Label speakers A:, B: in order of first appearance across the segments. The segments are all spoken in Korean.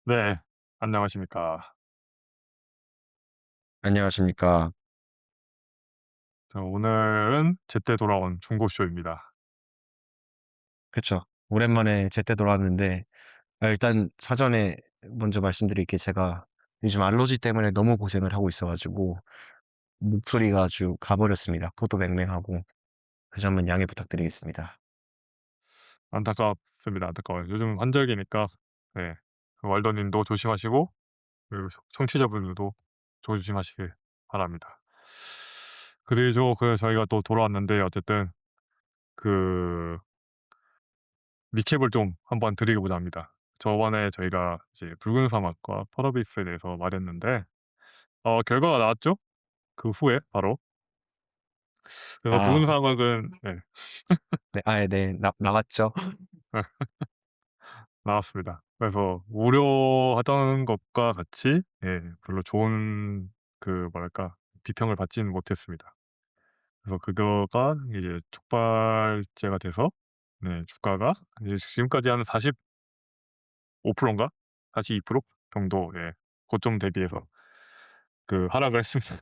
A: 네. 안녕하십니까.
B: 안녕하십니까.
A: 오늘은 제때 돌아온 중고쇼입니다.
B: 그쵸. 오랜만에 제때 돌아왔는데 일단 사전에 먼저 말씀드릴 게 제가 요즘 알러지 때문에 너무 고생을 하고 있어 가지고 목소리가 아주 가버렸습니다. 코도 맹맹하고. 그 점은 양해 부탁드리겠습니다.
A: 안타깝습니다. 안타까워요. 요즘 환절기니까 네. 왈더님도 조심하시고 그리고 청취자분들도 조심하시길 바랍니다. 저희가 또 돌아왔는데 어쨌든 그 리캡을 좀 한번 드리고 보자 합니다. 저번에 저희가 이제 붉은 사막과 퍼러비스에 대해서 말했는데 결과가 나왔죠? 그 후에 바로. 그래서 붉은
B: 아
A: 사막은 네.
B: 네. 네. 나왔죠.
A: 나왔습니다. 그래서 우려하던 것과 같이 별로 좋은 뭐랄까 비평을 받지는 못했습니다. 그래서 그거가 이제 촉발제가 돼서 네 주가가 이제 지금까지 한 45% 인가 42% 정도 고점 대비해서 하락을 했습니다.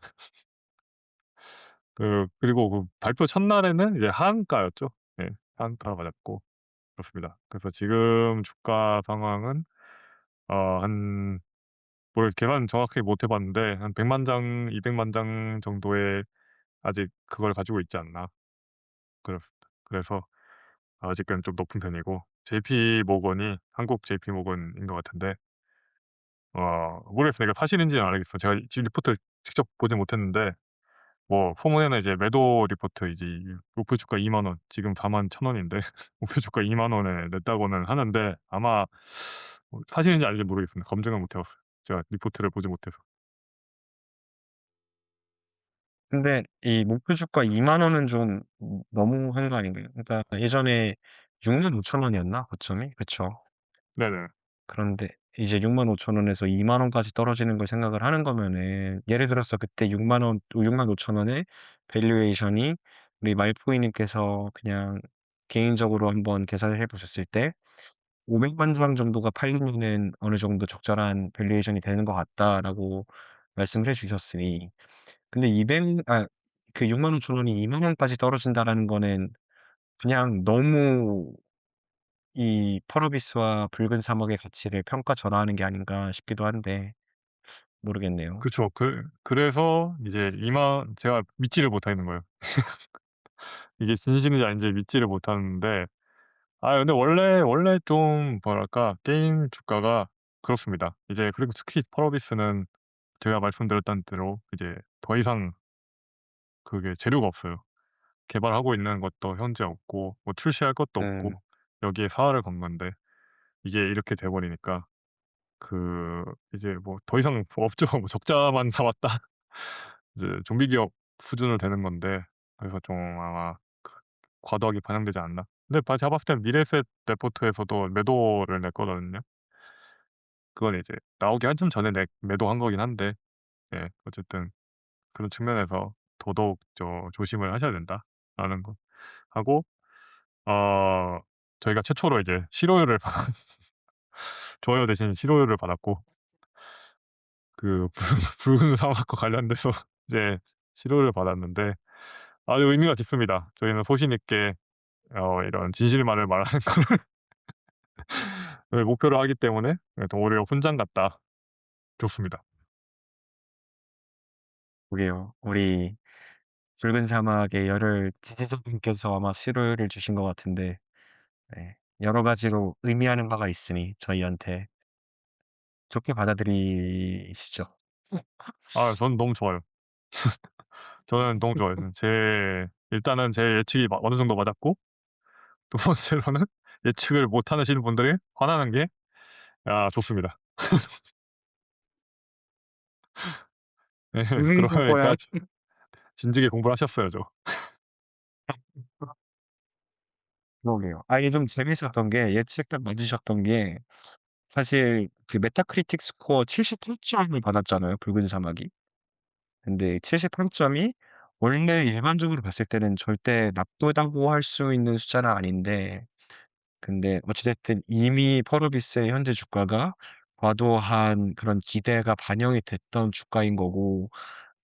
A: 그리고 발표 첫날에는 이제 하한가였죠. 네. 하한가가 맞았고 그렇습니다. 그래서 지금 주가 상황은 한 계산 정확하게 못 해 봤는데 한 1 0 0만 장, 2 0 0만 장 정도의 아직 그걸 가지고 있지 않나. 그렇습니다. 그래서 아직은 좀 높은 편이고 JP 모건이 한국 JP 모건인 것 같은데 모르겠어요. 이거 사실인지는 알겠어요. 제가 지금 리포트를 직접 보진 못했는데 소문에는 이제 매도 리포트 이제 목표 주가 2만 원, 지금 41,000원인데 목표 주가 2만 원에 냈다고는 하는데 아마 사실인지 아닌지 모르겠습니다. 검증을 못 해 봤어요. 제가 리포트를 보지 못해서.
B: 근데 이 목표 주가 2만 원은 좀 너무한 거 아닌가요? 그러니까 예전에 65,000원이었나 고점이? 그쵸.
A: 네네.
B: 그런데 이제 65,000원에서 2만 원까지 떨어지는 걸 생각을 하는 거면은 예를 들어서 그때 6만 5천 원의 밸류에이션이 우리 말포이 님께서 그냥 개인적으로 한번 계산을 해 보셨을 때 500만 장 정도가 팔리면은 어느 정도 적절한 밸류에이션이 되는 것 같다라고 말씀을 해 주셨으니 근데 6만 5천 원이 2만 원까지 떨어진다라는 거는 그냥 너무 이 펄어비스와 붉은 사막의 가치를 평가절하하는 게 아닌가 싶기도 한데 모르겠네요.
A: 그쵸. 그래서 이제 이만 제가 믿지를 못하겠는 거예요. 이게 진실인지 아닌지 믿지를 못하는데 근데 원래 좀 뭐랄까 게임 주가가 그렇습니다. 이제 그리고 특히 펄어비스는 제가 말씀드렸던 대로 이제 더 이상 그게 재료가 없어요. 개발하고 있는 것도 현재 없고 출시할 것도
B: 음.
A: 없고 여기에 사활을 건 건데 이게 이렇게 돼 버리니까 이제 더 이상 없죠. 적자만 남았다. 이제 좀비 기업 수준으로 되는 건데 그래서 좀 아마 과도하게 반영되지 않나. 근데 제가 봤을 때는 미래에셋 레포트에서도 매도를 냈거든요. 그건 이제 나오기 한참 전에 매도한 거긴 한데 어쨌든 그런 측면에서 더더욱 조심을 하셔야 된다라는 거 하고 어 저희가 최초로 이제 실효율을 좋아요 대신 실효율을 받았고 붉은 사막과 관련돼서 이제 실효를 받았는데 아주 의미가 깊습니다. 저희는 소신 있게 이런 진실만을 말하는 거를 목표로 하기 때문에 또 오히려 훈장 같다. 좋습니다.
B: 그러게요. 우리 붉은 사막의 열혈 지지자분께서 아마 실효를 주신 것 같은데 네 여러 가지로 의미하는 바가 있으니 저희한테 좋게 받아들이시죠.
A: 저는 너무 좋아요. 저는 너무 좋아요. 일단은 제 예측이 어느 정도 맞았고 두 번째로는 예측을 못 하시는 분들이 화나는 게 좋습니다. 예. 그러면
B: 우승이셨고요.
A: 일단 진즉에 공부를 하셨어야죠.
B: 그러게요. 이게 좀 재밌었던 게 예측 딱 맞으셨던 게 사실 그 메타크리틱 스코어 78 점을 받았잖아요, 붉은 사막이. 근데 78 점이 원래 일반적으로 봤을 때는 절대 나쁘다고 할 수 있는 숫자는 아닌데 근데 어찌 됐든 이미 펄어비스의 현재 주가가 과도한 그런 기대가 반영이 됐던 주가인 거고,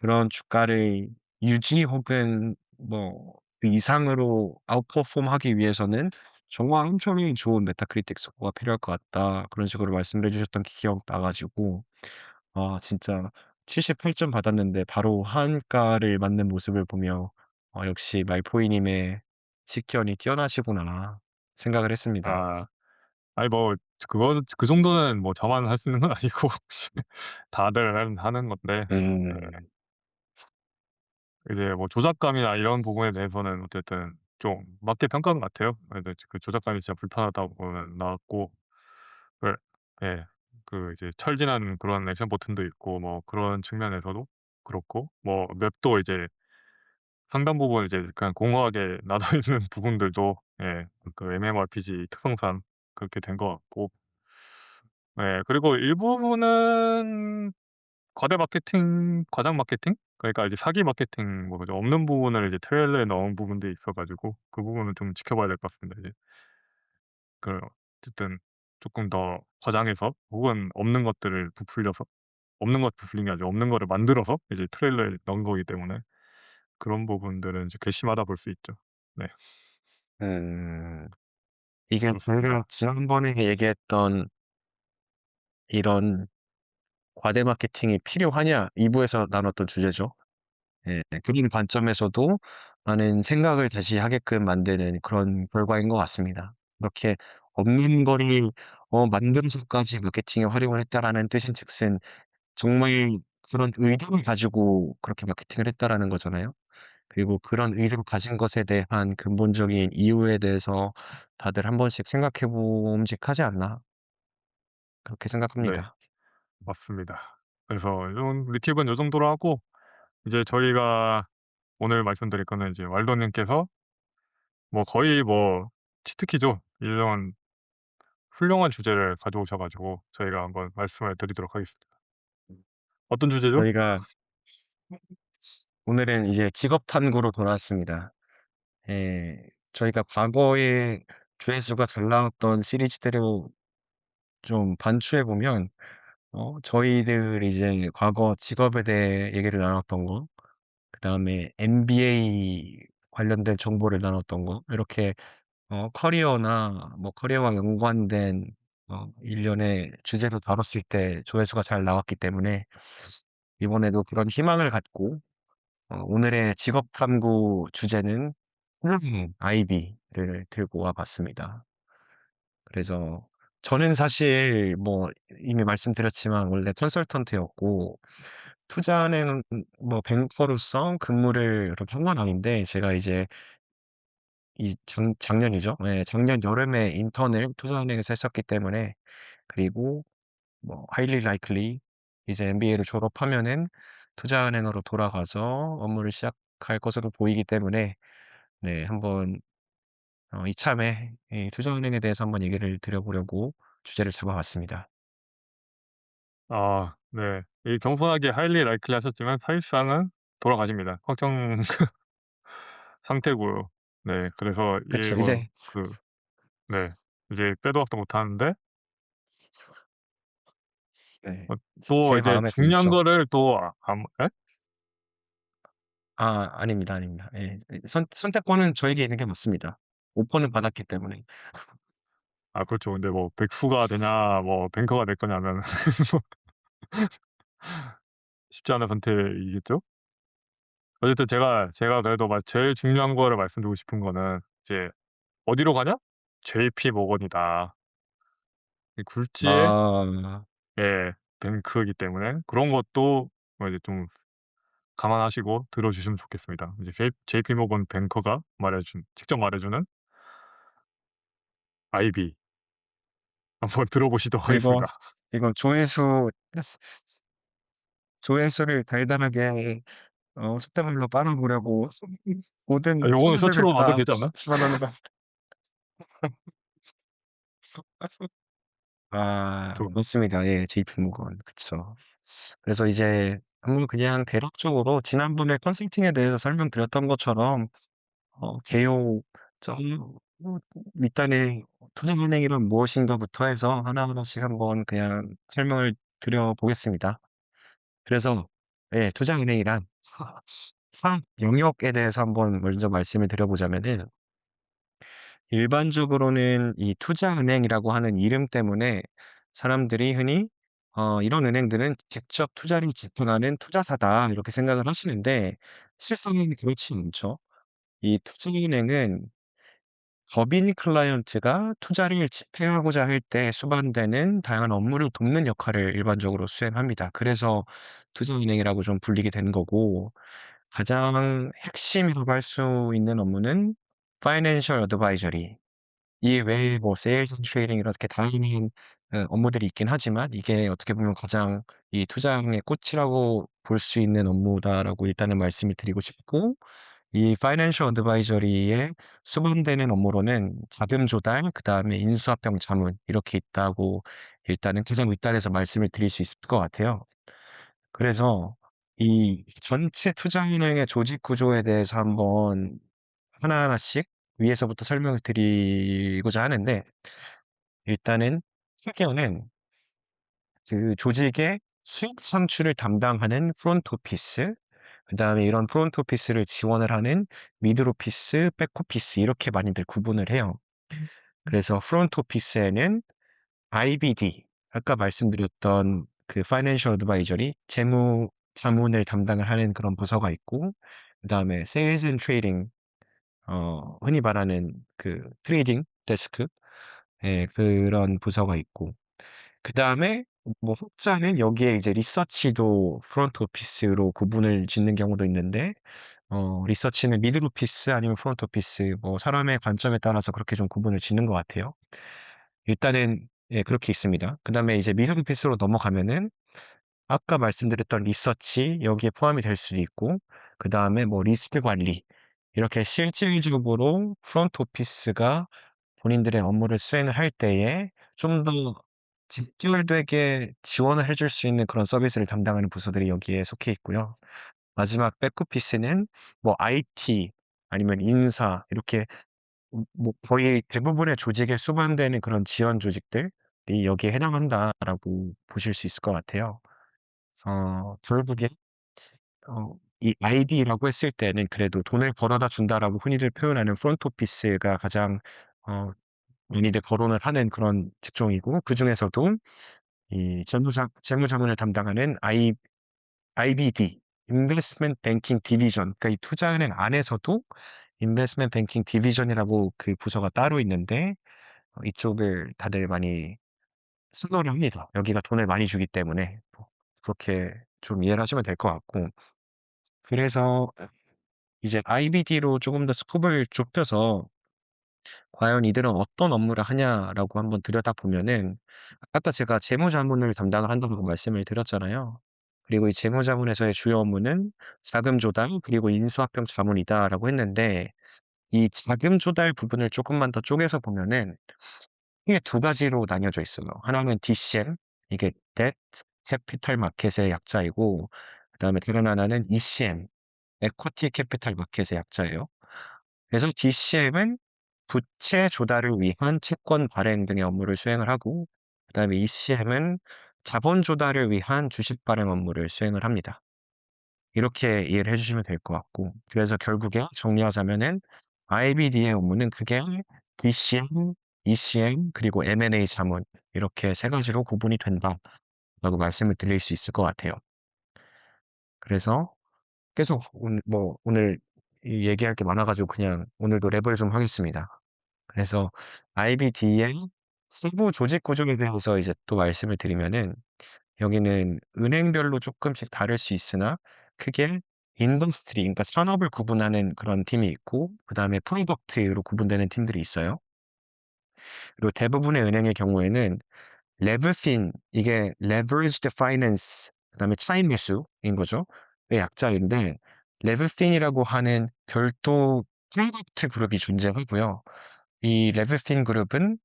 B: 그런 주가를 유지 혹은 뭐 그 이상으로 아웃퍼폼 하기 위해서는 정말 엄청나게 좋은 메타크리틱 스코어가 필요할 것 같다. 그런 식으로 말씀을 해 주셨던 게 기억나 가지고, 아 진짜 78점 받았는데 바로 하한가를 맞는 모습을 보며 '역시 말포이 님의 식견이 뛰어나시구나.' 생각을 했습니다.
A: 아 아니 뭐 그거 그 정도는 뭐 저만 할 수 있는 건 아니고 다들 하는 건데 네
B: 음.
A: 이제 뭐 조작감이나 이런 부분에 대해서는 어쨌든 좀 맞게 평가한 것 같아요. 그래서 그 조작감이 진짜 불편하다고 나왔고 그 예. 그 이제 철진한 그런 액션 버튼도 있고 뭐 그런 측면에서도 그렇고 뭐 맵도 이제 상당 부분 이제 그냥 공허하게 놔둬 있는 부분들도 예 그 MMORPG 특성상 그렇게 된 것 같고 예 그리고 일부분은 과장 마케팅? 그러니까 이제 사기 마케팅 뭐 그죠 없는 부분을 이제 트레일러에 넣은 부분들이 있어 가지고 그 부분은 좀 지켜봐야 될 것 같습니다 이제. 그 어쨌든 쪼끔 더 과장해서 혹은 없는 것들을 부풀려서 없는 것 부풀린 게 아니라 없는 거를 만들어서 이제 트레일러에 넣은 거기 때문에 그런 부분들은 이제 괘씸하다 볼 수 있죠. 네.
B: 음. 이게 저희가
A: 그렇습니다.
B: 지난번에 얘기했던 이런 '과대 마케팅이 필요하냐?' 2 부에서 나눴던 주제죠. 예. 그런 관점에서도 많은 생각을 다시 하게끔 만드는 그런 결과인 것 같습니다. 이렇게 없는 거를 만들어서까지 마케팅에 활용을 했다라는 뜻인즉슨 정말 그런 의도를 가지고 그렇게 마케팅을 했다라는 거잖아요. 그리고 그런 의도를 가진 것에 대한 근본적인 이유에 대해서 다들 한 번씩 생각해 봄직하지 않나 그렇게
A: 네.
B: 생각합니다.
A: 맞습니다. 그래서 좀 리팁은 요 정도로 하고 이제 저희가 오늘 말씀드릴 거는 이제 왈도 님께서 뭐 거의 뭐 치트키죠. 이런 훌륭한 주제를 가져오셔 가지고 저희가 한번 말씀을 드리도록 하겠습니다. 어떤 주제죠?
B: 저희가 오늘은 이제 직업 탐구로 돌아왔습니다. 예. 저희가 과거에 조회수가 잘 나왔던 시리즈들을 좀 반추해 보면 저희들이 이제 과거 직업에 대해 얘기를 나눴던 거, 그다음에 MBA 관련된 정보를 나눴던 거, 이렇게 커리어나 뭐 커리어와 연관된 일련의 주제로 다뤘을 때 조회수가 잘 나왔기 때문에 이번에도 그런 희망을 갖고 오늘의 직업 탐구 주제는 IB를 들고 와 봤습니다. 그래서 저는 사실 뭐 이미 말씀드렸지만 원래 컨설턴트였고 투자은행 뭐 뱅커로서 근무를 이렇게 한 건 아닌데, 제가 이제 이 작년이죠. 예. 작년 여름에 인턴을 투자은행에서 했었기 때문에, 그리고 뭐 highly likely 이제 MBA를 졸업하면은 투자은행으로 돌아가서 업무를 시작할 것으로 보이기 때문에, 네 한번 이참에 이 투자은행에 대해서 한번 얘기를 드려 보려고 주제를 잡아 봤습니다.
A: 아 네. 이 겸손하게 하일리 라이클리 하셨지만 사실상은 돌아가십니다. 확정 상태고요. 네. 그래서 이게
B: 그쵸.
A: 뭐
B: 이제
A: 네. 이제 빼도 박도 못하는데
B: 네.
A: 또
B: 제
A: 이제
B: 마음에 또
A: 중요한
B: 있죠.
A: 거를 또 예?
B: 아 아닙니다, 아닙니다. 예. 선택권은 저에게 있는 게 맞습니다. 오퍼는 받았기 때문에.
A: 아 그렇죠. 근데 뭐 백수가 되냐 뭐 뱅커가 될 거냐면 뭐 쉽지 않은 선택이겠죠? 어쨌든 제가 그래도 제일 중요한 거를 말씀드리고 싶은 거는 이제 "어디로 가냐? JP 모건이다." 이 굴지의
B: 아
A: 예 뱅크이기 때문에 그런 것도 뭐 이제 좀 감안하시고 들어 주시면 좋겠습니다. 이제 JP 모건 뱅커가 직접 말해 주는 IB 한번 들어보시도록
B: 이거
A: 하겠습니다.
B: 이거 조회수를 달달하게 속된 말로 빨아 보려고
A: 아
B: 모든
A: 요거는
B: 투자들을
A: 쇼츠로 만들어도
B: 다
A: 되지 않나?
B: 집어넣는 거. 아
A: 저
B: 맞습니다. 예. JP모건. 그쵸. 그래서 이제 한번 그냥 대략적으로 지난번에 컨설팅에 대해서 설명드렸던 것처럼 개요 점 뭐 일단은 투자은행이란 무엇인가부터 해서 하나하나씩 한번 그냥 설명을 드려 보겠습니다. 그래서 예, 투자은행이란 사업 영역에 대해서 한번 먼저 말씀을 드려 보자면은, 일반적으로는 이 투자은행이라고 하는 이름 때문에 사람들이 흔히 '이런 은행들은 직접 투자를 지원하는 투자사다.' 이렇게 생각을 하시는데, 실상은 그렇지 않죠. 이 투자은행은 법인 클라이언트가 투자를 집행하고자 할 때 수반되는 다양한 업무를 돕는 역할을 일반적으로 수행합니다. 그래서 투자은행이라고 좀 불리게 된 거고, 가장 핵심이라고 할 수 있는 업무는 파이낸셜 어드바이저리, 이 외에 뭐 세일즈 앤 트레이딩 이렇게 다양한 업무들이 있긴 하지만, 이게 어떻게 보면 가장 이 투자의 꽃이라고 볼 수 있는 업무다라고 일단은 말씀을 드리고 싶고, 이 파이낸셜 어드바이저리에 수반되는 업무로는 자금 조달, 그다음에 인수합병 자문 이렇게 있다고 일단은 가장 윗단에서 말씀을 드릴 수 있을 것 같아요. 그래서 이 전체 투자은행의 조직 구조에 대해서 한번 하나하나씩 위에서부터 설명을 드리고자 하는데, 일단은 크게는 그 조직의 수익 창출을 담당하는 프론트 오피스, 그다음에 이런 프론트 오피스를 지원을 하는 미들 오피스, 백 오피스 이렇게 많이들 구분을 해요. 그래서 프론트 오피스에는 IBD, 아까 말씀드렸던 그 파이낸셜 어드바이저리, 재무 자문을 담당을 하는 그런 부서가 있고, 그다음에 세일즈 앤 트레이딩, 흔히 말하는 그 트레이딩 데스크, 예, 그런 부서가 있고, 그다음에 뭐 혹자는 여기에 이제 리서치도 프론트 오피스로 구분을 짓는 경우도 있는데, 리서치는 미들 오피스 아니면 프론트 오피스, 뭐 사람의 관점에 따라서 그렇게 좀 구분을 짓는 것 같아요. 일단은 예, 그렇게 있습니다. 그다음에 이제 미들 오피스로 넘어가면은 아까 말씀드렸던 리서치 여기에 포함이 될 수도 있고, 그다음에 뭐 리스크 관리, 이렇게 실질적으로 프론트 오피스가 본인들의 업무를 수행을 할 때에 좀 더 직결되게 지원을 해줄 수 있는 그런 서비스를 담당하는 부서들이 여기에 속해 있고요. 마지막 백오피스는 뭐 IT 아니면 인사 이렇게 뭐 거의 대부분의 조직에 수반되는 그런 지원 조직들이 여기에 해당한다라고 보실 수 있을 것 같아요. 결국에 이 ID라고 했을 때는 그래도 "돈을 벌어다 준다."라고 흔히들 표현하는 프론트 오피스가 가장 어 많이들 거론을 하는 그런 직종이고, 그중에서도 이 재무자문을 담당하는 IBD, 인베스트먼트 뱅킹 디비전, 그러니까 이 투자은행 안에서도 인베스트먼트 뱅킹 디비전이라고 그 부서가 따로 있는데, 이쪽을 다들 많이 선호를 합니다. 여기가 돈을 많이 주기 때문에. 뭐 그렇게 좀 이해를 하시면 될 것 같고, 그래서 이제 IBD로 조금 더 스코프를 좁혀서 '과연 이들은 어떤 업무를 하냐.'라고 한번 들여다보면은, 아까 제가 재무자문을 담당을 한다고 말씀을 드렸잖아요. 그리고 이 재무자문에서의 주요 업무는 자금 조달 그리고 인수합병 자문이다라고 했는데, 이 자금 조달 부분을 쪼끔만 더 쪼개서 보면은 크게 두 가지로 나뉘어져 있어요. 하나는 DCM, 이게 Debt Capital Market의 약자이고, 그다음에 다른 하나는 ECM, Equity Capital Market의 약자예요. 그래서 DCM은 부채 조달을 위한 채권 발행 등의 업무를 수행을 하고, 그다음에 ECM은 자본 조달을 위한 주식 발행 업무를 수행을 합니다. 이렇게 이해를 해 주시면 될 것 같고, 그래서 결국에 정리하자면은 IBD의 업무는 크게 DCM, ECM 그리고 M&A 자문, 이렇게 세 가지로 구분이 된다라고 말씀을 드릴 수 있을 것 같아요. 그래서 계속 오늘 이 얘기할 게 많아 가지고 그냥 오늘도 랩을 좀 하겠습니다. 그래서 IBD의 세부 조직 구조에 대해서 이제 또 말씀을 드리면은, 여기는 은행별로 쪼끔씩 다를 수 있으나 크게 인더스트리, 그러니까 산업을 구분하는 그런 팀이 있고, 그다음에 프로덕트로 구분되는 팀들이 있어요. 그리고 대부분의 은행의 경우에는 레브핀, 이게 leveraged finance, 그다음에 차입 매수인 거죠. 의 약자인데, 레브핀이라고 하는 별도 프로덕트 그룹이 존재하고요. 이 레브핀 그룹은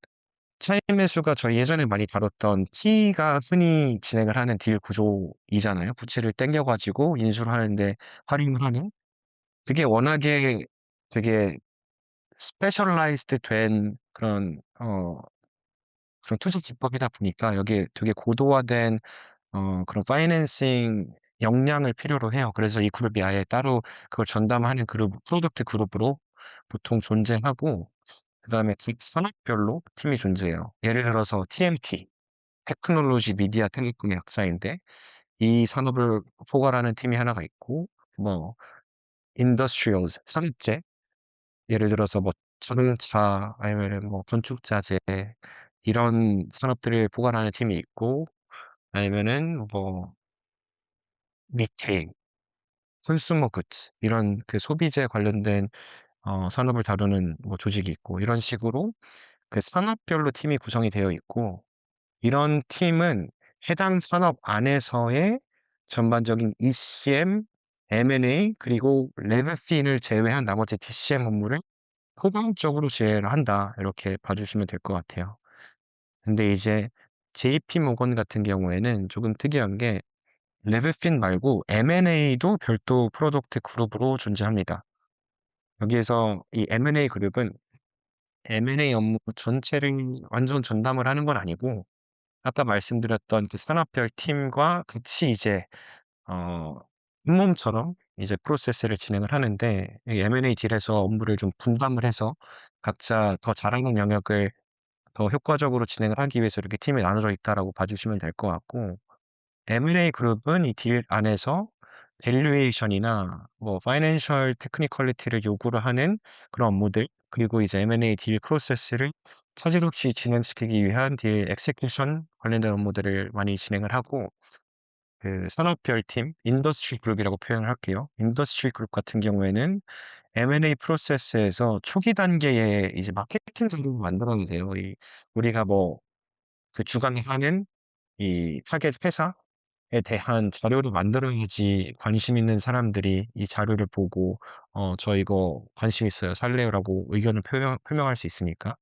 B: 차입 매수가 저희 예전에 많이 다뤘던 T가 흔히 진행을 하는 딜 구조이잖아요. 부채를 땡겨 가지고 인수를 하는데 활용을 하는. 그게 워낙에 되게 스페셜라이즈드 된 그런 투자 기법이다 보니까 여기에 되게 고도화된 그런 파이낸싱 역량을 필요로 해요. 그래서 이 그룹이 아예 따로 그걸 전담하는 그룹 프로덕트 그룹으로 보통 존재하고, 그다음에 각 산업별로 팀이 존재해요. 예를 들어서 TMT, 테크놀로지 미디어 텔레콤의 약자인데, 이 산업을 포괄하는 팀이 하나가 있고, 뭐 인더스트리얼즈 산업재, 예를 들어서 뭐 자동차 아니면은 뭐 건축자재, 이런 산업들을 포괄하는 팀이 있고, 아니면은 뭐 리테일, 컨슈머 굿즈, 이런 그 소비재 관련된 산업을 다루는 뭐 조직이 있고, 이런 식으로 그 산업별로 팀이 구성이 되어 있고, 이런 팀은 해당 산업 안에서의 전반적인 ECM, M&A, 그리고 레브핀을 제외한 나머지 DCM 업무를 포괄적으로 지휘를 한다, 이렇게 봐 주시면 될 것 같아요. 근데 이제 JP 모건 같은 경우에는 조금 특이한 게, 레브핀 말고 M&A도 별도 프로덕트 그룹으로 존재합니다. 여기에서 이 M&A 그룹은 M&A 업무 전체를 완전 전담을 하는 건 아니고, 아까 말씀드렸던 그 산업별 팀과 같이 이제 어 잇몸처럼 이제 프로세스를 진행을 하는데, 이 M&A 딜에서 업무를 좀 분담을 해서 각자 더 잘하는 영역을 더 효과적으로 진행을 하기 위해서 이렇게 팀이 나눠져 있다라고 봐 주시면 될 것 같고, M&A 그룹은 이 딜 안에서 밸류에이션이나 뭐 파이낸셜 테크니컬리티를 요구를 하는 그런 업무들, 그리고 이제 M&A 딜 프로세스를 차질 없이 진행시키기 위한 딜 execution 관련된 업무들을 많이 진행을 하고, 그 산업별 팀, 인더스트리 그룹이라고 표현을 할게요. 인더스트리 그룹 같은 경우에는 M&A 프로세스에서 초기 단계에 이제 마케팅 자료를 만들어야 돼요. 이 우리가 뭐 그 주관하는 이 타겟 회사에 대한 자료를 만들어야지 관심 있는 사람들이 이 자료를 보고 "저 이거 관심 있어요. 살래요."라고 의견을 표명할 수 있으니까.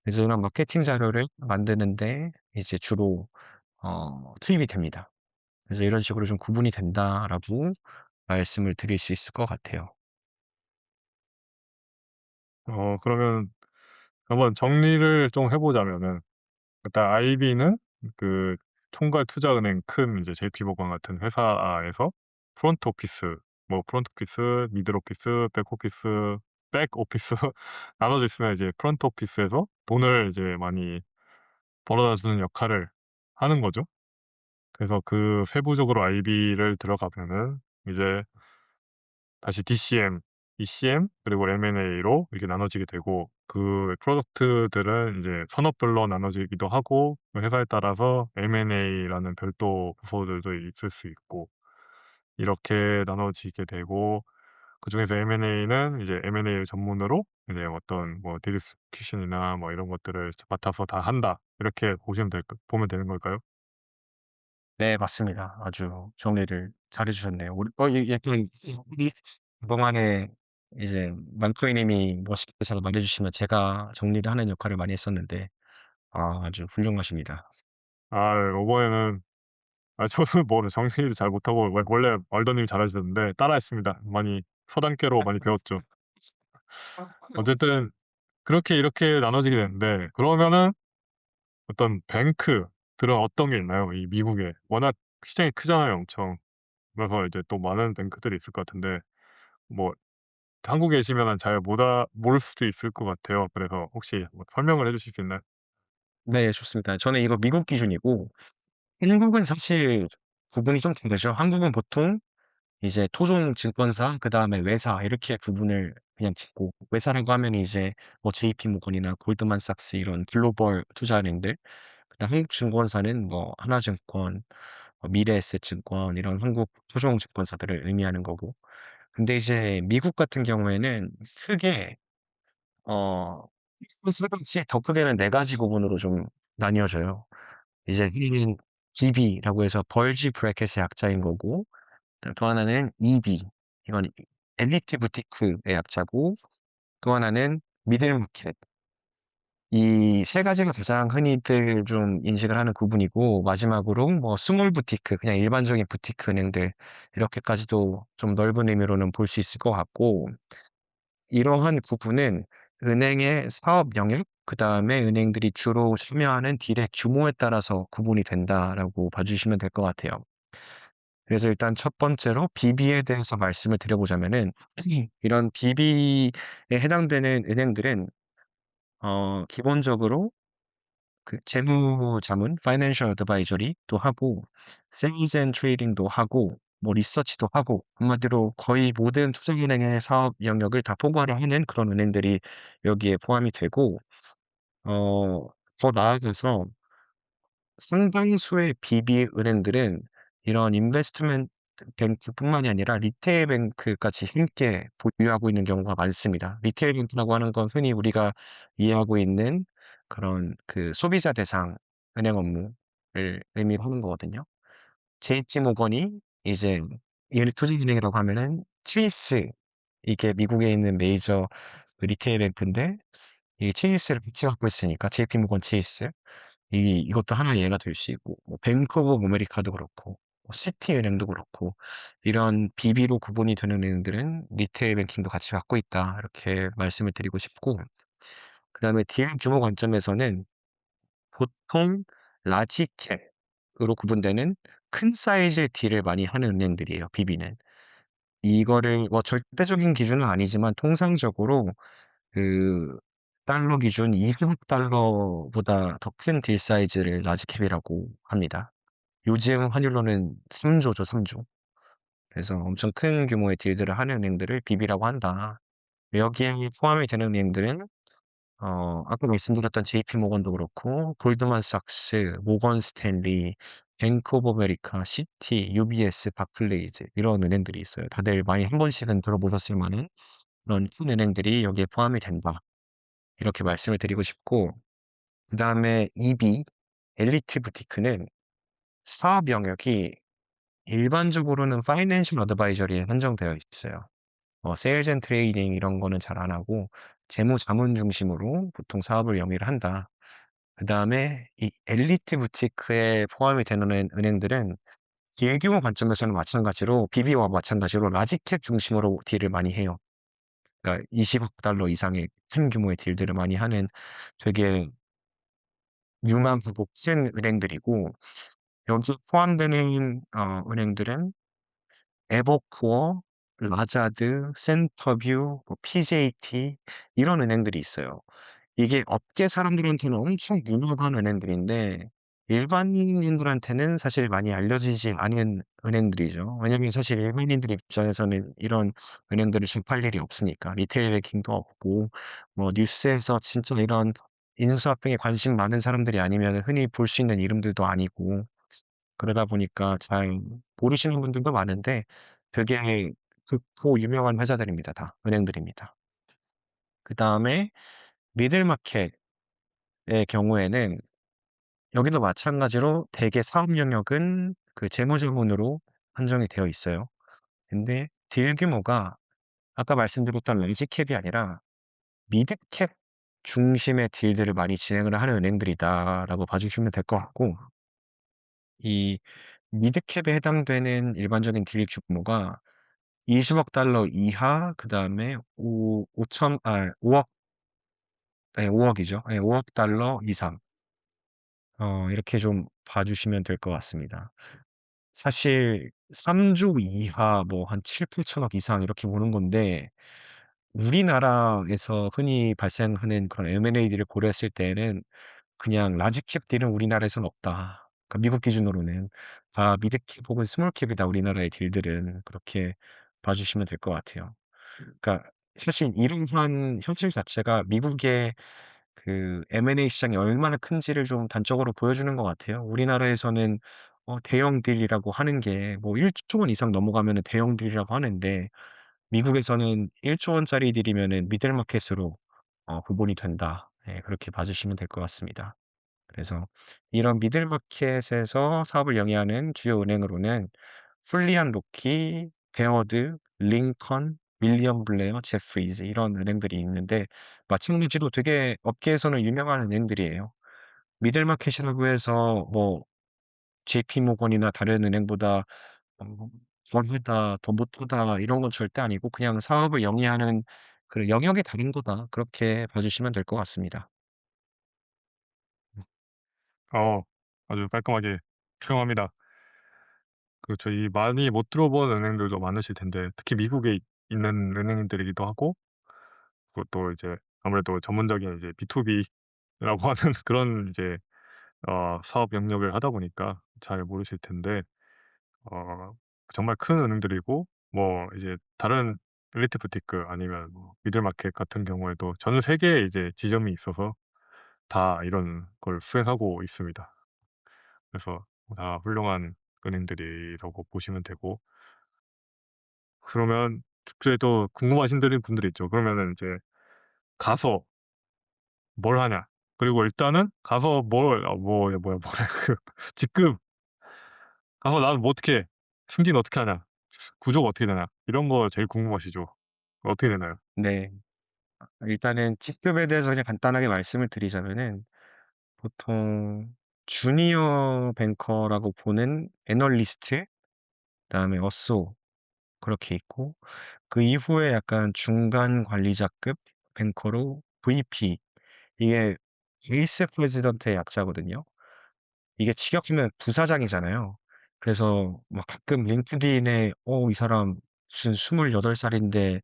B: 그래서 이런 마케팅 자료를 만드는 데 이제 주로 투입이 됩니다. 그래서 "이런 식으로 좀 구분이 된다."라고 말씀을 드릴 수 있을 것 같아요.
A: 그러면 한번 정리를 좀 해 보자면은, 일단 IB는 그 총괄 투자은행 큰 이제 JP모건 같은 회사에서 프론트 오피스, 뭐 프론트 오피스, 미들 오피스, 백 오피스 나눠져 있으면, 이제 프론트 오피스에서 돈을 이제 많이 벌어다 주는 역할을 하는 거죠. 그래서 그 세부적으로 IB를 들어가면은 이제 다시 DCM, ECM, 그리고 M&A로 이렇게 나눠지게 되고, 그 프로덕트들은 이제 산업별로 나눠지기도 하고, 그 회사에 따라서 M&A라는 별도 부서들도 있을 수 있고, 이렇게 나눠지게 되고, 그중에서 M&A는 이제 M&A 전문으로 이제 어떤 뭐 딜 execution이나 뭐 이런 것들을 맡아서 다 한다, 이렇게 보면 되는 걸까요?
B: 네, 맞습니다. 아주 정리를 잘해 주셨네요. 우리 약간 이 그동안에 이제 말코이 님이 멋있게 잘 말해 주시면 제가 정리를 하는 역할을 많이 했었는데, 아주 훌륭하십니다.
A: 이번에는, 저는 뭐 정리를 잘 못하고, 원래 얼더님이 잘하시던데 따라했습니다. 많이 서당계로 많이 배웠죠. 어쨌든 그렇게 이렇게 나눠지게 되는데, 그러면은 어떤 뱅크들은 어떤 게 있나요? 이 미국에 워낙 시장이 크잖아요, 엄청. 그래서 이제 또 많은 뱅크들이 있을 것 같은데, 뭐 한국에 계시면은 잘 모를 수도 있을 것 같아요. 그래서 혹시 뭐 설명을 해 주실 수 있나요?
B: 네, 좋습니다. 저는 이거 미국 기준이고, 한국은 사실 구분이 좀 다르죠. 한국은 보통 이제 토종 증권사, 그다음에 외사, 이렇게 구분을 그냥 짓고, 외사라고 하면 이제 뭐 JP 모건이나 골드만삭스, 이런 글로벌 투자은행들, 그다음 한국 증권사는 뭐 하나증권, 미래에셋증권, 이런 한국 토종 증권사들을 의미하는 거고. 근데 이제 미국 같은 경우에는 크게 어 세 가지, 더 크게는 네 가지 구분으로 좀 나뉘어져요. 이제 흔히는 DB라고 해서 벌지 브래켓의 약자인 거고, 또 하나는 EB, 이건 엘리트 부티크의 약자고, 또 하나는 미들 마켓. 이 세 가지가 가장 흔히들 좀 인식을 하는 구분이고, 마지막으로 뭐 스몰 부티크, 그냥 일반적인 부티크 은행들, 이렇게까지도 좀 넓은 의미로는 볼 수 있을 것 같고, 이러한 구분은 은행의 사업 영역 그다음에 은행들이 주로 참여하는 딜의 규모에 따라서 구분이 된다라고 봐 주시면 될 것 같아요. 그래서 일단 첫 번째로 BB에 대해서 말씀을 드려 보자면은 이런 BB에 해당되는 은행들은 기본적으로 그 재무자문 (Financial Advisory)도 하고 Sales and Trading도 하고 뭐 리서치도 하고 한마디로 거의 모든 투자은행의 사업 영역을 다 포괄을 하는 그런 은행들이 여기에 포함이 되고 어 더 나아가서 상당수의 BB 은행들은 이런 인베스트먼트 뱅크뿐만이 아니라 리테일 뱅크까지 함께 보유하고 있는 경우가 많습니다. 리테일 뱅크라고 하는 건 흔히 우리가 이해하고 있는 그런 그 소비자 대상 은행 업무를 의미를 하는 거거든요. JP 모건이 이제 얘네 투자은행이라고 하면은 체이스, 이게 미국에 있는 메이저 그 리테일 뱅크인데 이 체이스를 같이 갖고 있으니까 JP 모건 체이스. 이것도 하나의 예가 될 수 있고 뭐 뱅크 오브 아메리카도 그렇고 뭐 시티은행도 그렇고 이런 BB로 구분이 되는 은행들은 리테일 뱅킹도 같이 갖고 있다. 이렇게 말씀을 드리고 싶고 그다음에 딜 규모 관점에서는 보통 라지 캡으로 구분되는 큰 사이즈의 딜을 많이 하는 은행들이에요, BB는. 이거를 뭐 절대적인 기준은 아니지만 통상적으로 그 달러 기준 20억 달러보다 더 큰 딜 사이즈를 라지 캡이라고 합니다. 요즘 환율로는 3 조죠, 3 조. 그래서 엄청 큰 규모의 딜들을 하는 은행들을 BB라고 한다. 여기에 포함이 되는 은행들은 아까 말씀드렸던 JP 모건도 그렇고 골드만삭스, 모건 스탠리, 뱅크 오브 아메리카, 시티, UBS, 바클레이즈 이런 은행들이 있어요. 다들 많이 한 번씩은 들어보셨을 만한 그런 큰 은행들이 여기에 포함이 된다. 이렇게 말씀을 드리고 싶고 그다음에 EB, 엘리트 부티크는 사업 영역이 일반적으로는 파이낸셜 어드바이저리에 한정되어 있어요. 세일즈 앤 트레이딩 이런 거는 잘 안 하고 재무 자문 중심으로 보통 사업을 영위를 한다. 그다음에 이 엘리트 부티크에 포함이 되는 은행들은 딜 규모 관점에서는 마찬가지로 BB와 마찬가지로 라지 캡 중심으로 딜을 많이 해요. 그러니까 20억 달러 이상의 큰 규모의 딜들을 많이 하는 되게 유망하고 큰 은행들이고 여기에 포함되는 은행들은 에버코어, 라자드, 센터뷰, 뭐 PJT 이런 은행들이 있어요. 이게 업계 사람들한테는 엄청 유명한 은행들인데 일반인들한테는 사실 많이 알려지지 않은 은행들이죠. 왜냐면 사실 일반인들 입장에서는 이런 은행들을 접할 일이 없으니까. 리테일 뱅킹도 없고 뭐 뉴스에서 진짜 이런 인수합병에 관심 많은 사람들이 아니면은 흔히 볼 수 있는 이름들도 아니고 그러다 보니까 잘 모르시는 분들도 많은데 되게 극고 유명한 회사들입니다 다. 은행들입니다. 그다음에 미들마켓의 경우에는 여기도 마찬가지로 대개 사업 영역은 그 재무자문으로 한정이 되어 있어요. 근데 딜 규모가 아까 말씀드렸던 라지캡이 아니라 미드캡 중심의 딜들을 많이 진행을 하는 은행들이다라고 봐 주시면 될 것 같고 이 미드캡에 해당되는 일반적인 딜 규모가 20억 달러 이하 그다음에 오 오천 아 5억 예 5 억이죠. 예 5억 달러 이상 이렇게 좀 봐 주시면 될 것 같습니다. 사실 3조 이하 뭐 한 7-8 천억 이상 이렇게 보는 건데 우리나라에서 흔히 발생하는 그런 M&A들을 고려했을 때에는 그냥 라지 캡 딜은 우리나라에선 없다. 그러니까 미국 기준으로는 다 미드 캡 혹은 스몰 캡이다 우리나라의 딜들은. 그렇게 봐 주시면 될 것 같아요. 그러니까 사실 이러한 현실 자체가 미국의 그 M&A 시장이 얼마나 큰지를 좀 단적으로 보여주는 것 같아요. 우리나라에서는 대형 딜이라고 하는 게 뭐 1조 원 이상 넘어가면은 대형 딜이라고 하는데 미국에서는 1조 원짜리 딜이면은 미들 마켓으로 구분이 된다. 예 그렇게 봐 주시면 될 것 같습니다. 그래서 이런 미들 마켓에서 사업을 영위하는 주요 은행으로는 훌리안 로키, 베어드, 링컨, 윌리엄 블레어, 제프리즈 이런 은행들이 있는데 마찬가지로 되게 업계에서는 유명한 은행들이에요. 미들 마켓이라고 해서 뭐 JP 모건이나 다른 은행보다 덜하다, 더 못하다 이런 건 절대 아니고 그냥 사업을 영위하는 그 '영역이 다른 거다.' 그렇게 봐 주시면 될 것 같습니다.
A: 어 아주 깔끔하게 수용합니다. 저희 많이 못 들어본 은행들도 많으실 텐데 특히 미국에 있는 은행들이기도 하고, 그것도 이제 아무래도 전문적인 이제 B2B라고 하는 그런 이제 사업 영역을 하다 보니까 잘 모르실 텐데, 어 정말 큰 은행들이고 뭐 이제 다른 엘리트 부티크 아니면 뭐 미들마켓 같은 경우에도 전 세계에 이제 지점이 있어서 다 이런 걸 수행하고 있습니다. 그래서 다 훌륭한 은행들이라고 보시면 되고, 그러면 그래도 궁금하신 분들이 있죠. 그러면은 이제 가서 뭘 하냐? 그리고 일단은 가서 뭘 뭐래 그 직급 가서 나는 뭐 어떻게 해? 승진 어떻게 하냐? 구조가 어떻게 되냐? 이런 거 제일 궁금하시죠? 어떻게 되나요?
B: 네. 일단은 직급에 대해서 그냥 간단하게 말씀을 드리자면은 보통 주니어 뱅커라고 보는 애널리스트, 그다음에 어쏘 그렇게 있고, 그 이후에 약간 중간 관리자급 뱅커로 VP, 이게 베이스 프레지던트의 약자거든요. 이게 직역하면 부사장이잖아요. 그래서 막 가끔 링크드인에 이 사람 무슨 28 살인데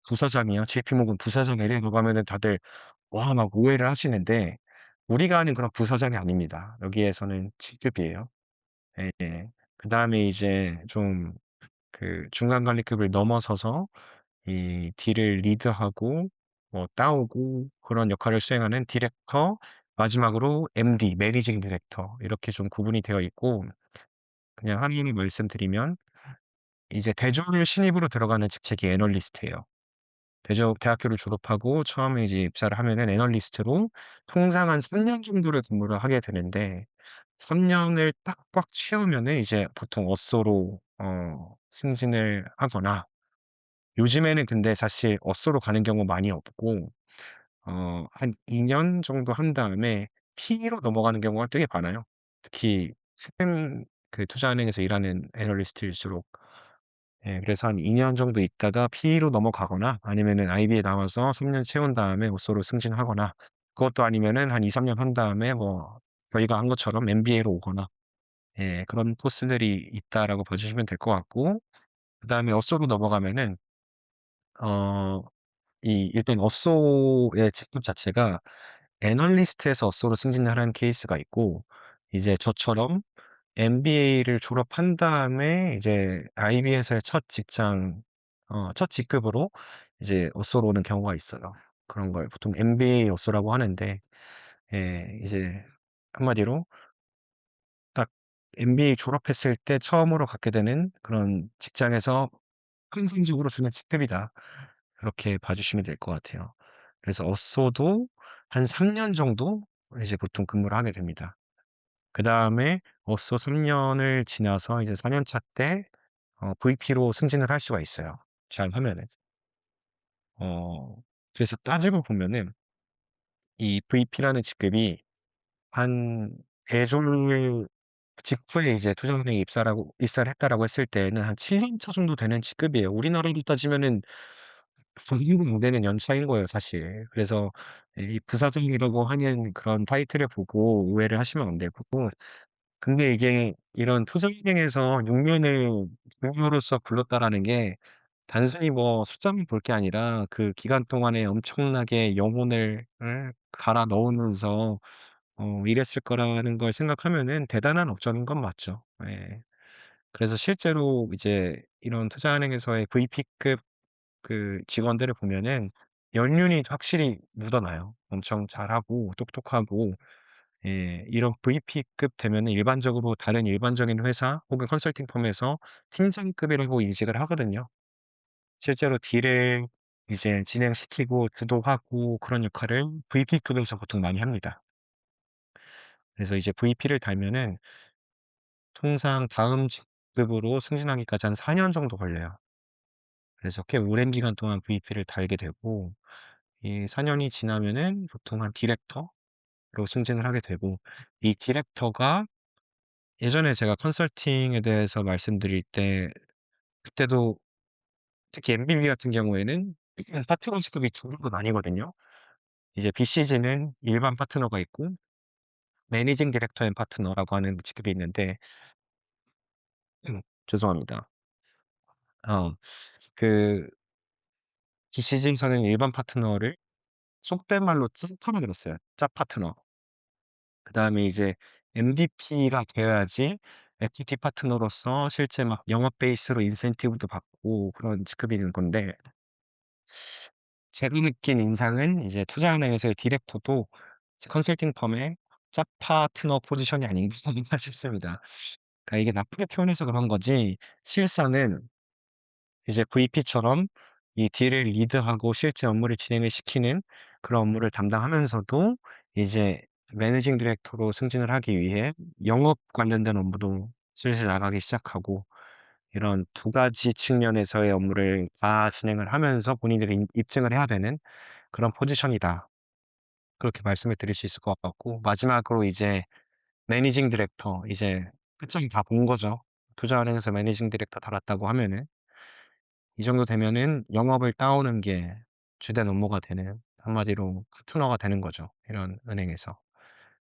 B: 부사장이야. JP모건 부사장이래."라고 하면은 다들 와 막 오해를 하시는데, 우리가 아는 그런 부사장이 아닙니다. 여기에서는 직급이에요. 예예. 그다음에 이제 좀 그 중간 관리급을 넘어서서 이 딜을 리드하고 뭐 따오고 그런 역할을 수행하는 디렉터, 마지막으로 MD 매니징 디렉터, 이렇게 좀 구분이 되어 있고, 그냥 한이니 말씀드리면 이제 대졸 신입으로 들어가는 직책이 애널리스트예요. 대학교를 졸업하고 처음에 이제 입사를 하면은 애널리스트로 통상 한 3년 정도를 근무를 하게 되는데, 3 년을 딱 꽉 채우면은 이제 보통 어쏘로 승진을 하거나, 요즘에는 근데 사실 어쏘로 가는 경우 많이 없고 한 2년 정도 한 다음에 PE로 넘어가는 경우가 되게 많아요. 특히 큰 그 투자은행에서 일하는 애널리스트일수록. 예, 그래서 한 2년 정도 있다가 PE로 넘어가거나, 아니면은 IB에 나와서 3년 채운 다음에 오쏘로 승진하거나, 그것도 아니면은 한 2-3년 한 다음에 뭐 저희가 한 것처럼 MBA로 오거나, 예, 그런 코스들이 있다라고 봐 주시면 될 것 같고, 그다음에 어쏘로 넘어가면은 어 일단 어쏘의 직급 자체가 애널리스트에서 어쏘로 승진을 하는 케이스가 있고, 이제 저처럼 MBA를 졸업한 다음에 이제 IB에서의 첫 직장 첫 직급으로 이제 어쏘로 오는 경우가 있어요. 그런 걸 보통 MBA 어쏘라고 하는데, 예, 이제 한마디로 딱 MBA 졸업했을 때 처음으로 갖게 되는 그런 직장에서 평생적으로 주는 직급이다. 그렇게 봐 주시면 될 것 같아요. 그래서 어쏘도 한 3년 정도 이제 보통 근무를 하게 됩니다. 그다음에 어쏘 3 년을 지나서 이제 4년 차 때 VP로 승진을 할 수가 있어요, 잘하면은. 어 그래서 따지고 보면은 이 VP라는 직급이 한 대졸 직후에 이제 투자은행에 입사를 했다라고 했을 때에는 한 7년 차 정도 되는 직급이에요. 우리나라로 따지면은 적응도 안 되는 연차인 거예요, 사실. 그래서 이 부사장이라고 하는 그런 타이틀을 보고 오해를 하시면 안 되고, 근데 이게 이런 투자은행에서 6 년을 동료로서 굴렀다라는 게 단순히 뭐 숫자만 볼 게 아니라 그 기간 동안에 엄청나게 영혼을 갈아 넣으면서 일했을 거라는 걸 생각하면은 대단한 업적인 건 맞죠. 예. 그래서 실제로 이제 이런 투자은행에서의 VP급 그 직원들을 보면은 연륜이 확실히 묻어나요. 엄청 잘하고 똑똑하고, 예, 이런 VP급 되면은 일반적으로 다른 일반적인 회사 혹은 컨설팅 펌에서 팀장급이라고 인식을 하거든요. 실제로 딜을 이제 진행시키고 주도하고 그런 역할을 VP급에서 보통 많이 합니다. 그래서 이제 VP를 달면은 통상 다음 직급으로 승진하기까지 한 4년 정도 걸려요. 그래서 꽤 오랜 기간 동안 VP를 달게 되고, 이 4 년이 지나면은 보통 한 디렉터로 승진을 하게 되고, 이 디렉터가 예전에 제가 컨설팅에 대해서 말씀드릴 때, 그때도 특히 MBB 같은 경우에는 파트너 직급이 두 개로 나뉘거든요. 이제 BCG는 일반 파트너가 있고 매니징 디렉터 앤 파트너라고 하는 직급이 있는데 죄송합니다. 어 그 BCG에서는 일반 파트너를 속된 말로 짭파라 그랬어요. 짭 파트너. 그다음에 이제 MVP가 되어야지 에퀴티 파트너로서 실제 막 영업 베이스로 인센티브도 받고 그런 직급이 있는 건데 제가 느낀 인상은 이제 투자은행에서의 디렉터도 컨설팅 펌의 짭 파트너 포지션이 아닌가 싶습니다. 그러니까 이게 나쁘게 표현해서 그런 거지 실상은 이제 VP처럼 이 딜을 리드하고 실제 업무를 진행을 시키는 그런 업무를 담당하면서도 이제 매니징 디렉터로 승진을 하기 위해 영업 관련된 업무도 슬슬 나가기 시작하고 이런 두 가지 측면에서의 업무를 다 진행을 하면서 본인들이 입증을 해야 되는 그런 포지션이다. 그렇게 말씀을 드릴 수 있을 것 같고 마지막으로 이제 매니징 디렉터 이제 끝장이 다 본 거죠. 투자은행에서 매니징 디렉터 달았다고 하면은 이 정도 되면은 영업을 따오는 게 주된 업무가 되는 한마디로 파트너가 되는 거죠, 이런 은행에서.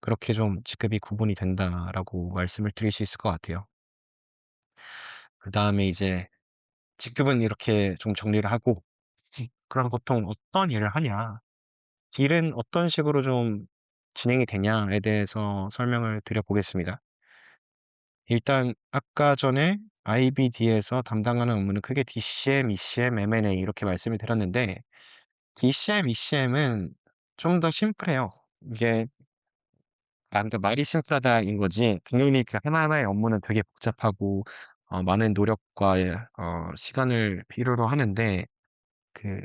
B: 그렇게 좀 직급이 구분이 된다라고 말씀을 드릴 수 있을 것 같아요. 그다음에 이제 직급은 이렇게 좀 정리를 하고 그럼 보통 어떤 일을 하냐, 딜은 어떤 식으로 좀 진행이 되냐에 대해서 설명을 드려 보겠습니다. 일단 아까 전에 IBD에서 담당하는 업무는 크게 DCM, ECM, M&A 이렇게 말씀을 드렸는데 DCM, ECM은 좀 더 심플해요. 이게 그러니까 말이 심플하다인 거지 당연히 그 하나하나의 업무는 되게 복잡하고 많은 노력과 시간을 필요로 하는데 그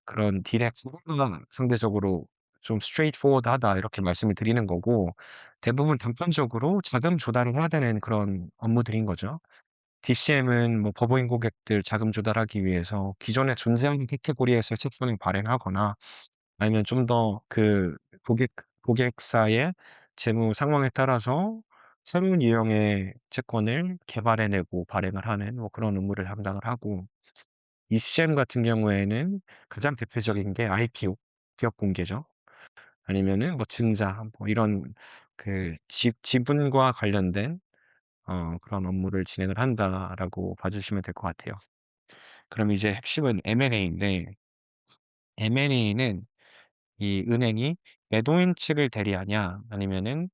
B: 그런 딜의 구조가 상대적으로 좀 straightforward하다 이렇게 말씀을 드리는 거고 대부분 단편적으로 자금 조달을 해야 되는 그런 업무들인 거죠. DCM은 뭐 법인 고객들 자금 조달하기 위해서 기존에 존재하는 카테고리에서 채권을 발행하거나 아니면 좀 더 그 고객사의 재무 상황에 따라서 새로운 유형의 채권을 개발해 내고 발행을 하는 뭐 그런 업무를 담당을 하고 ECM 같은 경우에는 가장 대표적인 게 IPO 기업 공개죠. 아니면은 뭐 증자 뭐 이런 그 지분과 관련된 그런 업무를 진행을 한다라고 봐 주시면 될 것 같아요. 그럼 이제 핵심은 M&A인데 M&A는 이 은행이 매도인 측을 대리하냐 아니면은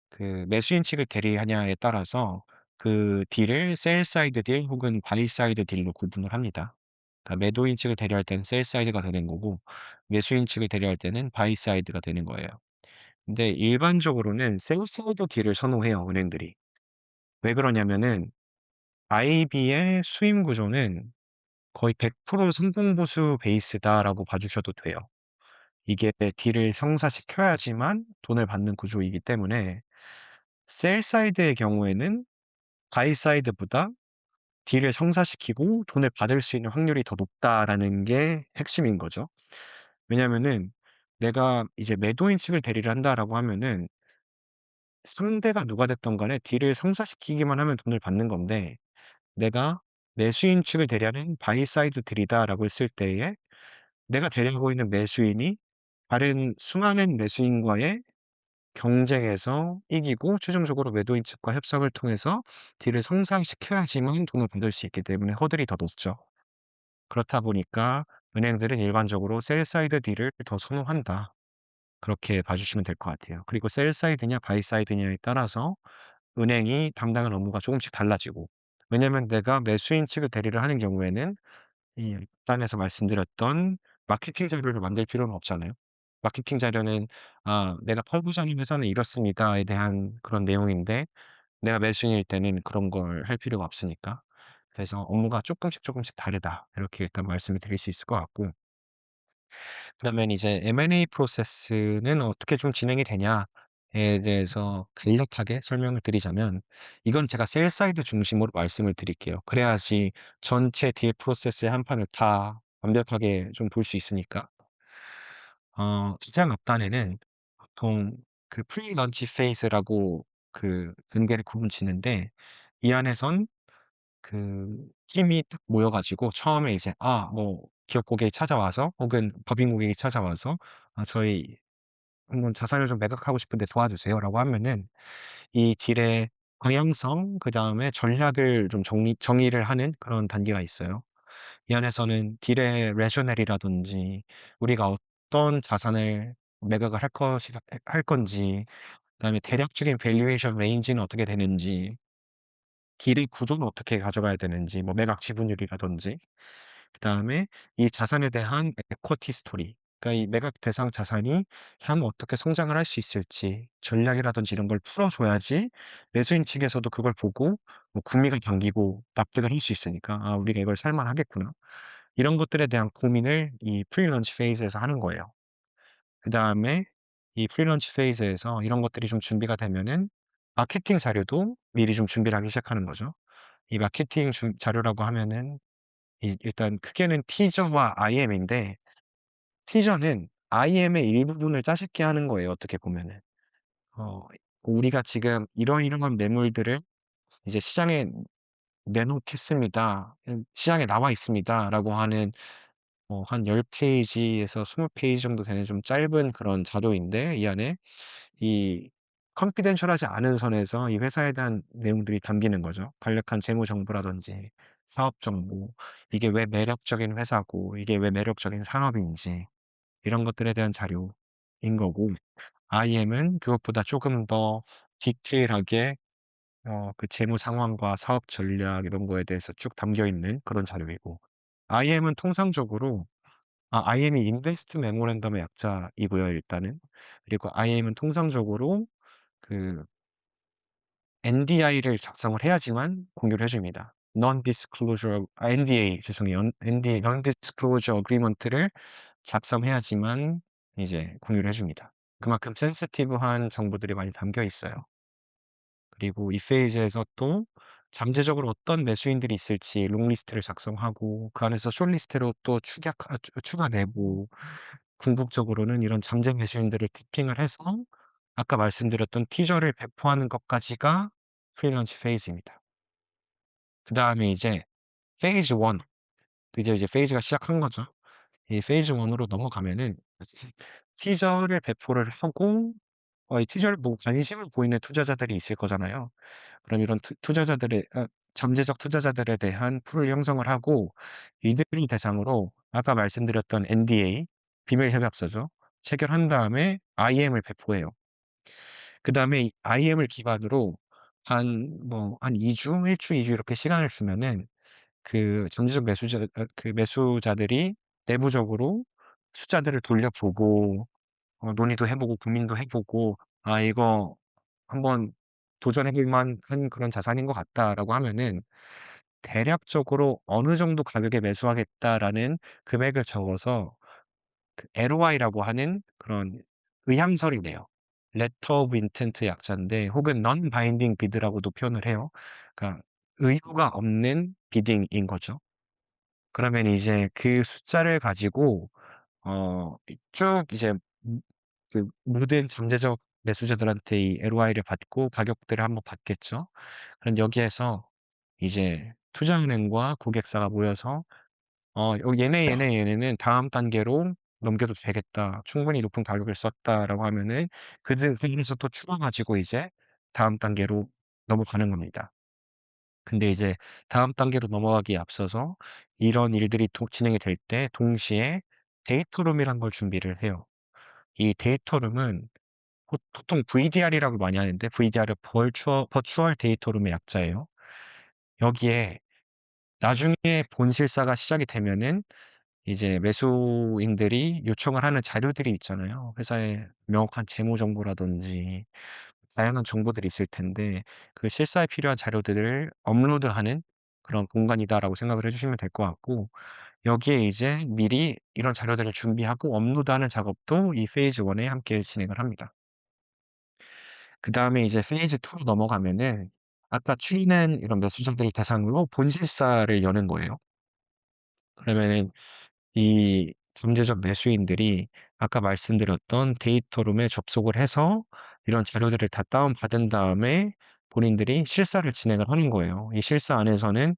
B: 그 매수인 측을 대리하냐에 따라서 그 딜을 셀 사이드 딜 혹은 바이 사이드 딜로 구분을 합니다. 그러니까 매도인 측을 대리할 때는 셀 사이드가 되는 거고 매수인 측을 대리할 때는 바이 사이드가 되는 거예요. 근데 일반적으로는 셀 사이드 딜을 선호해요, 은행들이. 왜 그러냐면은 IB의 수임 구조는 거의 100% 성공보수 베이스다라고 봐 주셔도 돼요. 이게 딜을 성사시켜야지만 돈을 받는 구조이기 때문에 셀 사이드의 경우에는 바이 사이드보다 딜을 성사시키고 돈을 받을 수 있는 확률이 더 높다라는 게 핵심인 거죠. 왜냐면은 내가 이제 매도인 측을 대리를 한다라고 하면은 상대가 누가 됐든 간에 딜을 성사시키기만 하면 돈을 받는 건데 내가 매수인 측을 대리하는 바이 사이드 딜이다라고 했을 때에 내가 대리하고 있는 매수인이 다른 수많은 매수인과의 경쟁에서 이기고 최종적으로 매도인 측과 협상을 통해서 딜을 성사시켜야지만 돈을 받을 수 있기 때문에 허들이 더 높죠. 그렇다 보니까 은행들은 일반적으로 셀 사이드 딜을 더 선호한다. 그렇게 봐 주시면 될 것 같아요. 그리고 셀 사이드냐 바이 사이드냐에 따라서 은행이 담당하는 업무가 조금씩 달라지고 왜냐면 내가 매수인 측을 대리를 하는 경우에는 이 앞단에서 말씀드렸던 마케팅 자료를 만들 필요는 없잖아요. 마케팅 자료는 내가 팔고자 하는 회사는 이렇습니다에 대한 그런 내용인데 내가 매수인일 때는 그런 걸 할 필요가 없으니까. 그래서 업무가 조금씩 다르다. 이렇게 일단 말씀을 드릴 수 있을 것 같고 그러면 이제 M&A 프로세스는 어떻게 좀 진행이 되냐에 대해서 간략하게 설명을 드리자면 이건 제가 셀 사이드 중심으로 말씀을 드릴게요. 그래야지 전체 딜 프로세스의 한 판을 다 완벽하게 좀 볼 수 있으니까. 가장 앞단에는 보통 그 프리 런치 페이스라고 그 단계를 구분 짓는데 이 안에선 그 팀이 딱 모여 가지고 처음에 이제 뭐 기업 고객이 찾아와서 혹은 법인 고객이 찾아와서 "아 저희 한번 자산을 좀 매각하고 싶은데 도와주세요."라고 하면은 이 딜의 방향성 그다음에 전략을 좀 정의를 하는 그런 단계가 있어요. 이 안에서는 딜의 레셔넬이라든지 우리가 어떤 자산을 매각을 할 건지 그다음에 대략적인 밸류에이션 레인지는 어떻게 되는지 딜의 구조는 어떻게 가져가야 되는지 뭐 매각 지분율이라든지 그다음에 이 자산에 대한 equity 스토리 그러니까 이 매각 대상 자산이 향후 어떻게 성장을 할 수 있을지 전략이라든지 이런 걸 풀어 줘야지 매수인 측에서도 그걸 보고 뭐 구미가 당기고 납득을 할 수 있으니까 '아 우리가 이걸 살 만하겠구나.' 이런 것들에 대한 고민을 이 프리런치 페이즈에서 하는 거예요. 그다음에 이 프리런치 페이즈에서 이런 것들이 좀 준비가 되면은 마케팅 자료도 미리 좀 준비를 하기 시작하는 거죠. 이 마케팅 자료라고 하면은 일단 크게는 티저와 IM인데 티저는 IM의 일부분을 짜집게 하는 거예요, 어떻게 보면은. 어 "우리가 지금 이러이러한 매물들을 이제 시장에 내놓겠습니다. 시장에 나와 있습니다."라고 하는 한 10 페이지에서 20 페이지 정도 되는 좀 짧은 그런 자료인데 이 안에 이 confidential하지 않은 선에서 이 회사에 대한 내용들이 담기는 거죠. 간략한 재무 정보라든지 사업 정보, 이게 왜 매력적인 회사고 이게 왜 매력적인 산업인지 이런 것들에 대한 자료인 거고 IM은 그것보다 조금 더 디테일하게 그 재무 상황과 사업 전략 이런 거에 대해서 쭉 담겨 있는 그런 자료이고 IM은 통상적으로 IM이 인베스트 메모랜덤의 약자이고요, 일단은. 그리고 IM은 통상적으로 그 NDI를 작성을 해야지만 공유를 해 줍니다. NDA 죄송해요. NDA Non-Disclosure Agreement를 작성해야지만 이제 공유를 해 줍니다. 그만큼 센시티브한 정보들이 많이 담겨 있어요. 그리고 이 페이지에서 또 잠재적으로 어떤 매수인들이 있을지 롱리스트를 작성하고 그 안에서 숏리스트로 또 추가내고 궁극적으로는 이런 잠재 매수인들을 피핑을 해서 아까 말씀드렸던 티저를 배포하는 것까지가 프리런치 페이지입니다. 그다음에 이제 페이즈 1 드디어 이제 페이즈가 시작한 거죠. 이 페이즈 1 으로 넘어가면은 티저를 배포를 하고 이 티저를 보고 관심을 보이는 투자자들이 있을 거잖아요. 그럼 이런 투자자들의 잠재적 투자자들에 대한 풀을 형성을 하고 이들을 대상으로 아까 말씀드렸던 NDA 비밀 협약서죠. 체결한 다음에 IM을 배포해요. 그다음에 이 IM을 기반으로 한 2 주, 1 주, 2주 이렇게 시간을 주면은 그 잠재적 그 매수자들이 내부적으로 숫자들을 돌려보고 논의도 해 보고 고민도 해 보고 '아 이거 한번 도전해 볼 만한 그런 자산인 것 같다.'라고 하면은 대략적으로 어느 정도 가격에 매수하겠다라는 금액을 적어서 그 LOI라고 하는 그런 의향서를 내요. Letter of Intent의 약자인데 혹은 Non Binding Bid라고도 표현을 해요. 그러니까 의무가 없는 비딩인 거죠. 그러면 이제 그 숫자를 가지고 쭉 이제 그 모든 잠재적 매수자들한테 이 LOI를 받고 가격들을 한번 받겠죠. 그럼 여기에서 이제 투자은행과 고객사가 모여서 얘네는 다음 단계로 넘겨도 되겠다. 충분히 높은 가격을 썼다."라고 하면은 그중에서 또 추가 가지고 이제 다음 단계로 넘어가는 겁니다. 근데 이제 다음 단계로 넘어가기에 앞서서 이런 일들이 진행이 될 때 동시에 데이터룸이란 걸 준비를 해요. 이 데이터룸은 보통 VDR이라고 많이 하는데 VDR은 버추얼 데이터룸의 약자예요. 여기에 나중에 본실사가 시작이 되면은 이제 매수인들이 요청을 하는 자료들이 있잖아요. 회사의 명확한 재무 정보라든지 다양한 정보들이 있을 텐데 그 실사에 필요한 자료들을 업로드하는 그런 공간이다라고 생각을 해 주시면 될 것 같고 여기에 이제 미리 이런 자료들을 준비하고 업로드하는 작업도 이 페이즈 1에 함께 진행을 합니다. 그다음에 이제 페이즈 2로 넘어가면은 아까 추리는 이런 매수자들을 대상으로 본실사를 여는 거예요. 그러면은 이 잠재적 매수인들이 아까 말씀드렸던 데이터룸에 접속을 해서 이런 자료들을 다 다운받은 다음에 본인들이 실사를 진행을 하는 거예요. 이 실사 안에서는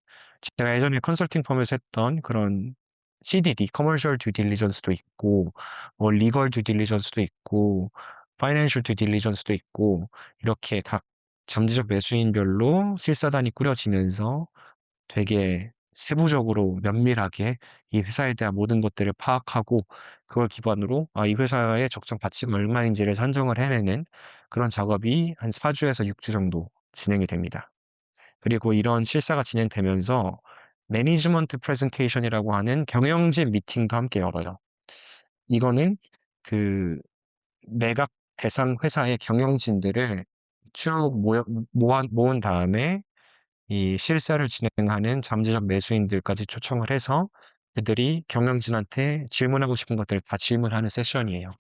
B: 제가 예전에 컨설팅 펌에서 했던 그런 CDD Commercial Due Diligence도 있고 뭐 Legal Due Diligence도 있고 Financial Due Diligence도 있고 이렇게 각 잠재적 매수인별로 실사단이 꾸려지면서 되게 세부적으로 면밀하게 이 회사에 대한 모든 것들을 파악하고 그걸 기반으로 이 회사의 적정 가치가 얼마인지를 산정을 해내는 그런 작업이 한 4 주에서 6주 정도 진행이 됩니다. 그리고 이런 실사가 진행되면서 매니지먼트 프레젠테이션이라고 하는 경영진 미팅도 함께 열어요. 이거는 그 매각 대상 회사의 경영진들을 쭉 모여 모아 모은 다음에 이 실사를 진행하는 잠재적 매수인들까지 초청을 해서 그들이 경영진한테 질문하고 싶은 것들을 다 질문하는 세션이에요.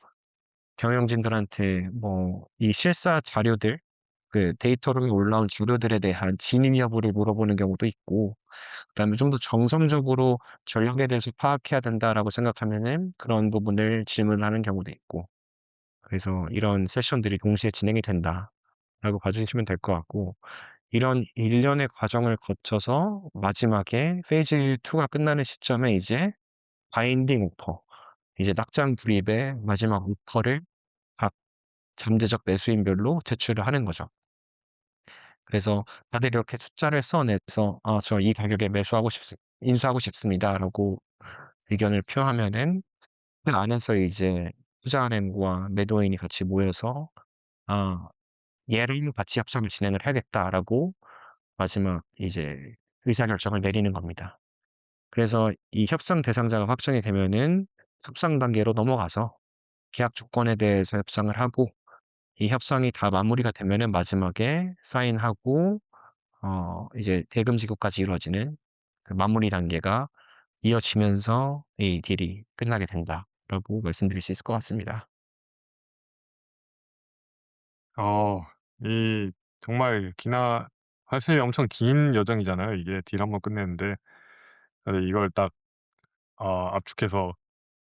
B: 경영진들한테 뭐 이 실사 자료들 그 데이터룸에 올라온 자료들에 대한 진위 여부를 물어보는 경우도 있고 그다음에 좀 더 정성적으로 '전략에 대해서 파악해야 된다.'라고 생각하면은 그런 부분을 질문하는 경우도 있고 그래서 이런 세션들이 동시에 진행이 된다라고 봐 주시면 될 것 같고 이런 일련의 과정을 거쳐서 마지막에 페이즈 2가 끝나는 시점에 이제 바인딩 오퍼 이제 낙장 불입의 마지막 오퍼를 각 잠재적 매수인별로 제출을 하는 거죠. 그래서 다들 이렇게 숫자를 써 내서 "아 저 이 가격에 매수하고 싶습 인수하고 싶습니다."라고 의견을 표하면은 그 안에서 이제 투자은행과 매도인이 같이 모여서 "아 얘랑 같이 협상을 진행을 하겠다."라고 마지막 이제 의사결정을 내리는 겁니다. 그래서 이 협상 대상자가 확정이 되면은 협상 단계로 넘어가서 계약 조건에 대해서 협상을 하고 이 협상이 다 마무리가 되면은 마지막에 사인하고 이제 대금 지급까지 이루어지는 그 마무리 단계가 이어지면서 이 딜이 끝나게 된다라고 말씀드릴 수 있을 것 같습니다.
A: 어 이 정말 기나 사실 엄청 긴 여정이잖아요, 이게 딜 한번 끝내는데. 근데 이걸 딱 압축해서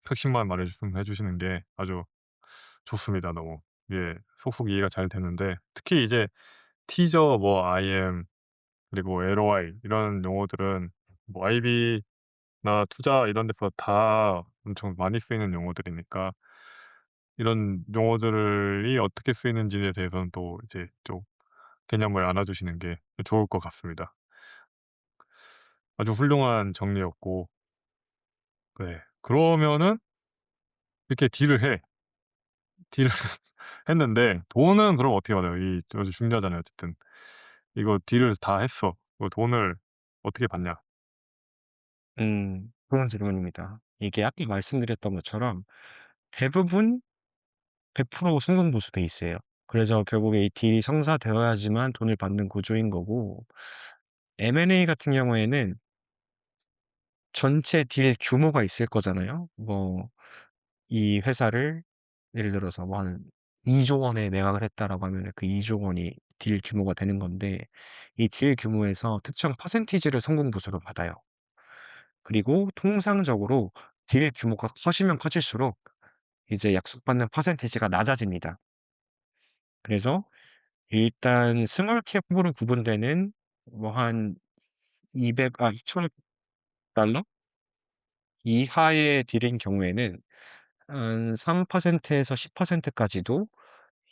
A: 핵심만 말해 주시는 게 아주 좋습니다, 너무. 이게 속속 이해가 잘 되는데, 특히 이제 티저 뭐 IM 그리고 LOI 이런 용어들은 뭐 IB나 투자 이런 데서 다 엄청 많이 쓰이는 용어들이니까 이런 용어들이 어떻게 쓰이는지에 대해서는 또 이제 좀 개념을 안아 주시는 게 좋을 것 같습니다. 아주 훌륭한 정리였고, 네. 그러면은 이렇게 딜을 해. 딜을 했는데 돈은 그럼 어떻게 받아요? 이 아주 중요하잖아요, 어쨌든. 이거 딜을 다 했어. 그 돈을 어떻게 받냐?
B: 좋은 질문입니다. 이게 아까 말씀드렸던 것처럼 대부분 100% 성공 보수 베이스예요. 그래서 결국에 이 딜이 성사되어야지만 돈을 받는 구조인 거고 M&A 같은 경우에는 전체 딜 규모가 있을 거잖아요. 뭐 이 회사를 예를 들어서 뭐 한 2조 원에 매각을 했다라고 하면은 그 2조 원이 딜 규모가 되는 건데 이 딜 규모에서 특정 퍼센티지를 성공 보수로 받아요. 그리고 통상적으로 딜 규모가 커지면 커질수록 이제 약속받는 퍼센티지가 낮아집니다. 그래서 일단 스몰 캡으로 구분되는 뭐 한 2,000 달러 이하의 딜인 경우에는 한 3% 에서 10% 까지도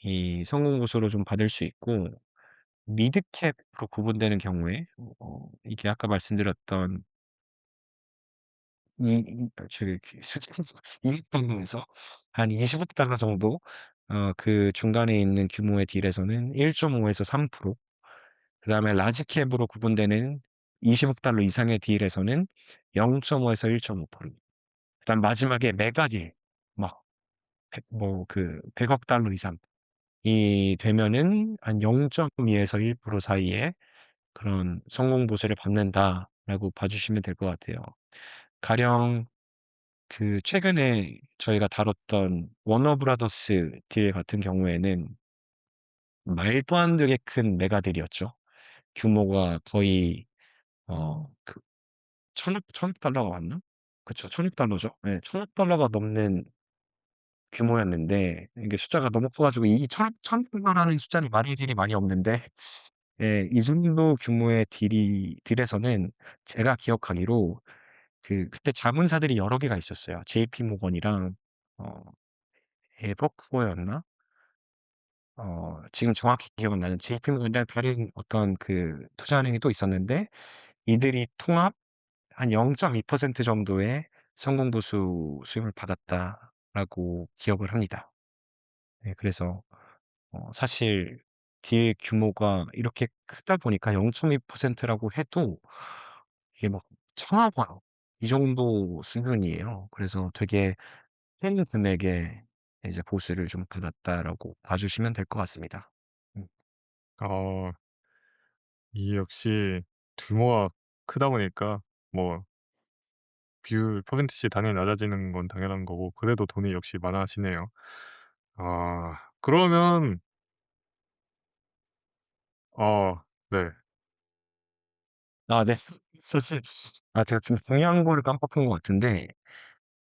B: 이 성공 보수로 좀 받을 수 있고 미드 캡으로 구분되는 경우에 이게 아까 말씀드렸던 저기 그 수준 이익방에서 한 20억 달러 정도 그 중간에 있는 규모의 딜에서는 1.5 에서 3% 그다음에 라지 캡으로 구분되는 20억 달러 이상의 딜에서는 0.5 에서 1.5% 그다음 마지막에 메가 딜 막 뭐 그 100억 달러 이상이 되면은 한 0.2 에서 1% 사이에 그런 성공 보수를 받는다라고 봐 주시면 될 것 같아요. 가령 그 최근에 저희가 다뤘던 워너 브라더스 딜 같은 경우에는 말도 안 되게 큰 메가딜이었죠. 규모가 거의 그 천억 달러가 맞나? 그쵸. 천억 달러죠. 예. 천억 달러가 넘는 규모였는데 이게 숫자가 너무 커 가지고 이 천억 달러라는 숫자는 말일 일이 많이 없는데 이 정도 규모의 딜에서는 제가 기억하기로 그때 자문사들이 여러 개가 있었어요. JP 모건이랑 어 에버코어였나? 지금 정확히 기억은 나는 JP 모건이랑 다른 어떤 투자은행이 또 있었는데 이들이 통합 한 0.2% 정도의 성공 보수 수익을 받았다라고 기억을 합니다. 네, 그래서 사실 딜 규모가 이렇게 크다 보니까 0.2% 라고 해도 이게 막 1,000억 원 이 정도 수준이에요. 그래서 되게 큰 금액의 이제 보수를 좀 받았다라고 봐 주시면 될 것 같습니다. 음.
A: 어 이 역시 규모가 크다 보니까 뭐 비율 퍼센티지 당연히 낮아지는 건 당연한 거고, 그래도 돈이 역시 많아지네요. 그러면 네.
B: 아 네. 사실 제가 좀 중요한 거를 깜빡한 것 같은데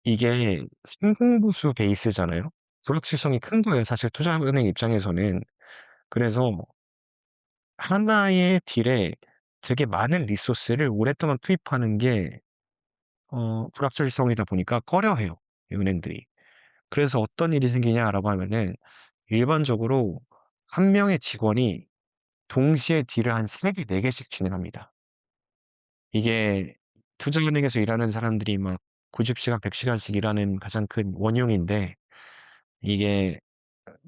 B: 이게 생공보수 베이스잖아요. 불확실성이 큰 거예요, 사실 투자은행 입장에서는. 그래서 하나의 딜에 되게 많은 리소스를 오랫동안 투입하는 게 불확실성이다 보니까 꺼려해요, 이 은행들이. 그래서 어떤 일이 생기냐라고 하면은 일반적으로 한 명의 직원이 동시에 딜을 한 3 개, 4 개씩 진행합니다. 이게 투자은행에서 일하는 사람들이 막 90 시간, 100 시간씩 일하는 가장 큰 원흉인데 이게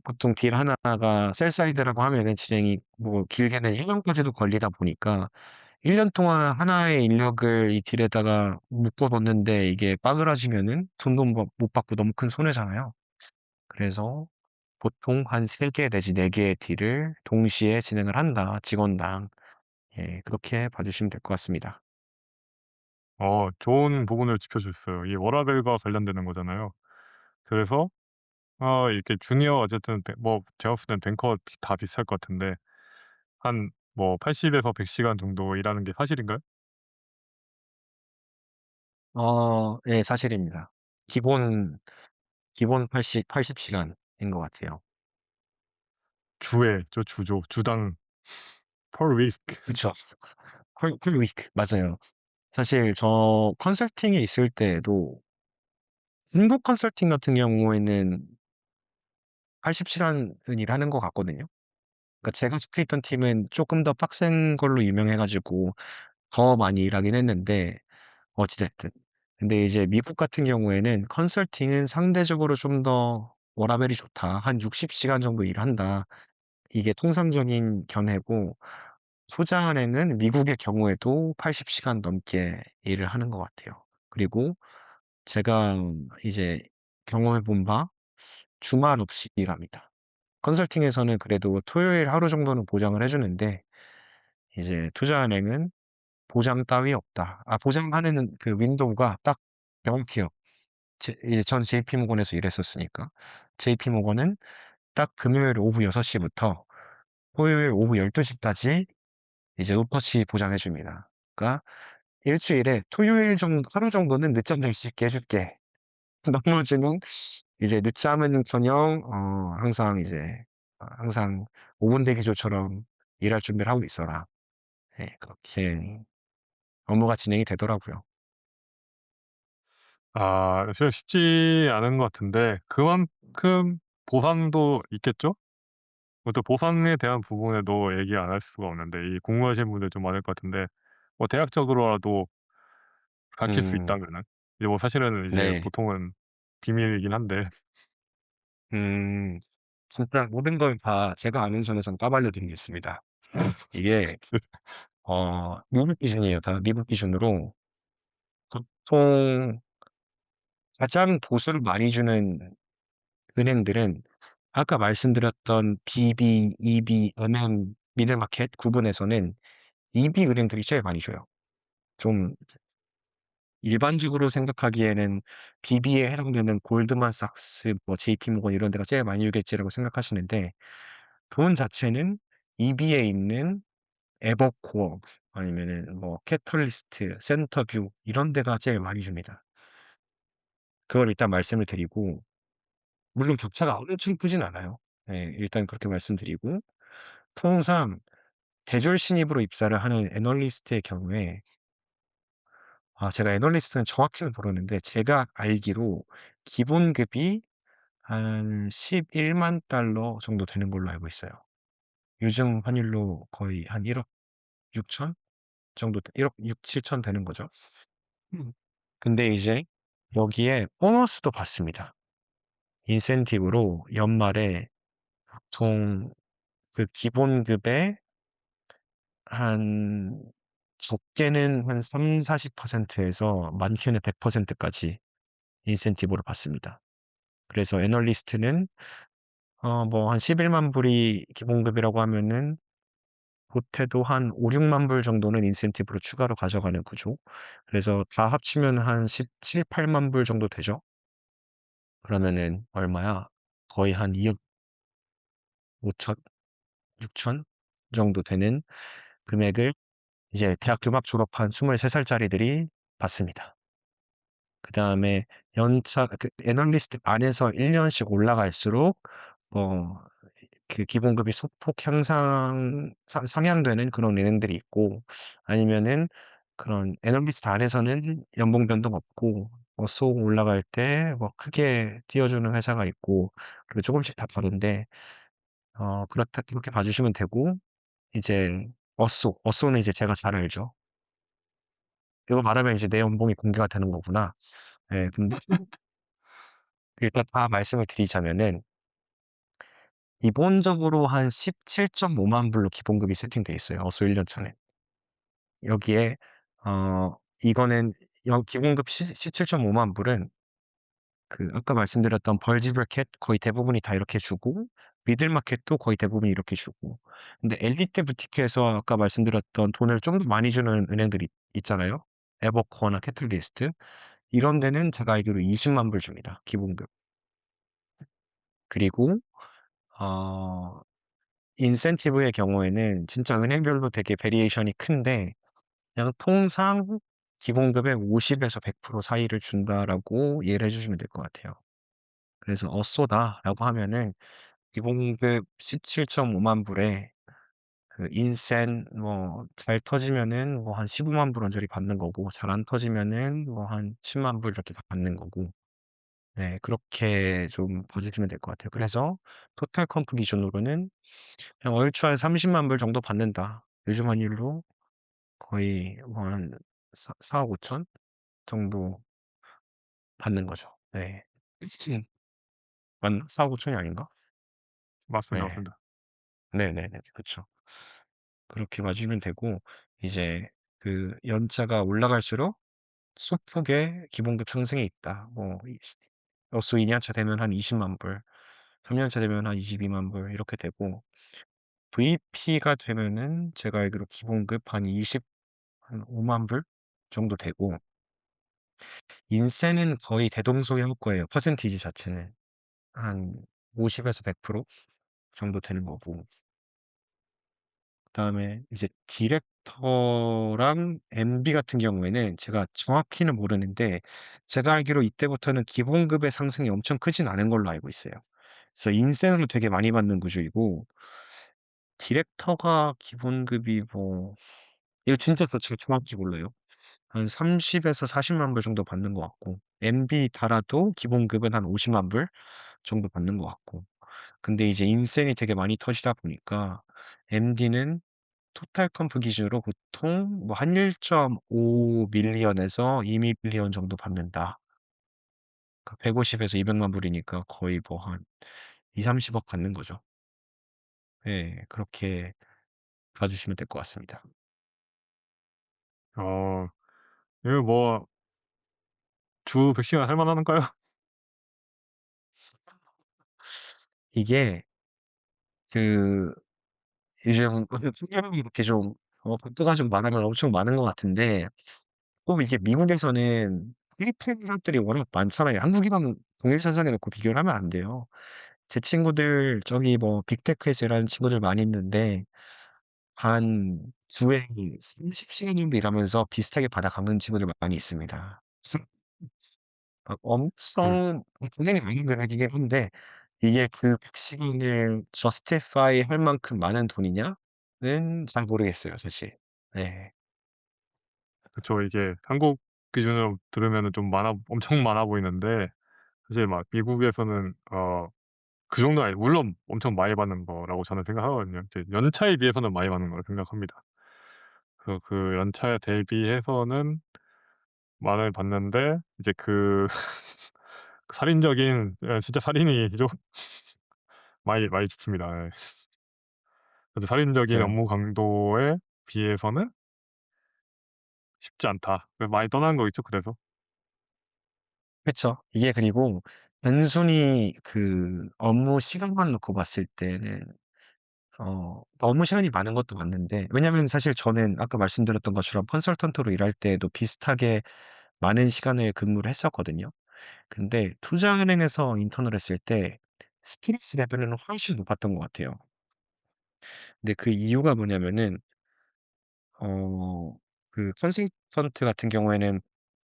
B: 보통 딜 하나가 셀 사이드라고 하면은 진행이 뭐 길게는 1 년까지도 걸리다 보니까 1년 동안 하나의 인력을 이 딜에다가 묶어 놓는데 이게 빠그라지면은 돈도 못 받고 너무 큰 손해잖아요. 그래서 보통 한 3개 내지 4 개의 딜을 동시에 진행을 한다, 직원당. 예, 그렇게 봐 주시면 될 것 같습니다.
A: 좋은 부분을 짚어 주셨어요. 이 워라밸과 관련되는 거잖아요. 그래서 이렇게 주니어 어쨌든 뭐 제가 봤을 땐 뱅커 다 비슷할 것 같은데 한 뭐 80에서 100 시간 정도 일하는 게 사실인가요?
B: 예, 사실입니다. 기본 기본 80 시간인 것 같아요.
A: 주죠. 주당 per week.
B: 그쵸. 콜 위크 맞아요. 사실 저 컨설팅에 있을 때에도 중국 컨설팅 같은 경우에는 80 시간은 일하는 것 같거든요. 그러니까 제가 속해 있던 팀은 쪼끔 더 빡센 걸로 유명해 가지고 더 많이 일하긴 했는데 어찌 됐든. 근데 이제 미국 같은 경우에는 "컨설팅은 상대적으로 좀 더 워라밸이 좋다. 한 60 시간 정도 일한다." 이게 통상적인 견해고 투자은행은 미국의 경우에도 80 시간 넘게 일을 하는 것 같아요. 그리고 제가 이제 경험해 본 바 주말 없이 일합니다. 컨설팅에서는 그래도 토요일 하루 정도는 보장을 해 주는데 이제 투자은행은 보장 따위 없다. 보장하는 윈도우가 딱 명확해요. 이제 전 JP 모건에서 일했었으니까. JP 모건은 딱 금요일 오후 6 시부터 토요일 오후 12 시까지 이제 우퍼시 보장해 줍니다. 그러니까 일 주일에 토요일 하루 정도는 늦잠 잘 수 있게 해 줄게. 나머지는 이제 늦잠은커녕 항상 5분 대기조처럼 일할 준비를 하고 있어라. 예, 그렇게 업무가 진행이 되더라고요.
A: 사실 쉽지 않은 것 같은데 그만큼 보상도 있겠죠? 또 보상에 대한 부분에도 얘기 안 할 수가 없는데, 이 궁금하신 분들 좀 많을 것 같은데 뭐 대략적으로라도 밝힐 수
B: 음.
A: 있다면은, 이제 뭐 사실은 이제
B: 네.
A: 보통은 비밀이긴 한데.
B: 음. 진짜 모든 걸 다 제가 아는 선에선 까발려 드리겠습니다. 이게 미국 기준이에요. 다 미국 기준으로 보통 가장 보수를 많이 주는 은행들은 아까 말씀드렸던 BB, EB, MM 미들 마켓 구분에서는 EB 은행들이 제일 많이 줘요. 좀 일반적으로 생각하기에는 BB에 해당되는 골드만삭스, 뭐 JP 모건 이런 데가 제일 많이 주겠지라고 생각하시는데 돈 자체는 EB에 있는 에버코어 아니면은 뭐 캐털리스트, 센터뷰 이런 데가 제일 많이 줍니다. 그걸 일단 말씀을 드리고 물론 격차가 엄청 크진 않아요. 예, 일단 그렇게 말씀드리고 통상 대졸 신입으로 입사를 하는 애널리스트의 경우에 제가 애널리스트는 정확히는 모르는데 제가 알기로 기본급이 한 110,000,000 달러 정도 되는 걸로 알고 있어요. 요즘 환율로 거의 한 1,600,000 정도 1,600,000-7,000 되는 거죠. 음. 근데 이제 여기에 보너스도 받습니다. 인센티브로 연말에 보통 그 기본급의 한 적게는 한 30-40% 에서 많게는 100% 까지 인센티브를 받습니다. 그래서 애널리스트는 뭐 한 110,000,000 불이 기본급이라고 하면은 보태도 한 5-6만 불 정도는 인센티브로 추가로 가져가는 구조. 그래서 다 합치면 한 17-8만 불 정도 되죠. 그러면은 얼마야? 거의 한 2억 5천, 6천 정도 되는 금액을 이제 대학교 막 졸업한 23 살짜리들이 받습니다. 그다음에 연차 애널리스트 안에서 1 년씩 올라갈수록 뭐 기본급이 소폭 상향되는 그런 은행들이 있고, 아니면은 그런 애널리스트 안에서는 연봉 변동 없고 쏙 올라갈 때 뭐 크게 띄워주는 회사가 있고, 그리고 조금씩 다 다른데 그렇다 그렇게 봐 주시면 되고, 이제 어쏘는 이제 제가 잘 알죠. 이거 말하면 이제 내 연봉이 공개가 되는 거구나. 예, 근데 일단 다 말씀을 드리자면은 기본적으로 한 175만 불로 기본급이 세팅돼 있어요, 어소 1년 차는. 여기에 이거는 기본급 17.5만 불은 아까 말씀드렸던 벌지 브래킷 거의 대부분이 다 이렇게 주고, 미들 마켓도 거의 대부분 이렇게 주고, 근데 엘리트 부티크에서 아까 말씀드렸던 돈을 좀 더 많이 주는 은행들이 있잖아요. 에버코어나 캐틀리스트. 이런 데는 제가 알기로 200,000불 줍니다, 기본급. 그리고 어 인센티브의 경우에는 진짜 은행별로 되게 베리에이션이 큰데, 그냥 통상 기본급의 50에서 100% 사이를 준다라고 이해를 해 주시면 될 것 같아요. 그래서 어쏘다라고 하면은 기본급 17.5만 불에 인센 뭐 잘 터지면은 뭐 한 15만 불 언저리 받는 거고, 잘 안 터지면은 뭐 한 10만 불 이렇게 받는 거고. 네, 그렇게 좀 봐 주시면 될 것 같아요. 그래서 토탈 컴프 기준으로는 그냥 얼추 한 30만 불 정도 받는다. 요즘 환율로 거의 뭐 한 4억 5천 정도 받는 거죠. 네. 맞나? 4억 5천이 아닌가?
A: 맞습니다,
B: 네.
A: 맞습니다.
B: 네네네. 그쵸. 그렇게 맞으면 되고, 이제 연차가 올라갈수록 소폭의 기본급 상승이 있다. 뭐 여수 2 년차 되면 한 20만 불, 3 년차 되면 한 22만 불 이렇게 되고, VP가 되면은 제가 알기로 기본급 한 5만 불 정도 되고, 인세는 거의 대동소이할 거예요, 퍼센티지 자체는. 한 50에서 100% 정도 되는 거고. 그다음에 이제 디렉터랑 MB 같은 경우에는 제가 정확히는 모르는데, 제가 알기로 이때부터는 기본급의 상승이 엄청 크진 않은 걸로 알고 있어요. 그래서 인센으로 되게 많이 받는 구조이고, 디렉터가 기본급이 뭐 이거 진짜 제가 정확히 몰라요. 한 30에서 40만 불 정도 받는 것 같고, MB 달아도 기본급은 한 50만 불 정도 받는 것 같고. 근데 이제 인센이 되게 많이 터지다 보니까 MD는 토탈 컴프 기준으로 보통 뭐 한 1.5 밀리언에서 2 밀리언 정도 받는다. 그러니까 150에서 200만 불이니까 거의 뭐 한 2-30억 받는 거죠. 예. 그렇게 봐 주시면 될 것 같습니다.
A: 어 이거 뭐 주 100 시간 할 만한가요?
B: 이게 그 요즘 풍경이 이렇게 좀 바꿔 가지고 말하면 엄청 많은 것 같은데, 꼭 이게 미국에서는 필리핀 사람들이 워낙 많잖아요. 한국이랑 동일선상에 놓고 비교를 하면 안 돼요. 제 친구들 저기 뭐 빅테크에서 일하는 친구들 많이 있는데 한 주에 30 시간 정도 일하면서 비슷하게 받아가는 친구들 많이 있습니다. 그래서 막
A: 그
B: 엄청 당연히 많은 금액이긴 한데, 이게 그 100 시간을 justify 할 만큼 많은 돈이냐는 잘 모르겠어요, 사실. 네.
A: 그쵸. 이게 한국 기준으로 들으면은 좀 많아 엄청 많아 보이는데 사실 막 미국에서는 그 정도는 아니고 물론 엄청 많이 받는 거라고 저는 생각하거든요. 이제 연차에 비해서는 많이 받는 거라고 생각합니다. 그 연차에 대비해서는 많이 받는데 이제 그 살인적인 진짜 살인이죠. 많이 죽습니다. 예. 그래서 '살인적인
B: 맞아요.
A: 업무 강도에 비해서는 쉽지 않다.' 그래서 많이 떠나는 거겠죠 그래서.
B: 그쵸. 이게 그리고 단순히 그 업무 시간만 놓고 봤을 때는 업무 시간이 많은 것도 맞는데, 왜냐면 사실 저는 아까 말씀드렸던 것처럼 컨설턴트로 일할 때에도 비슷하게 많은 시간을 근무를 했었거든요. 근데 투자은행에서 인턴을 했을 때 스트레스 레벨은 훨씬 높았던 것 같아요. 근데 그 이유가 뭐냐면은 어 그 컨설턴트 같은 경우에는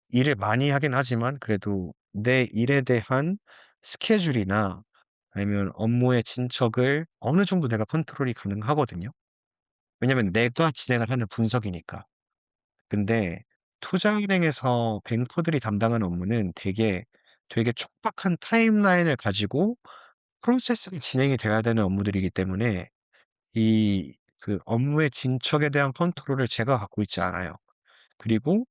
B: 일을 많이 하긴 하지만 그래도 내 일에 대한 스케줄이나 아니면 업무의 진척을 어느 정도 내가 컨트롤이 가능하거든요. 왜냐면 내가 진행을 하는 분석이니까. 근데 투자은행에서 뱅커들이 담당하는 업무는 되게 촉박한 타임라인을 가지고 프로세스가 진행이 돼야 되는 업무들이기 때문에 이 그 업무의 진척에 대한 컨트롤을 제가 갖고 있지 않아요. 그리고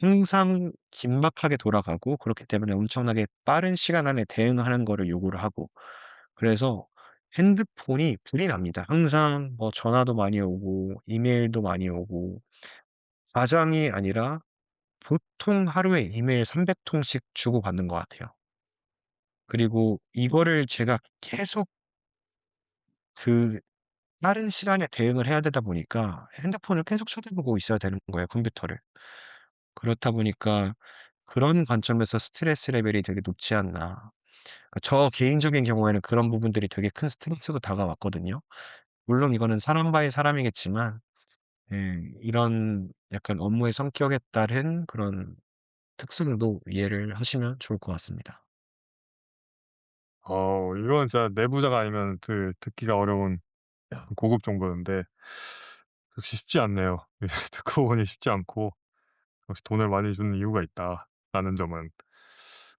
B: 항상 긴박하게 돌아가고, 그렇기 때문에 엄청나게 빠른 시간 안에 대응하는 거를 요구를 하고, 그래서 핸드폰이 불이 납니다. 항상 뭐 전화도 많이 오고 이메일도 많이 오고, 과장이 아니라 보통 하루에 이메일 300 통씩 주고받는 것 같아요. 그리고 이거를 제가 계속 그 빠른 시간에 대응을 해야 되다 보니까 핸드폰을 계속 쳐다보고 있어야 되는 거예요, 컴퓨터를. 그렇다 보니까 그런 관점에서 스트레스 레벨이 되게 높지 않나. 저 개인적인 경우에는 그런 부분들이 되게 큰 스트레스로 다가왔거든요. 물론 이거는 사람 바이 사람이겠지만, 이런 약간 업무의 성격에 따른 그런 특성도 이해를 하시면 좋을 것 같습니다.
A: 이건 진짜 내부자가 아니면 듣기가 어려운 고급 정보인데 역시 쉽지 않네요. 듣고 보니 쉽지 않고 역시 '돈을 많이 주는 이유가 있다.'라는 점은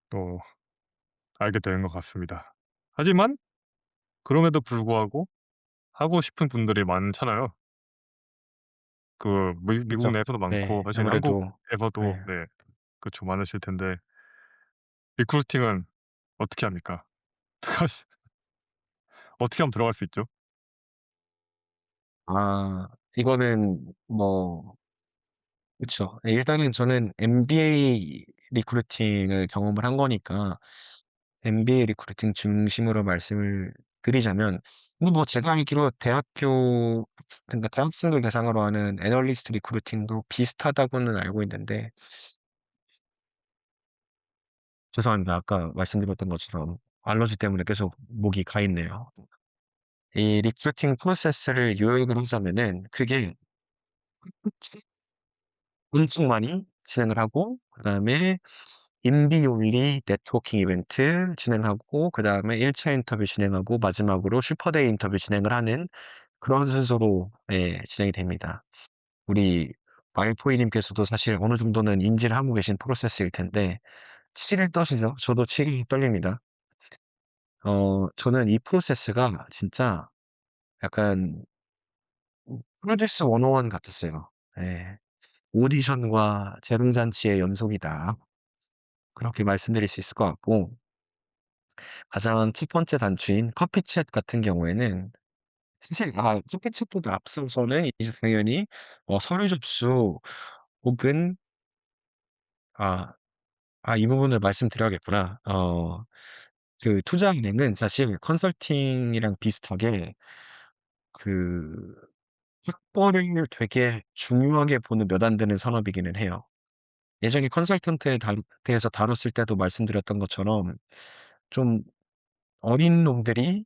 A: 또 알게 되는 것 같습니다. 하지만 그럼에도 불구하고 하고 싶은 분들이 많잖아요. 미국
B: 그죠?
A: 내에서도 많고
B: 네.
A: 사실
B: 아무래도
A: 한국에서도
B: 네.
A: 네 그쵸. 많으실 텐데 리크루팅은 어떻게 합니까? 들어가시 어떻게 하면 들어갈 수 있죠?
B: 이거는 뭐 그쵸. 일단은 저는 MBA 리크루팅을 경험을 한 거니까 MBA 리크루팅 중심으로 말씀을 드리자면, 근데 뭐 제가 알기로 그러니까 대학생들 대상으로 하는 애널리스트 리크루팅도 비슷하다고는 알고 있는데, 죄송합니다. 아까 말씀드렸던 것처럼 알러지 때문에 계속 목이 가 있네요. 이 리크루팅 프로세스를 요약을 하자면은 그게 엄청 많이 진행을 하고, 그다음에 인비 온리 네트워킹 이벤트 진행하고, 그다음에 1차 인터뷰 진행하고, 마지막으로 슈퍼데이 인터뷰 진행을 하는 그런 순서로 진행이 됩니다. 우리 말포이 님께서도 사실 어느 정도는 인지를 하고 계신 프로세스일 텐데 치를 떠시죠? 저도 치가 떨립니다. 저는 이 프로세스가 진짜 약간 프로듀스 101 같았어요. 예. 오디션과 재롱잔치의 연속이다. 그렇게 말씀드릴 수 있을 것 같고, 가장 첫 번째 단추인 커피 챗 같은 경우에는 사실 커피 챗보다 앞서서는 이제 당연히 서류 접수 혹은 아 이 부분을 말씀드려야겠구나. 그 투자은행은 사실 컨설팅이랑 비슷하게 그 학벌을 되게 중요하게 보는 몇 안 되는 산업이기는 해요. 예전에 컨설턴트에 대해서 다뤘을 때도 말씀드렸던 것처럼 좀 어린 놈들이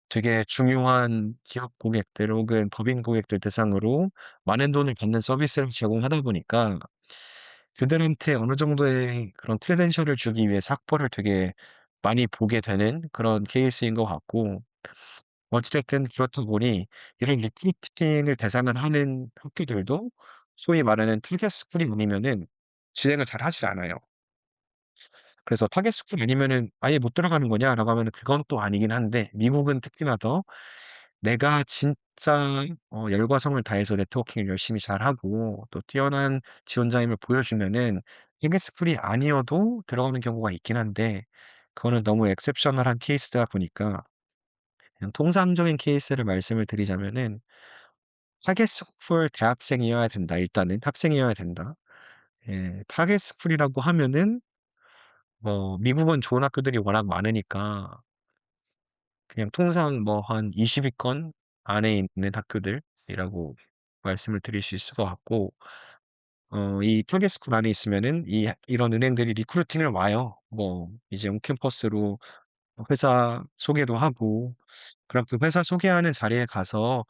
B: 되게 중요한 기업 고객들 혹은 법인 고객들 대상으로 많은 돈을 받는 서비스를 제공하다 보니까 그들한테 어느 정도의 그런 크레덴셜을 주기 위해서 학벌을 되게 많이 보게 되는 그런 케이스인 것 같고, 어찌 됐든 그렇다 보니 이런 리크루팅을 대상을 하는 학교들도 소위 말하는 타겟 스쿨이 아니면은 진행을 잘 하질 않아요. 그래서 "타겟 스쿨 아니면은 아예 못 들어가는 거냐?"라고 하면은 그건 또 아니긴 한데, 미국은 특히나 더 내가 진짜 열과 성을 다해서 네트워킹을 열심히 잘하고 또 뛰어난 지원자임을 보여주면은 타겟 스쿨이 아니어도 들어가는 경우가 있긴 한데, 그거는 너무 exceptional한 케이스다 보니까 그냥 통상적인 케이스를 말씀을 드리자면은 타겟 스쿨 대학생이어야 된다. 일단은 학생이어야 된다. 예. 타겟 스쿨이라고 하면은 미국은 좋은 학교들이 워낙 많으니까 그냥 통상 한 20 위권 안에 있는 학교들이라고 말씀을 드릴 수 있을 것 같고, 이 타겟 스쿨 안에 있으면은 이런 은행들이 리크루팅을 와요. 이제 온 캠퍼스로 회사 소개도 하고, 그럼 그 회사 소개하는 자리에 가서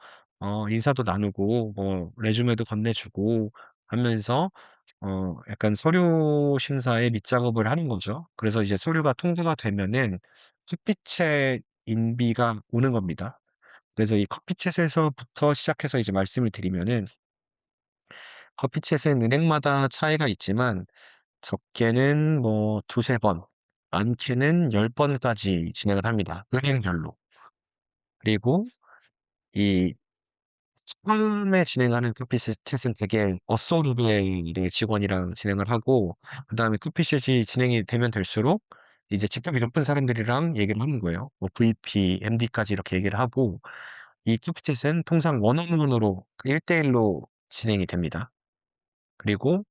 B: 인사도 나누고 레주메도 건네주고 하면서 약간 서류 심사에 밑작업을 하는 거죠. 그래서 이제 서류가 통과가 되면은 커피챗 인비가 오는 겁니다. 그래서 이 커피챗에서부터 시작해서 이제 말씀을 드리면은, 커피챗은 은행마다 차이가 있지만 적게는 두세 번, 많게는 10 번까지 진행을 합니다, 은행별로. 그리고 이 처음에 진행하는 커피챗은 되게 어소르베이의 직원이랑 진행을 하고, 그다음에 커피챗이 진행이 되면 될수록 이제 직급이 높은 사람들이랑 얘기를 하는 거예요. VP, MD까지 이렇게 얘기를 하고, 이 커피챗은 통상 원원으로 1대1로 진행이 됩니다. 그리고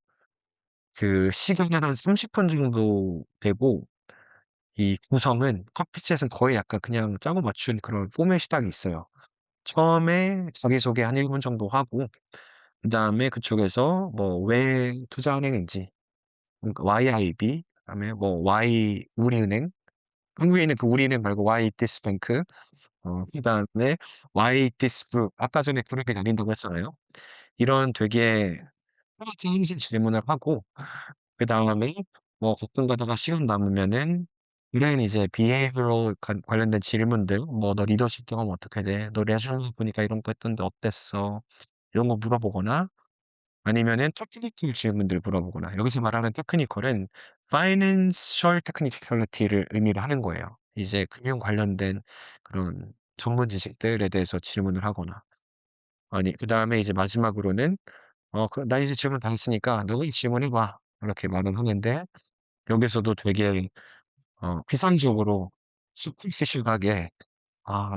B: 그 시간은 한 30분 정도 되고, 이 구성은 커피챗은 거의 약간 그냥 짜고 맞춘 그런 포맷이 딱 있어요. 처음에 자기소개 한 1분 정도 하고, 그다음에 그쪽에서 왜 투자은행인지, 그러니까 YIB, 그다음에 Y 우리은행, 한국에 있는 그 우리은행 말고 Y this bank, 그다음에 Y this group, 아까 전에 그룹이 나뉜다고 했잖아요. 이런 되게 흥미진 질문을 하고, 그다음에 가끔 가다가 시간 남으면은 이런 이제 비헤이비어럴 관련된 질문들, "너 리더십 경험 어떻게 돼? 너 레주메 보니까 이런 거 했던데 어땠어?" 이런 거 물어보거나, 아니면은 테크니컬 질문들 물어보거나. 여기서 말하는 테크니컬은 파이낸셜 테크니컬리티를 의미를 하는 거예요. 이제 금융 관련된 그런 전문 지식들에 대해서 질문을 하거나, 아니 그다음에 이제 마지막으로는 "나 이제 질문 다 했으니까 너가 질문해 봐." 이렇게 말을 하는데, 여기서도 되게 피상적으로 슈퍼피셜하게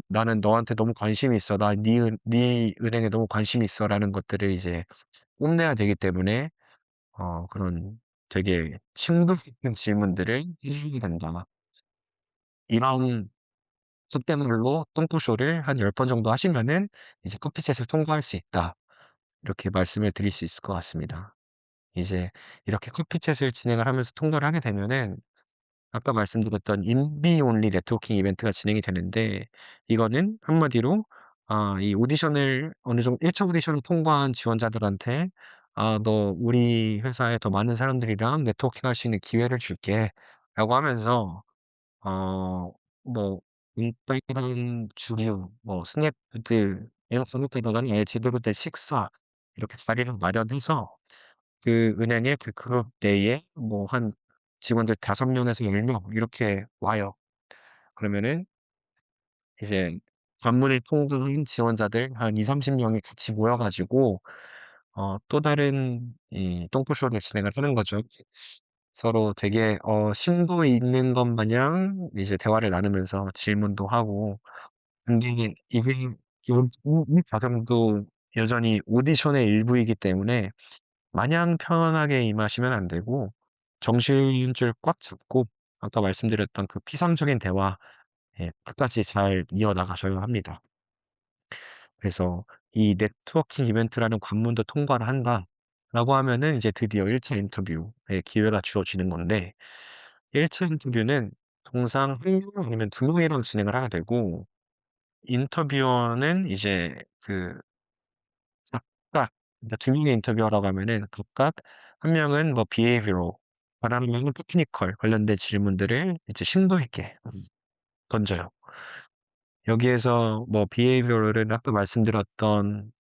B: 나는 너한테 너무 관심이 있어. 나 네 은행에 너무 관심이 있어."라는 것들을 이제 뽐내야 되기 때문에 그런 되게 심도 깊은 질문들을 해 주게 된다. 이런 속대말로 똥꼬쇼를 한 10번 정도 하시면은 이제 커피챗을 통과할 수 있다. 이렇게 말씀을 드릴 수 있을 것 같습니다. 이제 이렇게 커피챗을 진행을 하면서 통과를 하게 되면은 아까 말씀드렸던 인비 온리 네트워킹 이벤트가 진행이 되는데, 이거는 한마디로 이 오디션을 어느 정도 1차 오디션을 통과한 지원자들한테 너 우리 회사에 더 많은 사람들이랑 네트워킹할 수 있는 기회를 줄게."라고 하면서 어 뭐 운빨이랑 주류, 스낵들 이런 것보다는 아예 제대로 된 식사, 이렇게 자리를 마련해서 그 은행의 그 그룹 내에 한 직원들 5 명에서 10명 이렇게 와요. 그러면은 이제 관문을 통과한 지원자들 한 20-30 명이 같이 모여 가지고 또 다른 이 똥꼬쇼를 진행을 하는 거죠. 서로 되게 심도 있는 것 마냥 이제 대화를 나누면서 질문도 하고. 근데 이게 이 과정도 여전히 오디션의 일부이기 때문에 마냥 편하게 임하시면 안 되고, 정신줄 꽉 잡고 아까 말씀드렸던 그 피상적인 대화, 예, 끝까지 잘 이어나가셔야 합니다. 그래서 이 네트워킹 이벤트라는 관문도 통과를 한다라고 하면은 이제 드디어 1차 인터뷰의 기회가 주어지는 건데, 1차 인터뷰는 통상 1명 아니면 2 명이랑 진행을 하게 되고, 인터뷰어는 이제 각각, 그러니까 2 명의 인터뷰어라고 하면은 각각 한 명은 behavioral, 다른 한 명은 테크니컬 관련된 질문들을 이제 심도 있게 던져요. 여기에서 behavioral은 아까 말씀드렸던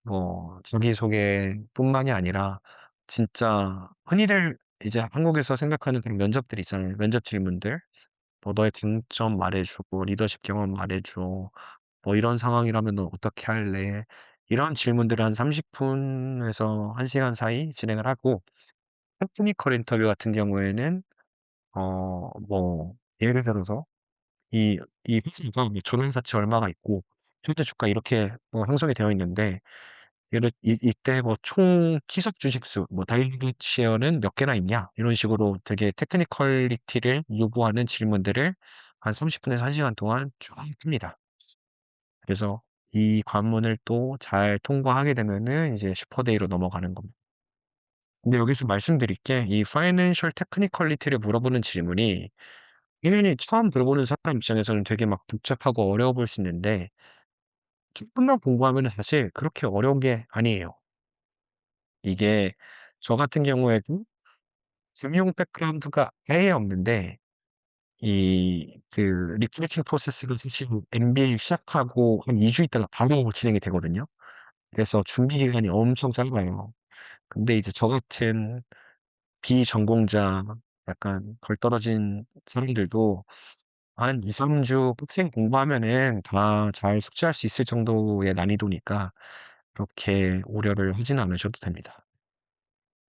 B: 자기소개뿐만이 아니라 진짜 흔히들 이제 한국에서 생각하는 그런 면접들 있잖아요. 면접 질문들. 뭐 "너의 장점 말해 줘." 뭐 "리더십 경험 말해 줘." 뭐 "이런 상황이라면 넌 어떻게 할래?" 이런 질문들을 한 30 분에서 1 시간 사이 진행을 하고, 테크니컬 인터뷰 같은 경우에는 뭐 예를 들어서 이 회사가 뭐 전환사채 얼마가 있고 현재 주가 이렇게 뭐 형성이 되어 있는데, 예를 이때 뭐 총 희석 주식수 뭐 다일리트 쉐어는 몇 개나 있냐, 이런 식으로 되게 테크니컬리티를 요구하는 질문들을 한 30 분에서 1 시간 동안 쭉 합니다. 그래서 이 관문을 또 잘 통과하게 되면은 이제 슈퍼데이로 넘어가는 겁니다. 근데 여기서 말씀드릴 게, 이 파이낸셜 테크니컬리티를 물어보는 질문이 당연히 처음 들어보는 사람 입장에서는 되게 막 복잡하고 어려워 보일 수 있는데, 쪼끔만 공부하면은 사실 그렇게 어려운 게 아니에요. 이게 저 같은 경우에도 금융 백그라운드가 아예 없는데, 이 그 리크루팅 프로세스가 사실 MBA 시작하고 한 2주 있다가 바로 진행이 되거든요. 그래서 준비 기간이 엄청 짧아요. 근데 이제 저 같은 비전공자, 약간 덜 떨어진 사람들도 한 2-3주 빡세게 공부하면은 다 잘 숙지할 수 있을 정도의 난이도니까 그렇게 우려를 하지는 않으셔도 됩니다.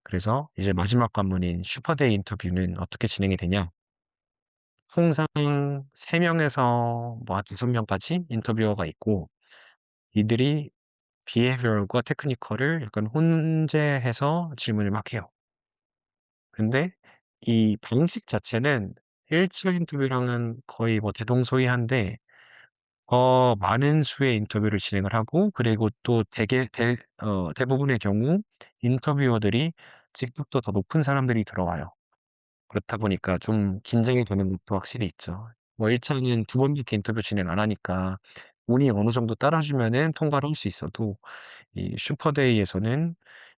B: 그래서 이제 마지막 관문인 슈퍼데이 인터뷰는 어떻게 진행이 되냐? 항상 3 명에서 뭐 한 5 명까지 인터뷰어가 있고, 이들이 비헤이비얼과 테크니컬을 약간 혼재해서 질문을 막 해요. 근데 이 방식 자체는 1차 인터뷰랑은 거의 뭐 대동소이한데, 많은 수의 인터뷰를 진행을 하고, 그리고 또 대부분의 경우 인터뷰어들이 직급도 더 높은 사람들이 들어와요. 그렇다 보니까 좀 긴장이 되는 것도 확실히 있죠. 뭐 1 차는 두 번밖에 인터뷰 진행 안 하니까 운이 어느 정도 따라주면은 통과를 할 수 있어도, 이 슈퍼데이에서는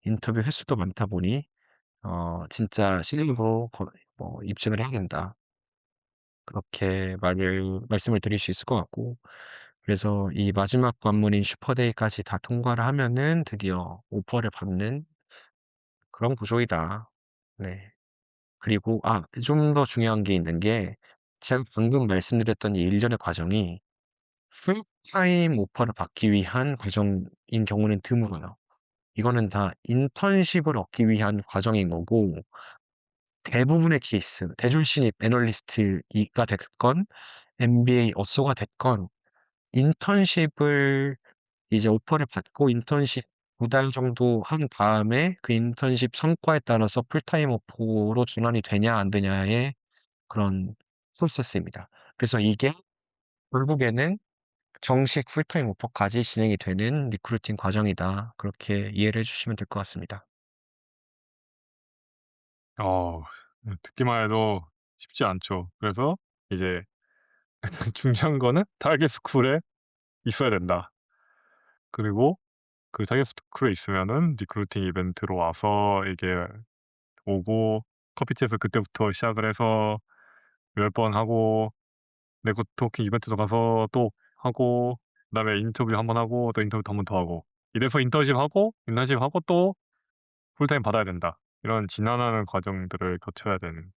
B: 인터뷰 횟수도 많다 보니 진짜 실력으로 뭐 입증을 해야 된다. 그렇게 말씀을 드릴 수 있을 것 같고, 그래서 이 마지막 관문인 슈퍼데이까지 다 통과를 하면은 드디어 오퍼를 받는 그런 구조이다. 네. 그리고 좀 더 중요한 게 있는 게, 제가 방금 말씀드렸던 이 일련의 과정이 풀타임 오퍼를 받기 위한 과정인 경우는 드물어요. 이거는 다 인턴십을 얻기 위한 과정인 거고, 대부분의 케이스 대졸 신입 애널리스트가 됐건 MBA 어쏘가 됐건 인턴십을 이제 오퍼를 받고 인턴십 2달 정도 한 다음에 그 인턴십 성과에 따라서 풀타임 오퍼로 전환이 되냐 안 되냐의 그런 프로세스입니다. 그래서 이게 결국에는 정식 풀타임 오퍼까지 진행이 되는 리크루팅 과정이다. 그렇게 이해를 해 주시면 될 것 같습니다.
A: 어 듣기만 해도 쉽지 않죠. 그래서 이제 중요한 거는 타깃 스쿨에 있어야 된다. 그리고 그 타깃 스쿨에 있으면은 리크루팅 이벤트로 와서 이게 오고, 커피집에서 그때부터 시작을 해서 몇 번 하고, 네트워킹 이벤트도 가서 또 하고, 그다음에 인터뷰 한 번 하고 또 인터뷰 한 번 더 하고, 이래서 인턴십하고 또 풀타임 받아야 된다. 이런 지난하는 과정들을 거쳐야 되는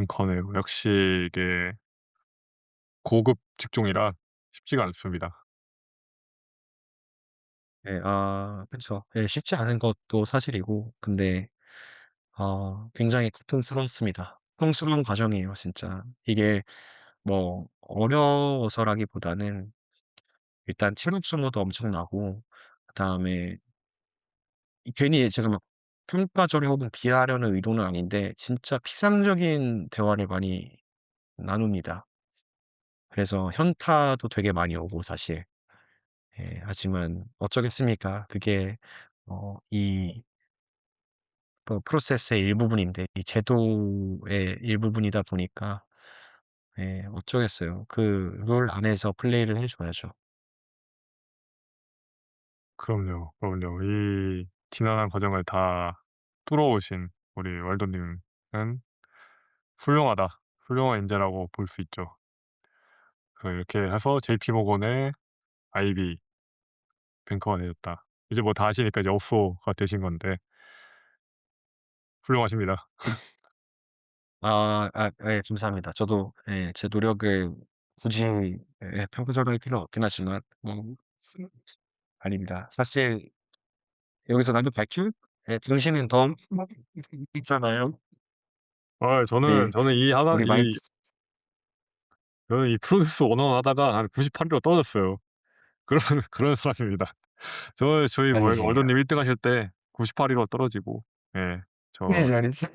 A: 거네요. 역시 이게 고급 직종이라 쉽지가 않습니다.
B: 네. 그쵸. 예, 쉽지 않은 것도 사실이고, 근데 굉장히 고통스러웠습니다. 고통스러운 과정이에요 진짜. 이게 뭐 어려워서라기보다는 일단 체력 소모도 엄청나고, 그다음에 괜히 제가 막 평가절하 혹은 비하하려는 의도는 아닌데 진짜 피상적인 대화를 많이 나눕니다. 그래서 현타도 되게 많이 오고 사실. 예, 하지만 어쩌겠습니까. 그게 이 프로세스의 일부분인데, 이 제도의 일부분이다 보니까 예, 어쩌겠어요. 그 룰 안에서 플레이를 해 줘야죠.
A: 그럼요, 그럼요. 이 지난한 과정을 다 뚫어오신 우리 왈도님은 훌륭하다. 훌륭한 인재라고 볼 수 있죠. 그래서 이렇게 해서 JP 모건의 IB 뱅커가 되셨다. 이제 뭐 다 아시니까 이제 업소가 되신 건데, 훌륭하십니다.
B: 예 감사합니다. 저도 예 제 노력을 굳이 평가절하할 필요는 없긴 하지만 아닙니다. 사실 여기서 나도 밝힐 당신은 더 있잖아요.
A: 저는
B: 네.
A: 저는 이 하나
B: 우리 말
A: 이 저는 이 프로듀스 101 하다가 한 98 위로 떨어졌어요. 그런 그런 사람입니다. 저희
B: 아니지.
A: 월드님 1등 하실 때 98 위로 떨어지고 예. 저
B: 아니지, 아니지.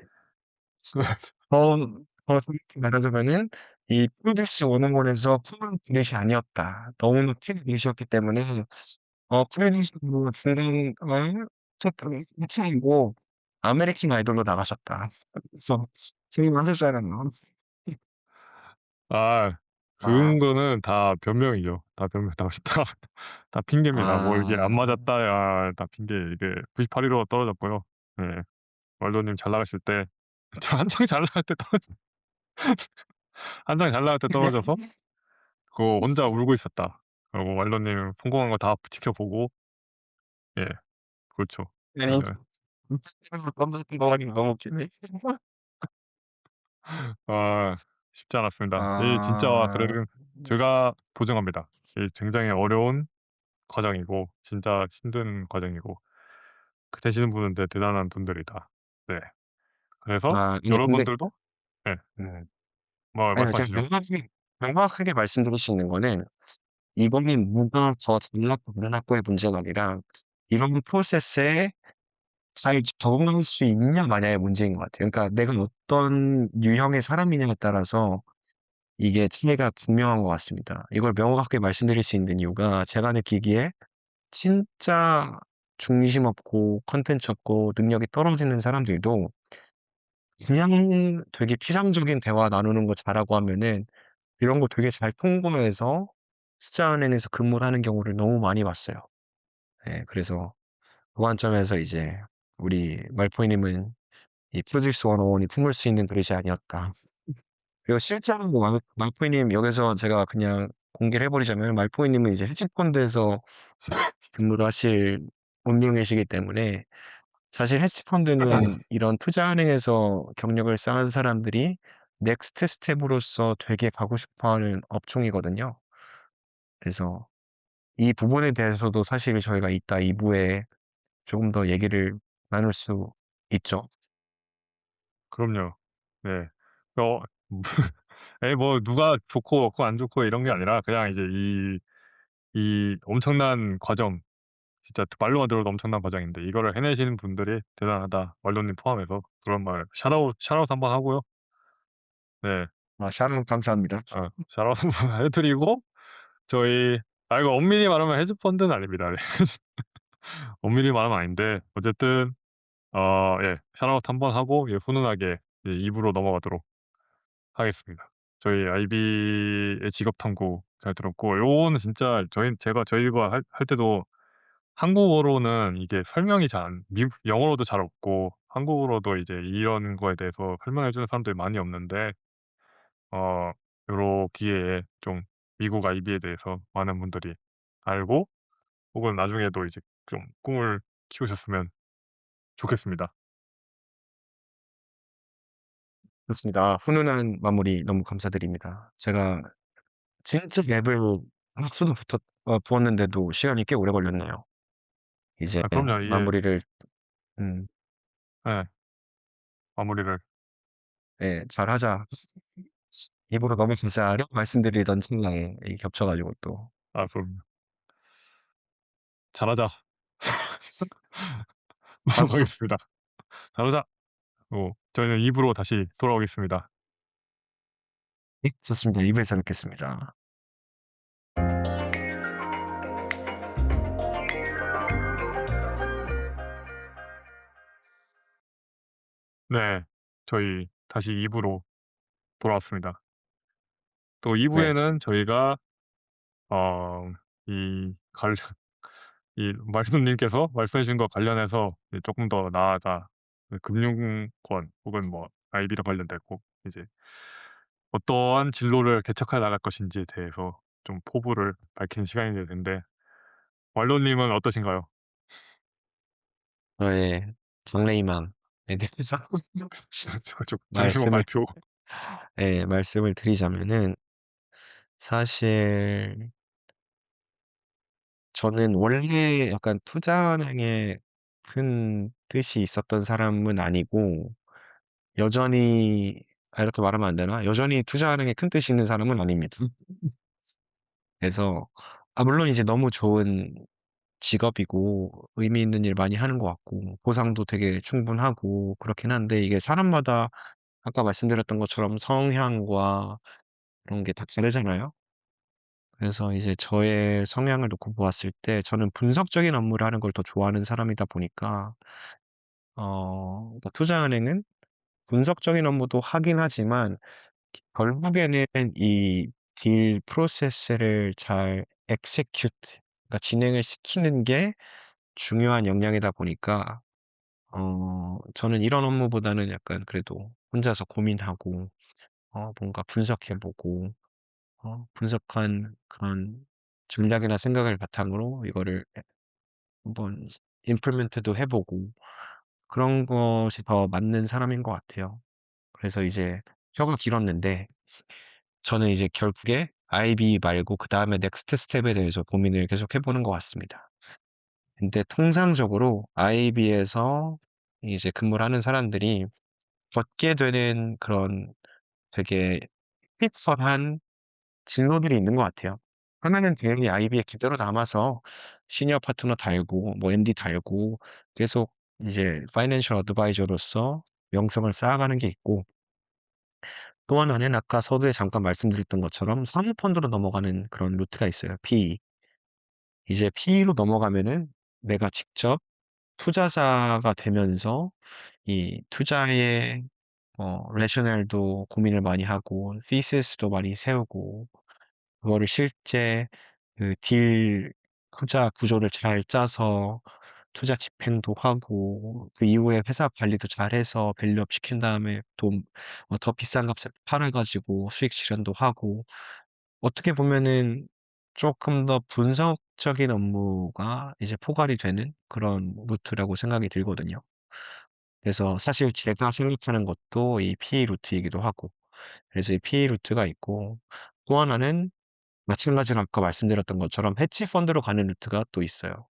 B: 더 더 솔직히 말하자면은 이 프로듀스 101에서 품은 그릇이 아니었다. 너무나 큰 그릇이었기 때문에 프로듀서로 중간 차이고 아메리칸 아이돌로 나가셨다. 그래서 질문하셨잖아요.
A: 아
B: 아.
A: 그런 거는 다 변명이죠. 다 변명 다 핑계입니다. 뭐 이게 "안
B: 아.
A: 맞았다." 야 다 핑계. 이게 98 위로 떨어졌고요. 예. 월드님 잘 나가실 때 저 한창 잘 나갈 때 한창 잘 나갈 때 떨어져서 그거 혼자 울고 있었다. 그리고 월드님 성공한 거 다 지켜보고 예 그렇죠.
B: 아니
A: 이제
B: 너무 웃기네.
A: 아 쉽지 않았습니다. 이 진짜
B: 아.
A: 그래도 제가 보증합니다. 이 굉장히 어려운 과정이고 진짜 힘든 과정이고 그 되시는 분은 대단한 분들이다. 네. 그래서
B: 아니 근데
A: 여러분들도 예
B: 음
A: 뭐
B: 아니요. 제가
A: 말씀하시죠.
B: 명확하게 말씀드릴 수 있는 거는 이거는 누가 더 잘났고 못났고의 문제가 아니라 이런 프로세스에 잘 적응할 수 있냐 마냐의 문제인 것 같아요. 그러니까 내가 어떤 유형의 사람이냐에 따라서 이게 차이가 분명한 것 같습니다. 이걸 명확하게 말씀드릴 수 있는 이유가 제가 느끼기에 진짜 중심 없고 컨텐츠 없고 능력이 떨어지는 사람들도 그냥 되게 피상적인 대화 나누는 거 잘하고 하면은 이런 거 되게 잘 통과해서 투자은행에서 근무를 하는 경우를 너무 많이 봤어요. 예 그래서 그 관점에서 이제 우리 말포이님은 이 프로듀스 101이 품을 수 있는 그릇이 아니었다. 그리고 실제로 말포이님 여기서 제가 그냥 공개를 해 버리자면 말포이님은 이제 헤지펀드에서 근무를 하실 운명이시기 때문에 사실 헤지펀드는 이런 투자은행에서 경력을 쌓은 사람들이 넥스트 스텝으로서 되게 가고 싶어 하는 업종이거든요. 그래서 이 부분에 대해서도 사실 저희가 이따 2 부에 조금 더 얘기를 나눌 수 있죠.
A: 그럼요. 네. 어 뭐 누가 좋고 없고 안 좋고 이런 게 아니라 그냥 이제 이 엄청난 과정 진짜 말로만 들어도 엄청난 과정인데 이거를 해내시는 분들이 대단하다. 말로님 포함해서 그런 말 샤웃 한번 하고요. 네.
B: 샤론 감사합니다.
A: 샤웃 한번 해 드리고 저희 이거 엄밀히 말하면 헤지펀드는 아닙니다. 네. 엄밀히 말하면 아닌데 어쨌든 예 샤웃 한번 하고 예 훈훈하게 이제 2 부로 넘어가도록 하겠습니다. 저희 IB의 직업 탐구 잘 들었고 요거는 진짜 저희가 할 때도 한국어로는 이게 설명이 잘 안 미국 영어로도 잘 없고 한국어로도 이제 이런 거에 대해서 설명해 주는 사람들이 많이 없는데 어 요런 기회에 좀 미국 IB에 대해서 많은 분들이 알고 혹은 나중에도 이제 좀 꿈을 키우셨으면 좋겠습니다.
B: 좋습니다. 훈훈한 마무리 너무 감사드립니다. 제가 진짜 앱을 학수도 부었는데도 시간이 꽤 오래 걸렸네요. 이제
A: 그럼요. 이게
B: 마무리를 음
A: 예 마무리를
B: 잘하자. 입으로 넘어가자라고 말씀드리던 찰나에 이 겹쳐 가지고 또
A: 그럼요. 잘하자.
B: 잘하자.
A: 넘어가겠습니다. 잘하자. 저희는 2 부로 다시 돌아오겠습니다.
B: 네 좋습니다. 2 부에서 뵙겠습니다.
A: 네. 저희 다시 2 부로 돌아왔습니다. 또 2
B: 네.
A: 부에는 저희가 어 이 관련 이 말씀님께서 말씀해 주신 것 관련해서 이제 쪼끔 더 나아가 그 금융권 혹은 뭐 IB랑 관련되고 이제 어떠한 진로를 개척해 나갈 것인지에 대해서 좀 포부를 밝히는 시간이 될 텐데 완료님은 어떠신가요?
B: 저의 장래희망 에 대해서
A: 제가 좀 잠시만
B: 말씀을
A: 말표.
B: 말씀을 드리자면은 사실 저는 원래 약간 투자은행에 큰 뜻이 있었던 사람은 아니고 여전히, 이렇게 말하면 안 되나? 여전히 투자은행에 큰 뜻이 있는 사람은 아닙니다. 그래서 물론 이제 너무 좋은 직업이고 의미 있는 일 많이 하는 것 같고 보상도 되게 충분하고 그렇긴 한데, 이게 사람마다 아까 말씀드렸던 것처럼 성향과 그런 게 다 다르잖아요. 그래서 이제 저의 성향을 놓고 보았을 때 저는 분석적인 업무를 하는 걸 더 좋아하는 사람이다 보니까 그러니까 투자은행은 분석적인 업무도 하긴 하지만 결국에는 이 딜 프로세스를 잘 execute, 그러니까 진행을 시키는 게 중요한 역량이다 보니까 저는 이런 업무보다는 약간 그래도 혼자서 고민하고 뭔가 분석해 보고 분석한 그런 전략이나 생각을 바탕으로 이거를 한번 implement도 해 보고 그런 것이 더 맞는 사람인 것 같아요. 그래서 이제 혀가 길었는데 저는 이제 결국에 IB 말고 그다음에 넥스트 스텝에 대해서 고민을 계속 해 보는 것 같습니다. 근데 통상적으로 IB에서 이제 근무를 하는 사람들이 걷게 되는 그런 되게 픽서한 진로들이 있는 것 같아요. 하나는 당연히 IB에 그대로 남아서 시니어 파트너 달고 뭐 MD 달고 계속 이제 파이낸셜 어드바이저로서 명성을 쌓아가는 게 있고, 또 하나는 아까 서두에 잠깐 말씀드렸던 것처럼 사모펀드로 넘어가는 그런 루트가 있어요. PE. 이제 PE로 넘어가면은 내가 직접 투자자가 되면서 이 투자의 레셔널도 고민을 많이 하고 thesis 도 많이 세우고 그거를 실제 그 딜 투자 구조를 잘 짜서 투자 집행도 하고 그 이후에 회사 관리도 잘해서 밸류업 시킨 다음에 돈 더 비싼 값에 팔아 가지고 수익 실현도 하고, 어떻게 보면은 쪼끔 더 분석적인 업무가 이제 포괄이 되는 그런 루트라고 생각이 들거든요. 그래서 사실 제가 생각하는 것도 이 PE 루트이기도 하고, 그래서 이 PE 루트가 있고, 또 하나는 마찬가지로 아까 말씀드렸던 것처럼 해지 펀드로 가는 루트가 또 있어요.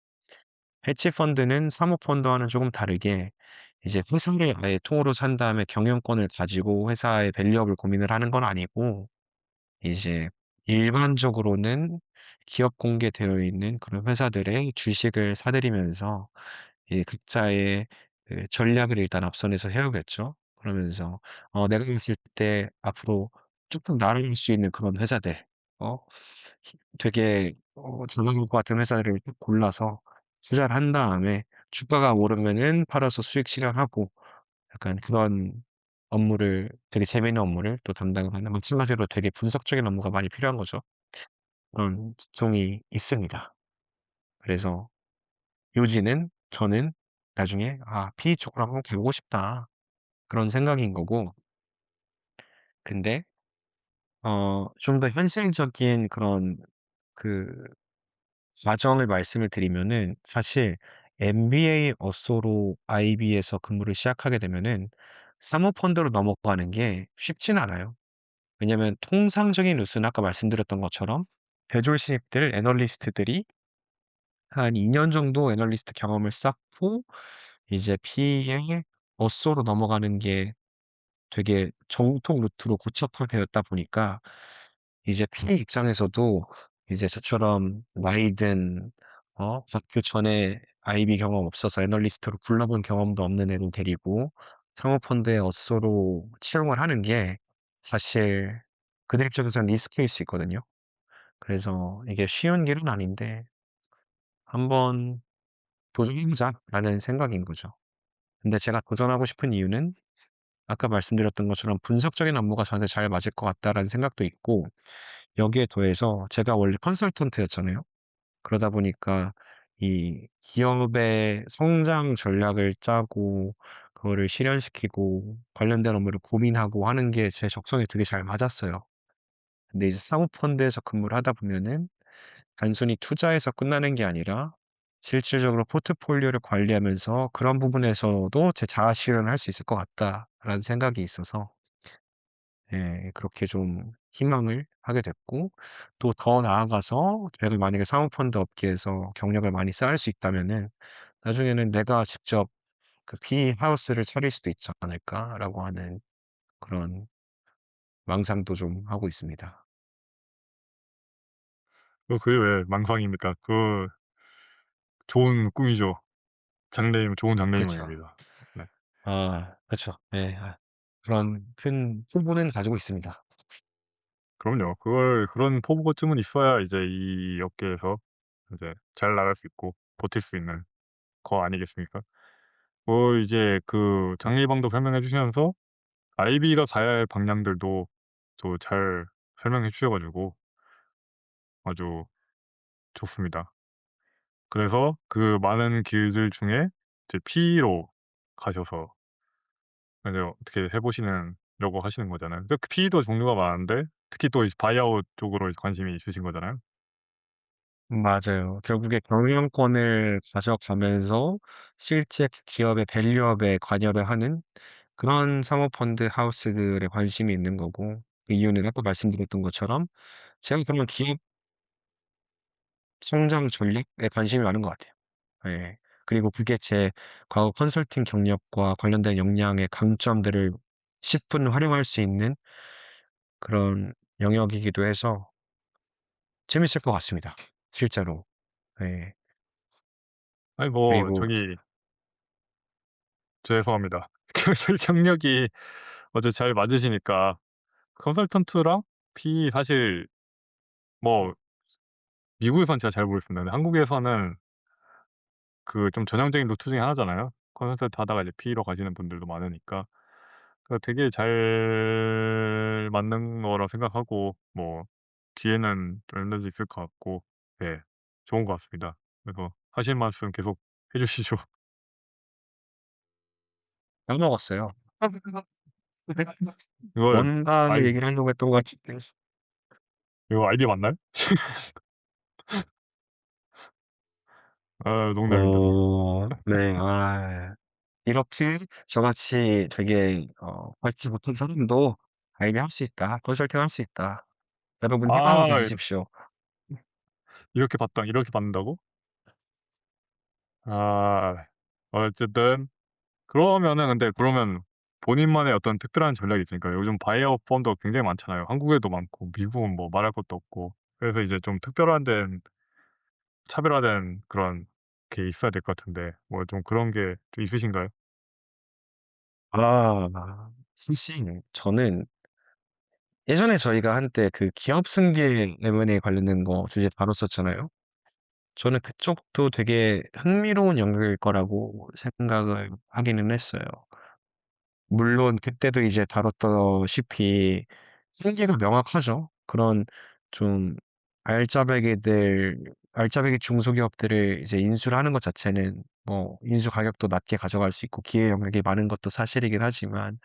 B: 해지 펀드는 사모펀드와는 조금 다르게 이제 회사를 아예 통으로 산 다음에 경영권을 가지고 회사의 밸류업을 고민을 하는 건 아니고, 이제 일반적으로는 기업 공개되어 있는 그런 회사들의 주식을 사 들이면서 이 각자의 그 전략을 일단 앞선에서 세우겠죠. 그러면서 내가 봤을 때 앞으로 쪼끔 날아갈 수 있는 그런 회사들, 어 되게 잘 나갈 것 같은 회사들을 딱 골라서 투자를 한 다음에 주가가 오르면은 팔아서 수익 실현하고, 약간 그런 업무를, 되게 재미있는 업무를 또 담당을 하는, 마찬가지로 되게 분석적인 업무가 많이 필요한 거죠. 그런 직종이 있습니다. 그래서 요지는 저는 나중에 '아 PE 쪽으로 한번 가 보고 싶다.' 그런 생각인 거고, 근데 좀 더 현실적인 그런 그 과정을 말씀을 드리면은, 사실 MBA 어쏘로 IB에서 근무를 시작하게 되면은 사모펀드로 넘어가는 게 쉽진 않아요. 왜냐면 통상적인 루트는 아까 말씀드렸던 것처럼 대졸 신입들 애널리스트들이 한 2년 정도 애널리스트 경험을 쌓고 이제 PE에 어쏘로 넘어가는 게 되게 정통 루트로 고착화되었다 보니까 이제 PE 입장에서도 이제 저처럼 나이 든 그전에 IB 경험 없어서 애널리스트로 굴러본 경험도 없는 애를 데리고 사모펀드에 어쏘로 채용을 하는 게 사실 그들 입장에서는 리스크일 수 있거든요. 그래서 이게 쉬운 길은 아닌데 '한번 도전해 보자.'라는 생각인 거죠. 근데 제가 도전하고 싶은 이유는 아까 말씀드렸던 것처럼 '분석적인 업무가 저한테 잘 맞을 것 같다.'라는 생각도 있고, 여기에 더해서 제가 원래 컨설턴트였잖아요. 그러다 보니까 이 기업의 성장 전략을 짜고 그거를 실현시키고 관련된 업무를 고민하고 하는 게 제 적성에 되게 잘 맞았어요. 근데 이제 사모펀드에서 근무를 하다 보면은 단순히 투자해서 끝나는 게 아니라 실질적으로 포트폴리오를 관리하면서 그런 부분에서도 제 자아 실현을 할 수 있을 것 같다라는 생각이 있어서 예 그렇게 좀 희망을 하게 됐고 또 더 나아가서 제가 만약에 사모펀드 업계에서 경력을 많이 쌓을 수 있다면은 나중에는 '내가 직접 그 PE 하우스를 차릴 수도 있지 않을까.'라고 하는 그런 망상도 좀 하고 있습니다.
A: 그게 왜 망상입니까? 좋은 꿈이죠. 좋은
B: 그쵸.
A: 장래희망입니다. 네.
B: 아 그쵸. 네. 그런 큰 포부는 가지고 있습니다.
A: 그럼요. 그런 포부가 있어야 이제 이 업계에서 이제 잘 나갈 수 있고 버틸 수 있는 거 아니겠습니까? 이제 그 장래희망도 설명해 주시면서 아이비가 가야 할 방향들도 또 잘 설명해 주셔 가지고 아주 좋습니다. 그래서 그 많은 길들 중에 이제 PE로 가셔서 이제 어떻게 해 보시려고 하시는 거잖아요. 근데 그 PE도 종류가 많은데 특히 또 이 바이아웃 쪽으로 관심이 있으신 거잖아요.
B: 맞아요. 결국에 경영권을 가져가면서 실제 그 기업의 밸류업에 관여를 하는 그런 사모펀드 하우스들에 관심이 있는 거고 그 이유는 아까 말씀드렸던 것처럼 제가 그런 기업 성장 전략에 관심이 많은 것 같아요. 예. 그리고 그게 제 과거 컨설팅 경력과 관련된 역량의 강점들을 10분 활용할 수 있는 그런 영역이기도 해서 재밌을 것 같습니다 실제로. 예.
A: 아니
B: 그리고
A: 죄송합니다. 저희 경력이 잘 맞으시니까 컨설턴트랑 PE 사실 뭐 미국에선 제가 잘 모르겠습니다. 근데 한국에서는 좀 전형적인 루트 중에 하나잖아요. 컨설턴트 하다가 이제 PE로 가시는 분들도 많으니까. 되게 잘 맞는 거라 생각하고 기회는 좀 얼마든지 있을 것 같고 네 좋은 것 같습니다. 그래서 하실 말씀 계속 해 주시죠.
B: 까먹었어요.
A: 이걸
B: 뭔가
A: 아이
B: 얘기를 하려고 했던 것 같은데.
A: 이거 아이디어 맞나요? 아 농담입니다, 농담.
B: 네. 이렇게 저같이 되게 밝지 못한 사람도 아이비 할 수 있다. 컨설팅 할 수 있다. 여러분 희망을
A: 아
B: 가지십시오.
A: 이렇게 받는다고? 아 어쨌든 그러면 본인만의 어떤 특별한 전략이 있으니까 요즘 바이아웃 펀드가 굉장히 많잖아요. 한국에도 많고 미국은 뭐 말할 것도 없고. 그래서 이제 좀 특별한 된 차별화된 그런 게 있어야 될 것 같은데 좀 그런 게 좀 있으신가요?
B: 사실 저는 예전에 저희가 한때 그 기업 승계 M&A 관련된 거 주제 다뤘었잖아요. 저는 그쪽도 되게 흥미로운 영역일 거라고 생각을 하기는 했어요. 물론 그때도 이제 다뤘다시피 한계가 명확하죠. 그런 좀 알짜배기들 알짜배기 중소기업들을 이제 인수를 하는 것 자체는 뭐 인수 가격도 낮게 가져갈 수 있고 기회 영역이 많은 것도 사실이긴 하지만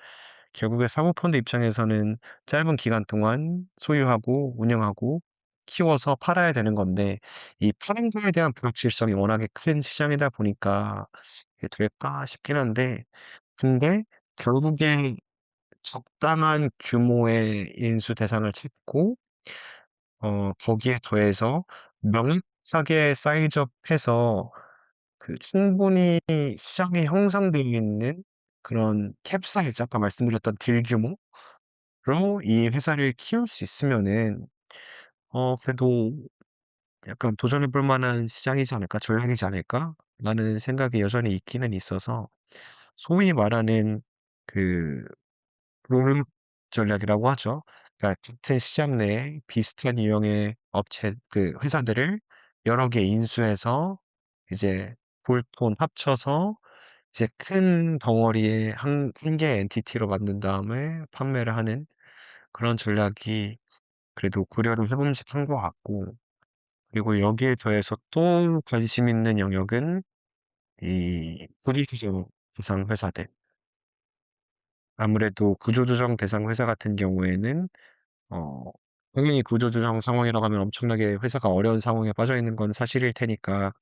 B: 결국에 사모펀드 입장에서는 짧은 기간 동안 소유하고 운영하고 키워서 팔아야 되는 건데 이 파는 거에 대한 불확실성이 워낙에 큰 시장이다 보니까 '이게 될까?' 싶긴 한데 근데 결국에 적당한 규모의 인수 대상을 찾고 거기에 더해서 명확하게 사이즈업해서 그 충분히 시장에 형성되어 있는 그런 캡 사이즈 아까 말씀드렸던 딜 규모로 이 회사를 키울 수 있으면은 그래도 약간 '도전해 볼 만한 시장이지 않을까? 전략이지 않을까?'라는 생각이 여전히 있기는 있어서 소위 말하는 그 롤업 전략이라고 하죠. 그러니까 같은 시장 내에 비슷한 유형의 회사들을 여러 개 인수해서 이제 볼트온 합쳐서 이제 큰 덩어리의 한 개의 엔티티로 만든 다음에 판매를 하는 그런 전략이 그래도 고려를 해 볼만한 것 같고 그리고 여기에 더해서 또 관심 있는 영역은 이 구리구조 대상 회사들. 아무래도 구조조정 대상 회사 같은 경우에는 어 당연히 구조조정 상황이라고 하면 엄청나게 회사가 어려운 상황에 빠져 있는 건 사실일 테니까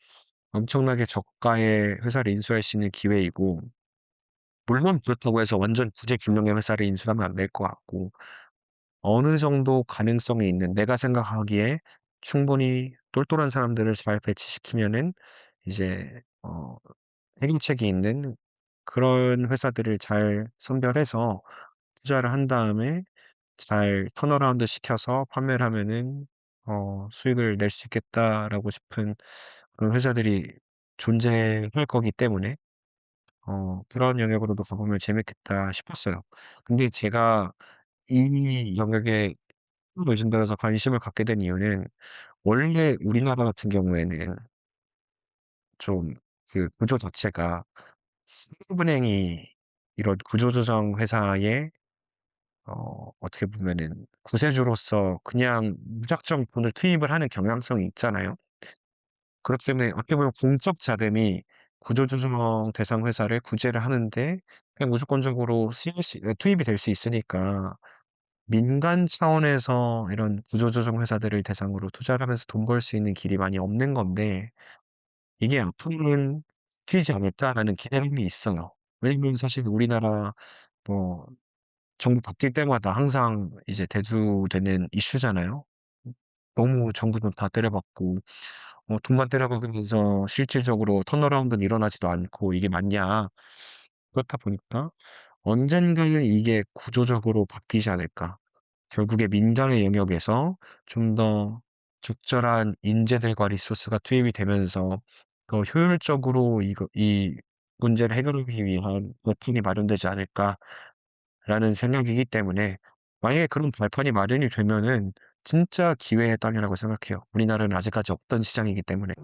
B: 엄청나게 저가의 회사를 인수할 수 있는 기회이고, 물론 그렇다고 해서 완전 구제불능의 회사를 인수하면 안 될 것 같고, 어느 정도 가능성이 있는, 내가 생각하기에 충분히 똘똘한 사람들을 잘 배치시키면은 이제 해결책이 있는 그런 회사들을 잘 선별해서 투자를 한 다음에 잘 턴어라운드 시켜서 판매를 하면은 '수익을 낼 수 있겠다.'라고 싶은 그런 회사들이 존재할 거기 때문에 '그런 영역으로도 가 보면 재밌겠다.' 싶었어요. 근데 제가 이 영역에 요즘 들어서 관심을 갖게 된 이유는, 원래 우리나라 같은 경우에는 좀 그 구조 자체가 산업은행이 이런 구조조정 회사에 어떻게 보면은 구세주로서 그냥 무작정 돈을 투입을 하는 경향성이 있잖아요. 그렇기 때문에 어떻게 보면 공적 자금이 구조조정 대상 회사를 구제를 하는데 그냥 무조건적으로 쓰일 수 투입이 될 수 있으니까, 민간 차원에서 이런 구조조정 회사들을 대상으로 투자를 하면서 돈 벌 수 있는 길이 많이 없는 건데, 이게 '앞으로는 바뀌지 않을까.'라는 기대감이 있어요. 왜냐면 사실 우리나라 뭐 정부 바뀔 때마다 항상 이제 대두되는 이슈잖아요. 너무 정부 돈 다 때려박고 돈만 때려박으면서 실질적으로 턴어라운드는 일어나지도 않고, 이게 맞냐. 그렇다 보니까 '언젠가는 이게 구조적으로 바뀌지 않을까.' 결국에 민간의 영역에서 좀 더 적절한 인재들과 리소스가 투입이 되면서 더 효율적으로 이 문제를 해결하기 위한 발판이 마련되지 않을까라는 생각이기 때문에, 만약에 그런 발판이 마련이 되면은 진짜 기회의 땅이라고 생각해요. 우리나라는 아직까지 없던 시장이기 때문에.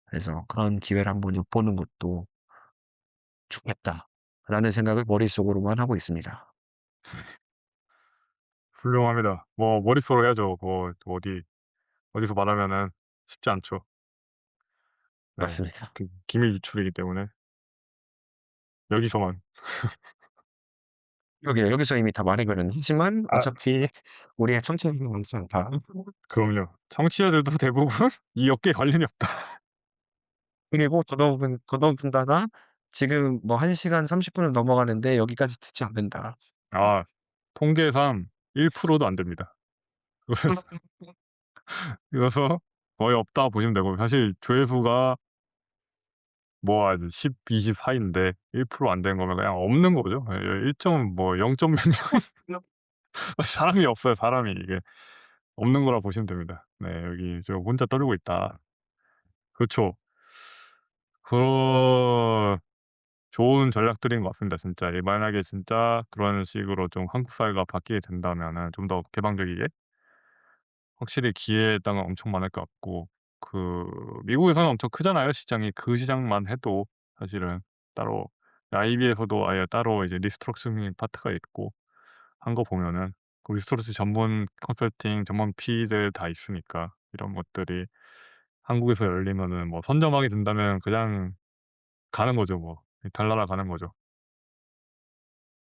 B: 그래서 '그런 기회를 한번 엿보는 것도 좋겠다.'라는 생각을 머릿속으로만 하고 있습니다.
A: 훌륭합니다. 뭐 머릿속으로 해야죠. 뭐 어디서 말하면은 쉽지 않죠. 네.
B: 맞습니다.
A: 그 기밀 유출이기 때문에 여기서만.
B: 여기서 이미 다 말해버렸네. 하지만
A: 아
B: 어차피 우리의 청취자들은 많지 않다.
A: 그럼요. 청취자들도 대부분 이 업계에 관련이 없다.
B: 그리고 더더군다나 지금 뭐 1 시간 30 분을 넘어가는데 여기까지 듣지 않는다.
A: 아 통계상 1%도 안 됩니다. 그래서 거의 없다 보시면 되고, 사실 조회수가 뭐 한 10, 20 사이인데 1%안 되는 거면 그냥 없는 거죠. 예 1 점 뭐 0 점 몇 명 사람이 없어요, 사람이. 이게 없는 거라 보시면 됩니다. 네 여기 저 혼자 떠들고 있다. 그렇죠. 그 좋은 전략들인 것 같습니다 진짜. 만약에 진짜 그런 식으로 좀 한국 사회가 바뀌게 된다면은 좀 더 개방적이게 확실히 기회의 땅은 엄청 많을 것 같고, 그 미국에서는 엄청 크잖아요 시장이. 그 시장만 해도 사실은 따로 IB에서도 아예 따로 이제 리스트럭처링 파트가 있고 한 거 보면은 그 리스토리스 전문 컨설팅 전문 P들 다 있으니까, 이런 것들이 한국에서 열리면은 뭐 선점하게 된다면 그냥 가는 거죠 뭐. 달나라 가는 거죠.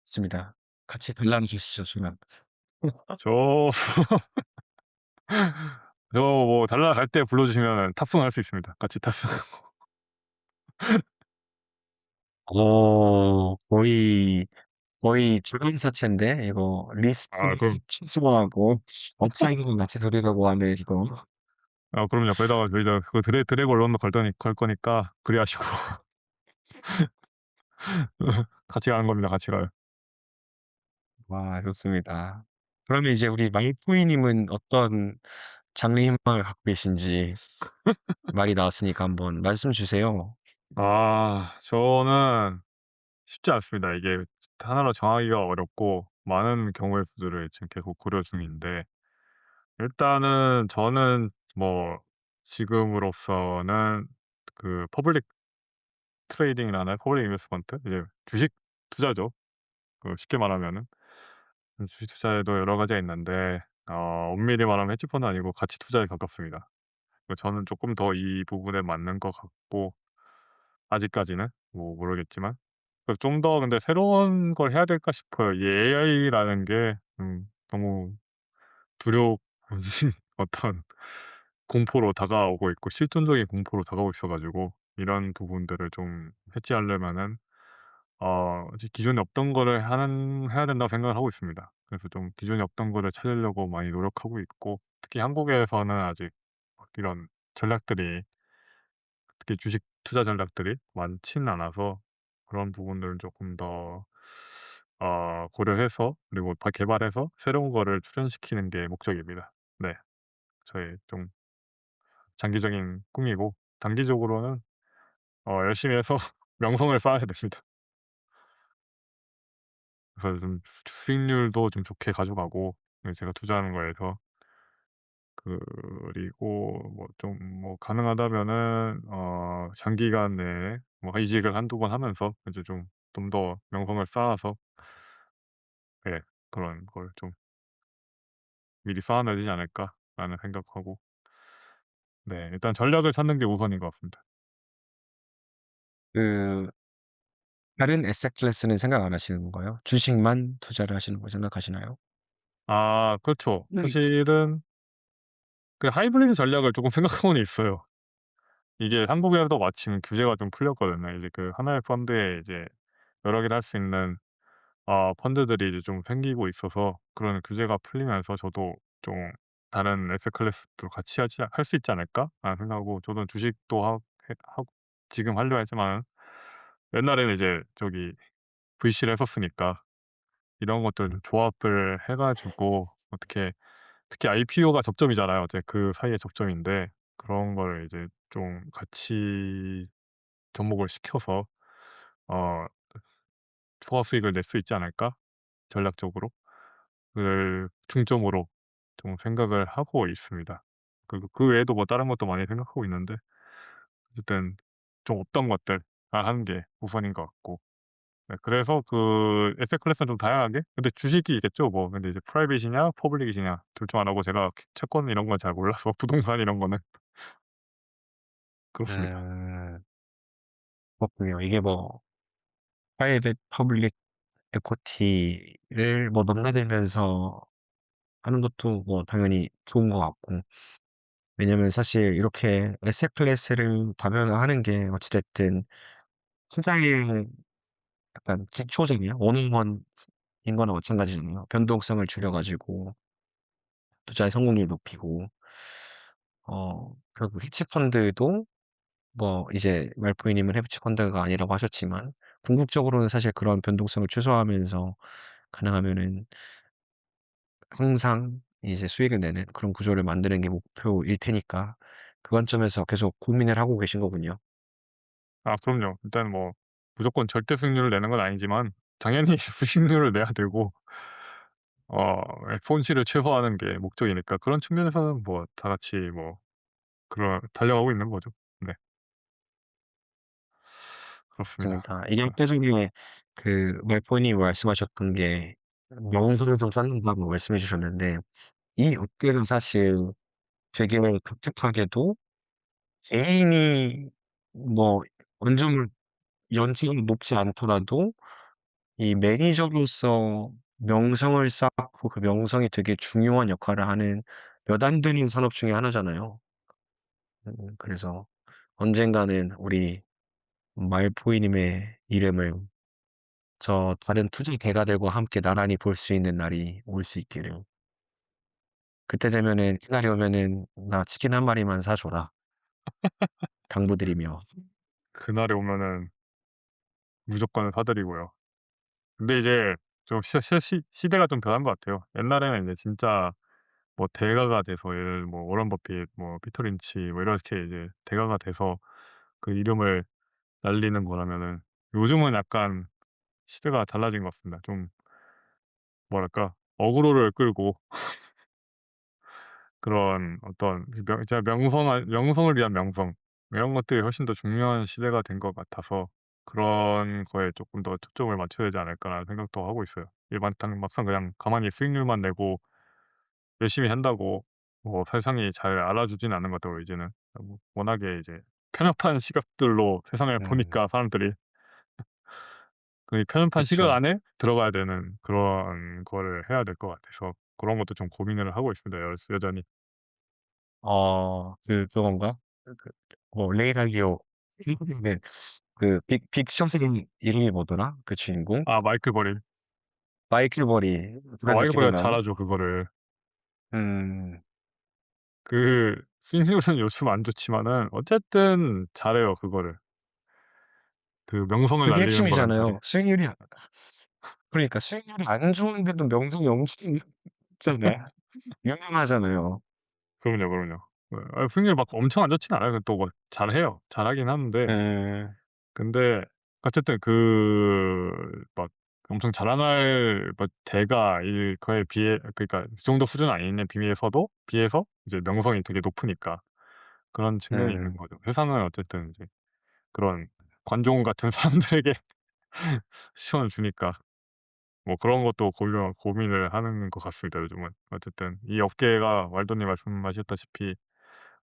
B: 맞습니다. 같이 단란히 계시죠, 지금.
A: 저 저 뭐 달나라 갈 때 불러 주시면은 탑승할 수 있습니다. 같이 탑승.
B: 거의 주간사채인데 이거 리스크
A: 아 그럼
B: 최소화하고 업사이드만 같이 누리려고 하네 이거.
A: 그럼요. 거기다가 저희가 그 드래그 언론도 걸 거니까 그리하시고 같이 가는 겁니다. 같이 가요.
B: 와, 좋습니다. 그러면 이제 우리 말포이 님은 어떤 장래 희망을 갖고 계신지 말이 나왔으니까 한번 말씀 주세요.
A: 저는 쉽지 않습니다. 이게 하나로 정하기가 어렵고 많은 경우의 수들을 지금 계속 고려 중인데, 일단은 저는 뭐 지금으로서는 그 퍼블릭 트레이딩이라나요? 퍼블릭 인베스트먼트, 이제 주식 투자죠. 그 쉽게 말하면은. 주식 투자에도 여러 가지가 있는데 엄밀히 말하면 헤지펀드 아니고 가치 투자에 가깝습니다. 저는 쪼끔 더 이 부분에 맞는 것 같고, 아직까지는 뭐 모르겠지만 좀 더 근데 새로운 걸 해야 될까 싶어요. 이 AI라는 게 너무 두려운 어떤 공포로 다가오고 있고 실존적인 공포로 다가오고 있어 가지고 이런 부분들을 좀 해지하려면은 이제 기존에 없던 거를 하는 해야 된다고 생각을 하고 있습니다. 그래서 좀 기존에 없던 거를 찾으려고 많이 노력하고 있고, 특히 한국에서는 아직 막 이런 전략들이, 특히 주식 투자 전략들이 많지는 않아서 그런 부분들을 조금 더 고려해서, 그리고 개발해서 새로운 거를 출현시키는 게 목적입니다. 네. 저의 좀 장기적인 꿈이고, 단기적으로는 열심히 해서 명성을 쌓아야 됩니다. 그래서 좀 수익률도 좀 좋게 가져가고, 제가 투자하는 거에서. 그리고 뭐 좀 뭐 가능하다면은 장기간 내에 뭐 이직을 한두 번 하면서 이제 좀 더 명성을 쌓아서, 예, 그런 걸 좀 미리 쌓아 놔야 되지 않을까라는 생각하고, 네, 일단 전략을 찾는 게 우선인 것 같습니다.
B: 그 다른 에셋 클래스는 생각 안 하시는 건가요? 주식만 투자를 하시는 거 생각하시나요?
A: 아, 그렇죠. 사실은 그 하이브리드 전략을 쪼끔 생각하고는 있어요. 이게 한국에도 마침 규제가 좀 풀렸거든요. 이제 그 하나의 펀드에 이제 여러 개를 할 수 있는 펀드들이 이제 좀 생기고 있어서, 그런 규제가 풀리면서 저도 좀 '다른 에셋 클래스도 같이 하지 할 수 있지 않을까?'라는 생각하고, 저도 주식도 하고 지금 하려 했지만 옛날에는 이제 저기 VC를 했었으니까 이런 것들 좀 조합을 해 가지고 어떻게, 특히 IPO가 접점이잖아요. 이제 그 사이의 접점인데, 그런 거를 이제 좀 같이 접목을 시켜서 어 '초과 수익을 낼 수 있지 않을까?' 전략적으로. 를 중점으로 좀 생각을 하고 있습니다. 그리고 그 외에도 뭐 다른 것도 많이 생각하고 있는데, 어쨌든 좀 없던 것들 하는 게 우선인 것 같고. 네, 그래서 그 에셋 클래스는 좀 다양하게, 근데 주식이 있겠죠 뭐. 근데 이제 프라이빗이냐 퍼블릭이냐 둘 중 하나고, 제가 채권 이런 건 잘 몰라서 부동산 이런 거는. 그렇습니다.
B: 음. 그렇군요. 이게 뭐 프라이빗 퍼블릭 에쿼티를 뭐 넘나들면서 하는 것도 뭐 당연히 좋은 것 같고, 왜냐면 사실 이렇게 에셋 클래스를 다변화하는 게 어찌 됐든 투자의 약간 기초잖아요. 원원인 거나 마찬가지잖아요. 변동성을 줄여 가지고 투자의 성공률 높이고, 결국 해치 펀드도 뭐 이제 말포이 님은 해치 펀드가 아니라고 하셨지만 궁극적으로는 사실 그런 변동성을 최소화하면서 가능하면은 항상 이제 수익을 내는 그런 구조를 만드는 게 목표일 테니까 그 관점에서 계속 고민을 하고 계신 거군요.
A: 아, 그럼요. 일단 뭐 무조건 절대 수익률을 내는 건 아니지만 당연히 수익률을 내야 되고, 손실을 최소화하는 게 목적이니까, 그런 측면에서는 뭐 다 같이 뭐 그런 달려가고 있는 거죠. 네. 그렇습니다.
B: 맞습니다. 이게
A: 아,
B: 아까 전에 그 말포이 님이 말씀하셨던 게 명분을 좀 찾는다고 말씀해 주셨는데, 이 업계는 사실 되게 독특하게도 개인이 뭐 원점을 연차가 높지 않더라도 이 매니저로서 명성을 쌓고 그 명성이 되게 중요한 역할을 하는 몇 안 되는 산업 중에 하나잖아요. 그래서 언젠가는 우리 말포이 님의 이름을 저 다른 투자 대가들과 함께 나란히 볼 수 있는 날이 올 수 있기를. 그때 되면은 그날이 오면은 "나 치킨 한 마리만 사 줘라." 당부드리며.
A: 그날이 오면은 무조건 사 드리고요. 근데 이제 좀 시대가 좀 변한 것 같아요. 옛날에는 이제 진짜 뭐 대가가 돼서, 예를 뭐 워런 버핏, 뭐 피터 린치, 뭐 이렇게 이제 대가가 돼서 그 이름을 날리는 거라면은, 요즘은 약간 시대가 달라진 것 같습니다. 좀 뭐랄까, 어그로를 끌고 그런 어떤 그 진짜 명성을 위한 명성, 이런 것들이 훨씬 더 중요한 시대가 된 것 같아서, 그런 거에 조금 더 초점을 맞춰야 되지 않을까라는 생각도 하고 있어요. 막상 그냥 가만히 수익률만 내고 열심히 한다고 뭐 세상이 잘 알아주진 않는 것 같아요 이제는. 워낙에 이제 편협한 시각들로 세상을
B: 음.
A: 보니까 사람들이, 그 편협한 시각
B: 그쵸.
A: 안에 들어가야 되는 그런 거를 해야 될 것 같아서, 그런 것도 좀 고민을 하고 있습니다 여전히.
B: 그건가? 레이 달리오 네. 빅숏의 이름이 뭐더라? 그 주인공?
A: 아 마이클 버릴.
B: 마이클 버리 그런
A: 마이클 버리가
B: 느낌인가요?
A: 잘하죠 그거를.
B: 음.
A: 그 수익률은 요즘 안 좋지만은 어쨌든 잘해요 그거를. 그 명성을
B: 그게
A: 날리는 거는 잘해.
B: 핵심이잖아요. 그러니까 수익률이 안 좋은데도 명성이 엄청 있잖아요. 유명하잖아요.
A: 그럼요, 그럼요. 네. 아 수익률 막 엄청 안 좋진 않아요. 또 뭐 잘해요. 잘하긴 하는데
B: 음.
A: 근데 어쨌든 그 막 엄청 자랑할 뭐 대가 이 그에 비해 그러니까 그 정도 수준은 아닌 비해서 이제 명성이 되게 높으니까 그런 측면이 있는
B: 음.
A: 거죠. 회사는 어쨌든 이제 그런 관종 같은 사람들에게 시원을 주니까 뭐 그런 것도 고민을 하는 것 같습니다 요즘은. 어쨌든 이 업계가 왈도님 말씀하셨다시피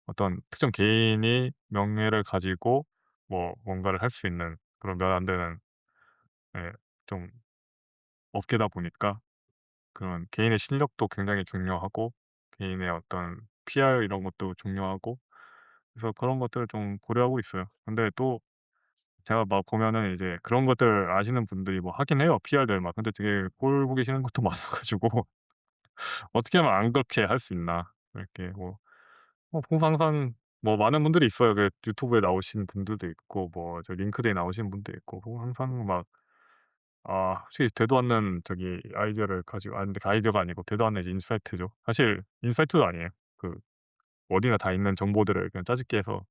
A: 어떤 특정 개인이 명예를 가지고 뭐 뭔가를 할 수 있는 그런 면 안 되는 예 좀 업계다 보니까 그런 개인의 실력도 굉장히 중요하고 개인의 어떤 PR 이런 것도 중요하고 그래서 그런 것들을 좀 고려하고 있어요. 근데 또 제가 막 보면은 이제 그런 것들 아시는 분들이 뭐 하긴 해요, PR들 막. 근데 되게 꼴 보기 싫은 것도 많아 가지고 '어떻게 하면 안 그렇게 할 수 있나.' 이렇게 뭐 보면서 항상 뭐 많은 분들이 있어요. 그 유튜브에 나오시는 분들도 있고 뭐 저 링크드에 나오시는 분도 있고 보면 항상 막 솔직히 되도 않는 저기 아이디어를 가지고 근데 그 아이디어가 아니고 되도 않는 이제 인사이트죠. 사실 인사이트도 아니에요. 그 어디나 다 있는 정보들을 그냥 짜집기 해서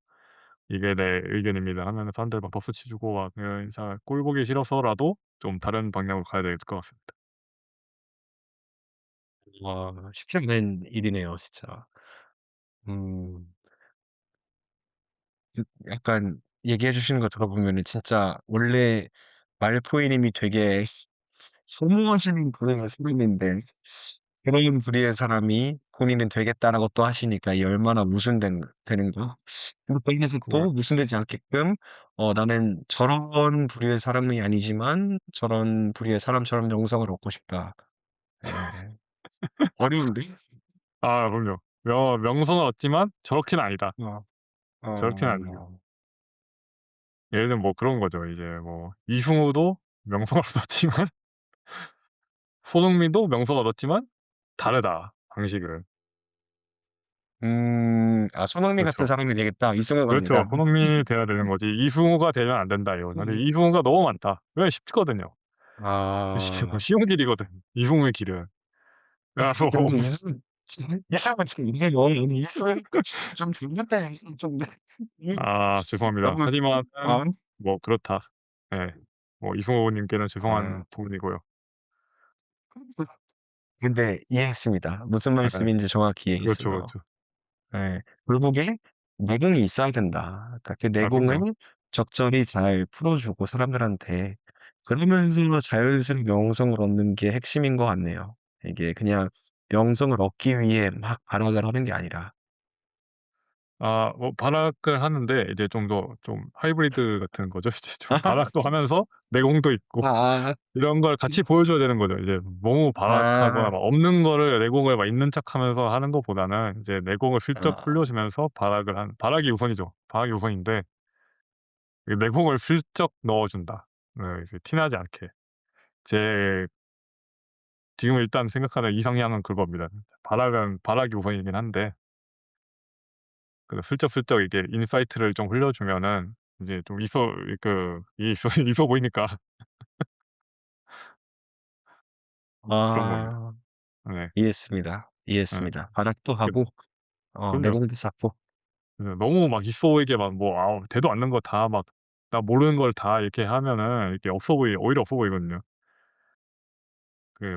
A: "이게 내 의견입니다." 하면은 사람들 막 박수치 주고 막 진짜 꼴 보기 싫어서라도 좀 다른 방향으로 가야 될 것 같습니다.
B: 와 쉽지 않은 일이네요 진짜. 음. 약간 얘기해 주시는 거 들어보면은 진짜 원래 말포이님이 되게 소모하시는 분야의 사람인데 그런 부류의 사람이 본인은 되겠다라고 또 하시니까 이게 얼마나 모순되는가. 그리고 거기에서
A: 그걸
B: 또 모순되지 않게끔 나는 저런 부류의 사람이 아니지만 저런 부류의 사람처럼 명성을 얻고 싶다. 예. 어려운데?
A: 그럼요. 명성은 얻지만 저렇게는 아니다.
B: 어.
A: 저렇게는 아니죠.
B: 어.
A: 예를 들면 뭐 그런 거죠. 이제 뭐 이승우도 명성을 얻었지만 손흥민도 명성을 얻었지만 다르다 방식은.
B: 손흥민 같은
A: 그렇죠.
B: 사람이 되겠다. 이승우가
A: 그렇죠.
B: 아니라.
A: 손흥민이 돼야 되는 거지 이승우가 되면 안 된다 이거죠. 근데
B: 음.
A: 이승우가 너무 많다. 왜 쉽거든요.
B: 아.
A: 쉬운 길이거든 이승우의 길은. 야 뭐
B: 근데
A: 무슨
B: 이승은 좀 이해요. 아니 이승은 좀 잘못된 이승인데
A: 죄송합니다.
B: 너무
A: 하지만은
B: 아
A: 뭐 그렇다. 예. 뭐 이승우 님께는 죄송한
B: 아
A: 부분이고요.
B: 근데 이해했습니다. 무슨
A: 예예.
B: 말씀인지 정확히
A: 그렇죠,
B: 이해했어요.
A: 그렇죠.
B: 예. 결국에 내공이 있어야 된다. 그러니까 그
A: 그럼요.
B: 내공을 적절히 잘 풀어 주고 사람들한테 그러면서 자연스레 명성을 얻는 게 핵심인 것 같네요. 이게 그냥 명성을 얻기 위해 막 발악을 하는 게 아니라.
A: 뭐 발악을 하는데 이제 좀 하이브리드 같은 거죠. 이제 좀 발악도 하면서 내공도 있고
B: 아아.
A: 이런 걸 같이 보여줘야 되는 거죠. 이제 너무 발악하거나
B: 아.
A: 막 없는 거를 내공을 막 있는 척하면서 하는 것보다는 이제 내공을 슬쩍
B: 아.
A: 흘려주면서 발악이 우선이죠. 발악이 우선인데 이 내공을 슬쩍 넣어 준다. 네 이제 티 나지 않게. 제 지금 일단 생각하는 이상향은 그겁니다. 발악이 우선이긴 한데 슬쩍슬쩍 이게 인사이트를 좀 흘려주면은 이제 좀 이게 있어 보이니까 그런 겁니다.
B: 아.
A: 네.
B: 이해했습니다.
A: 예.
B: 이해했습니다. 발악도
A: 그
B: 하고
A: 그럼요.
B: 내공도 쌓고.
A: 너무 막 있어 보이게 막 뭐 되도 않는 거 다 막 나 모르는 걸 다 이렇게 하면은 이렇게 오히려 없어 보이거든요.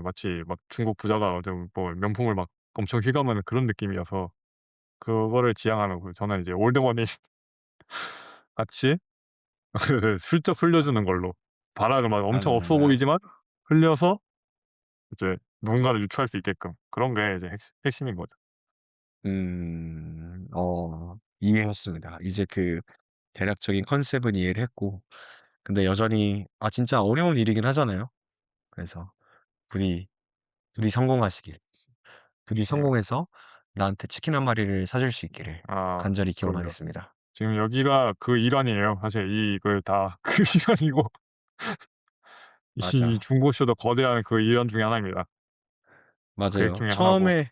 A: 마치 막 중국 부자가 좀 뭐 명품을 막 엄청 휘감는 그런 느낌이어서 그거를 지향하는 거예요. 저는 이제 올드머니 같이 슬쩍 흘려주는 걸로 발악을 막 엄청 없어
B: 아.
A: 보이지만 흘려서 이제 누군가를 유추할 수 있게끔 그런 게 이제 핵심인 거죠.
B: 이해했습니다. 이제 그 대략적인 컨셉은 이해를 했고 근데 여전히 진짜 어려운 일이긴 하잖아요. 그래서 부디, 부디 성공하시길. 부디
A: 네.
B: 성공해서 나한테 치킨 한 마리를 사줄 수 있기를
A: 아
B: 간절히
A: 그럼요.
B: 기원하겠습니다.
A: 지금 여기가 그 일환이에요. 사실 이걸 다 그 일환이고 이
B: 맞아.
A: 중고쇼도 거대한 그 일환 중에 하나입니다. 계획
B: 맞아요.
A: 중에 하나고.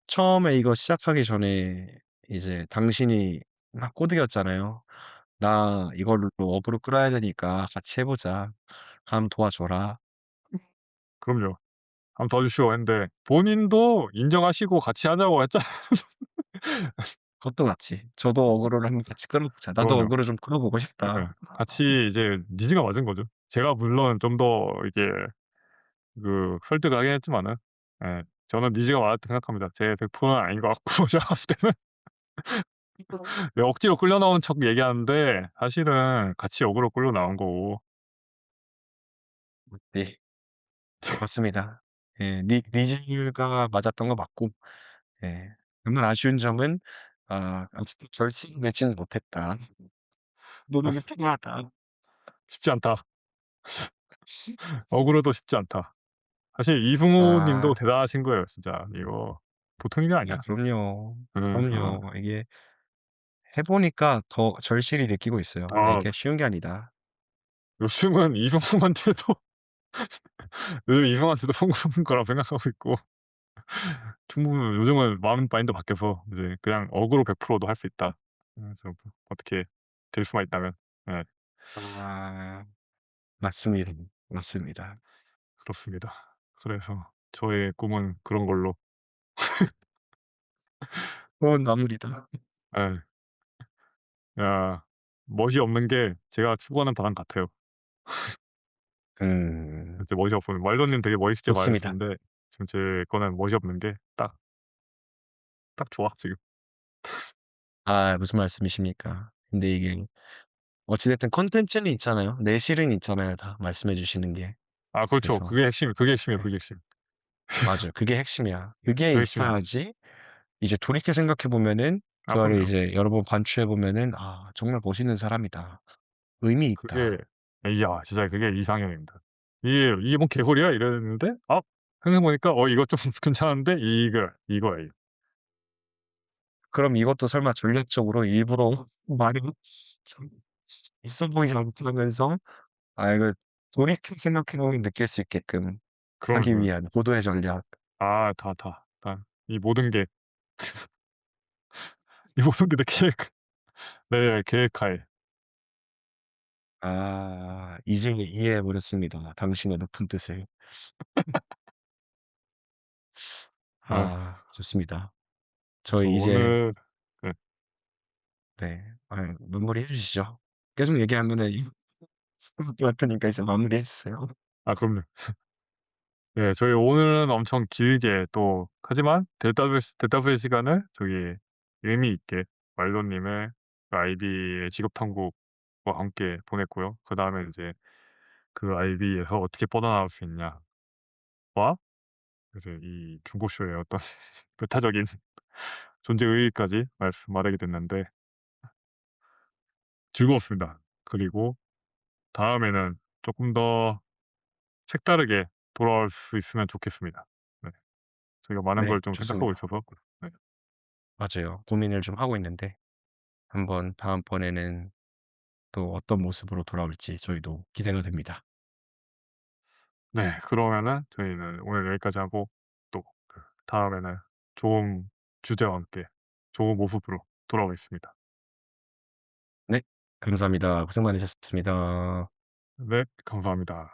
B: 처음에 이거 시작하기 전에 이제 당신이 막 꼬드겼잖아요. "나 이걸로 어그로 끌어야 되니까 같이 해 보자. 한번 도와줘라."
A: 그럼요. "한번 도와주시오." 했는데 본인도 인정하시고 같이 하자고 했잖아요.
B: 그것도 맞지. "저도 어그로를 한번 같이 끌어보자. 나도
A: 그럼요.
B: 어그로 좀 끌어보고 싶다."
A: 예예. 같이 이제 니즈가 맞은 거죠. 제가 물론 좀 더 이게 설득을 하긴 했지만은 예 저는 니즈가 맞았다고 생각합니다. 제 100%는 아닌 것 같고 제가 봤을 때는 내가 억지로 끌려 나온 척 얘기하는데 사실은 같이 역으로 끌려 나온 거고.
B: 네. 맞습니다. 예. 니즈가 맞았던 거 맞고 예. 다만 아쉬운 점은 아직 결실을 맺지는 못했다.
A: 아
B: 노력이 필요하다.
A: 쉽지 않다. 억울해도 쉽지 않다. 사실 이승우 님도
B: 아.
A: 대단하신 거예요 진짜. 이거 보통 일이
B: 야
A: 아니야.
B: 그럼요.
A: 어.
B: 그럼요. 이게 해 보니까 더 절실히 느끼고 있어요. 아
A: 아
B: 이게 쉬운 게 아니다.
A: 요즘은 이승우한테도 요즘 이승우한테도 송구스러운 거라고 생각하고 있고 충분히 요즘은 마인드 바뀌어서 이제 그냥 억으로 100%도 할 수 있다. 그래서 뭐 어떻게 될 수만 있다면. 예
B: 아 맞습니다. 맞습니다.
A: 그렇습니다. 그래서 저의 꿈은 그런 걸로
B: 소원 마무리다.
A: 예. 야 멋이 없는 게 제가 추구하는 바람 같아요.
B: 음.
A: 진짜 멋이 없어요. 왈도님 되게 멋있게
B: 좋습니다.
A: 말하시는데 지금 제 거는 멋이 없는 게 딱 좋아 지금.
B: 아 무슨 말씀이십니까? 근데 이게 어찌 됐든 콘텐츠는 있잖아요. 내실은 있잖아요 다 말씀해 주시는 게.
A: 아 그렇죠.
B: 그래서
A: 그게 핵심이에요,
B: 네
A: 그게 핵심.
B: 맞아요. 그게 핵심이야. 그게
A: 그게 핵심이에요.
B: 있어야지 이제 돌이켜 생각해 보면은
A: 아
B: 그거를
A: 그럼요.
B: 이제 여러 번 반추해 보면은 '아 정말 멋있는 사람이다. 의미
A: 그게
B: 있다.'
A: 이야 진짜 그게 이상형입니다. 이게 뭔 개소리야 이랬는데 생각해 보니까 이거 좀 괜찮은데 이거예요.
B: 그럼 이것도 설마 전략적으로 일부러 말이 좀 있어 보이지 않다면서 이걸 돌이켜 생각해 보면 느낄 수 있게끔 하기
A: 그럼요.
B: 위한 고도의 전략.
A: 다 이 모든 게 이 모든 게 내 계획 네 계획하에.
B: 이제 이해해 버렸습니다, 당신의 높은 뜻을.
A: 아
B: 좋습니다.
A: 저
B: 저희 이제
A: 오늘 네.
B: 네. 마무리해 주시죠. 계속 얘기하면은 것 같으니까 이제 마무리해 주세요.
A: 그럼요. 네 저희 오늘은 엄청 길게 또 하지만 대다수의 시간을 저기 의미 있게 왈도님의 아이비의 직업 탐구와 함께 보냈고요. 그다음에 이제 그 아이비에서 어떻게 뻗어나올 수 있냐와 이제 이 중고쇼의 어떤 배타적인 존재 의의까지 말하게 됐는데 즐거웠습니다. 그리고 다음에는 조금 더 색다르게 돌아올 수 있으면 좋겠습니다. 네. 저희가 많은
B: 네.
A: 걸 좀 생각하고
B: 좋습니다.
A: 있어서 네.
B: 맞아요. 고민을 좀 하고 있는데 한번 다음번에는 또 어떤 모습으로 돌아올지 저희도 기대가 됩니다.
A: 네. 그러면은 저희는 오늘 여기까지 하고 또 다음에는 좋은 주제와 함께 좋은 모습으로 돌아오겠습니다.
B: 네. 감사합니다. 고생 많으셨습니다.
A: 네. 감사합니다.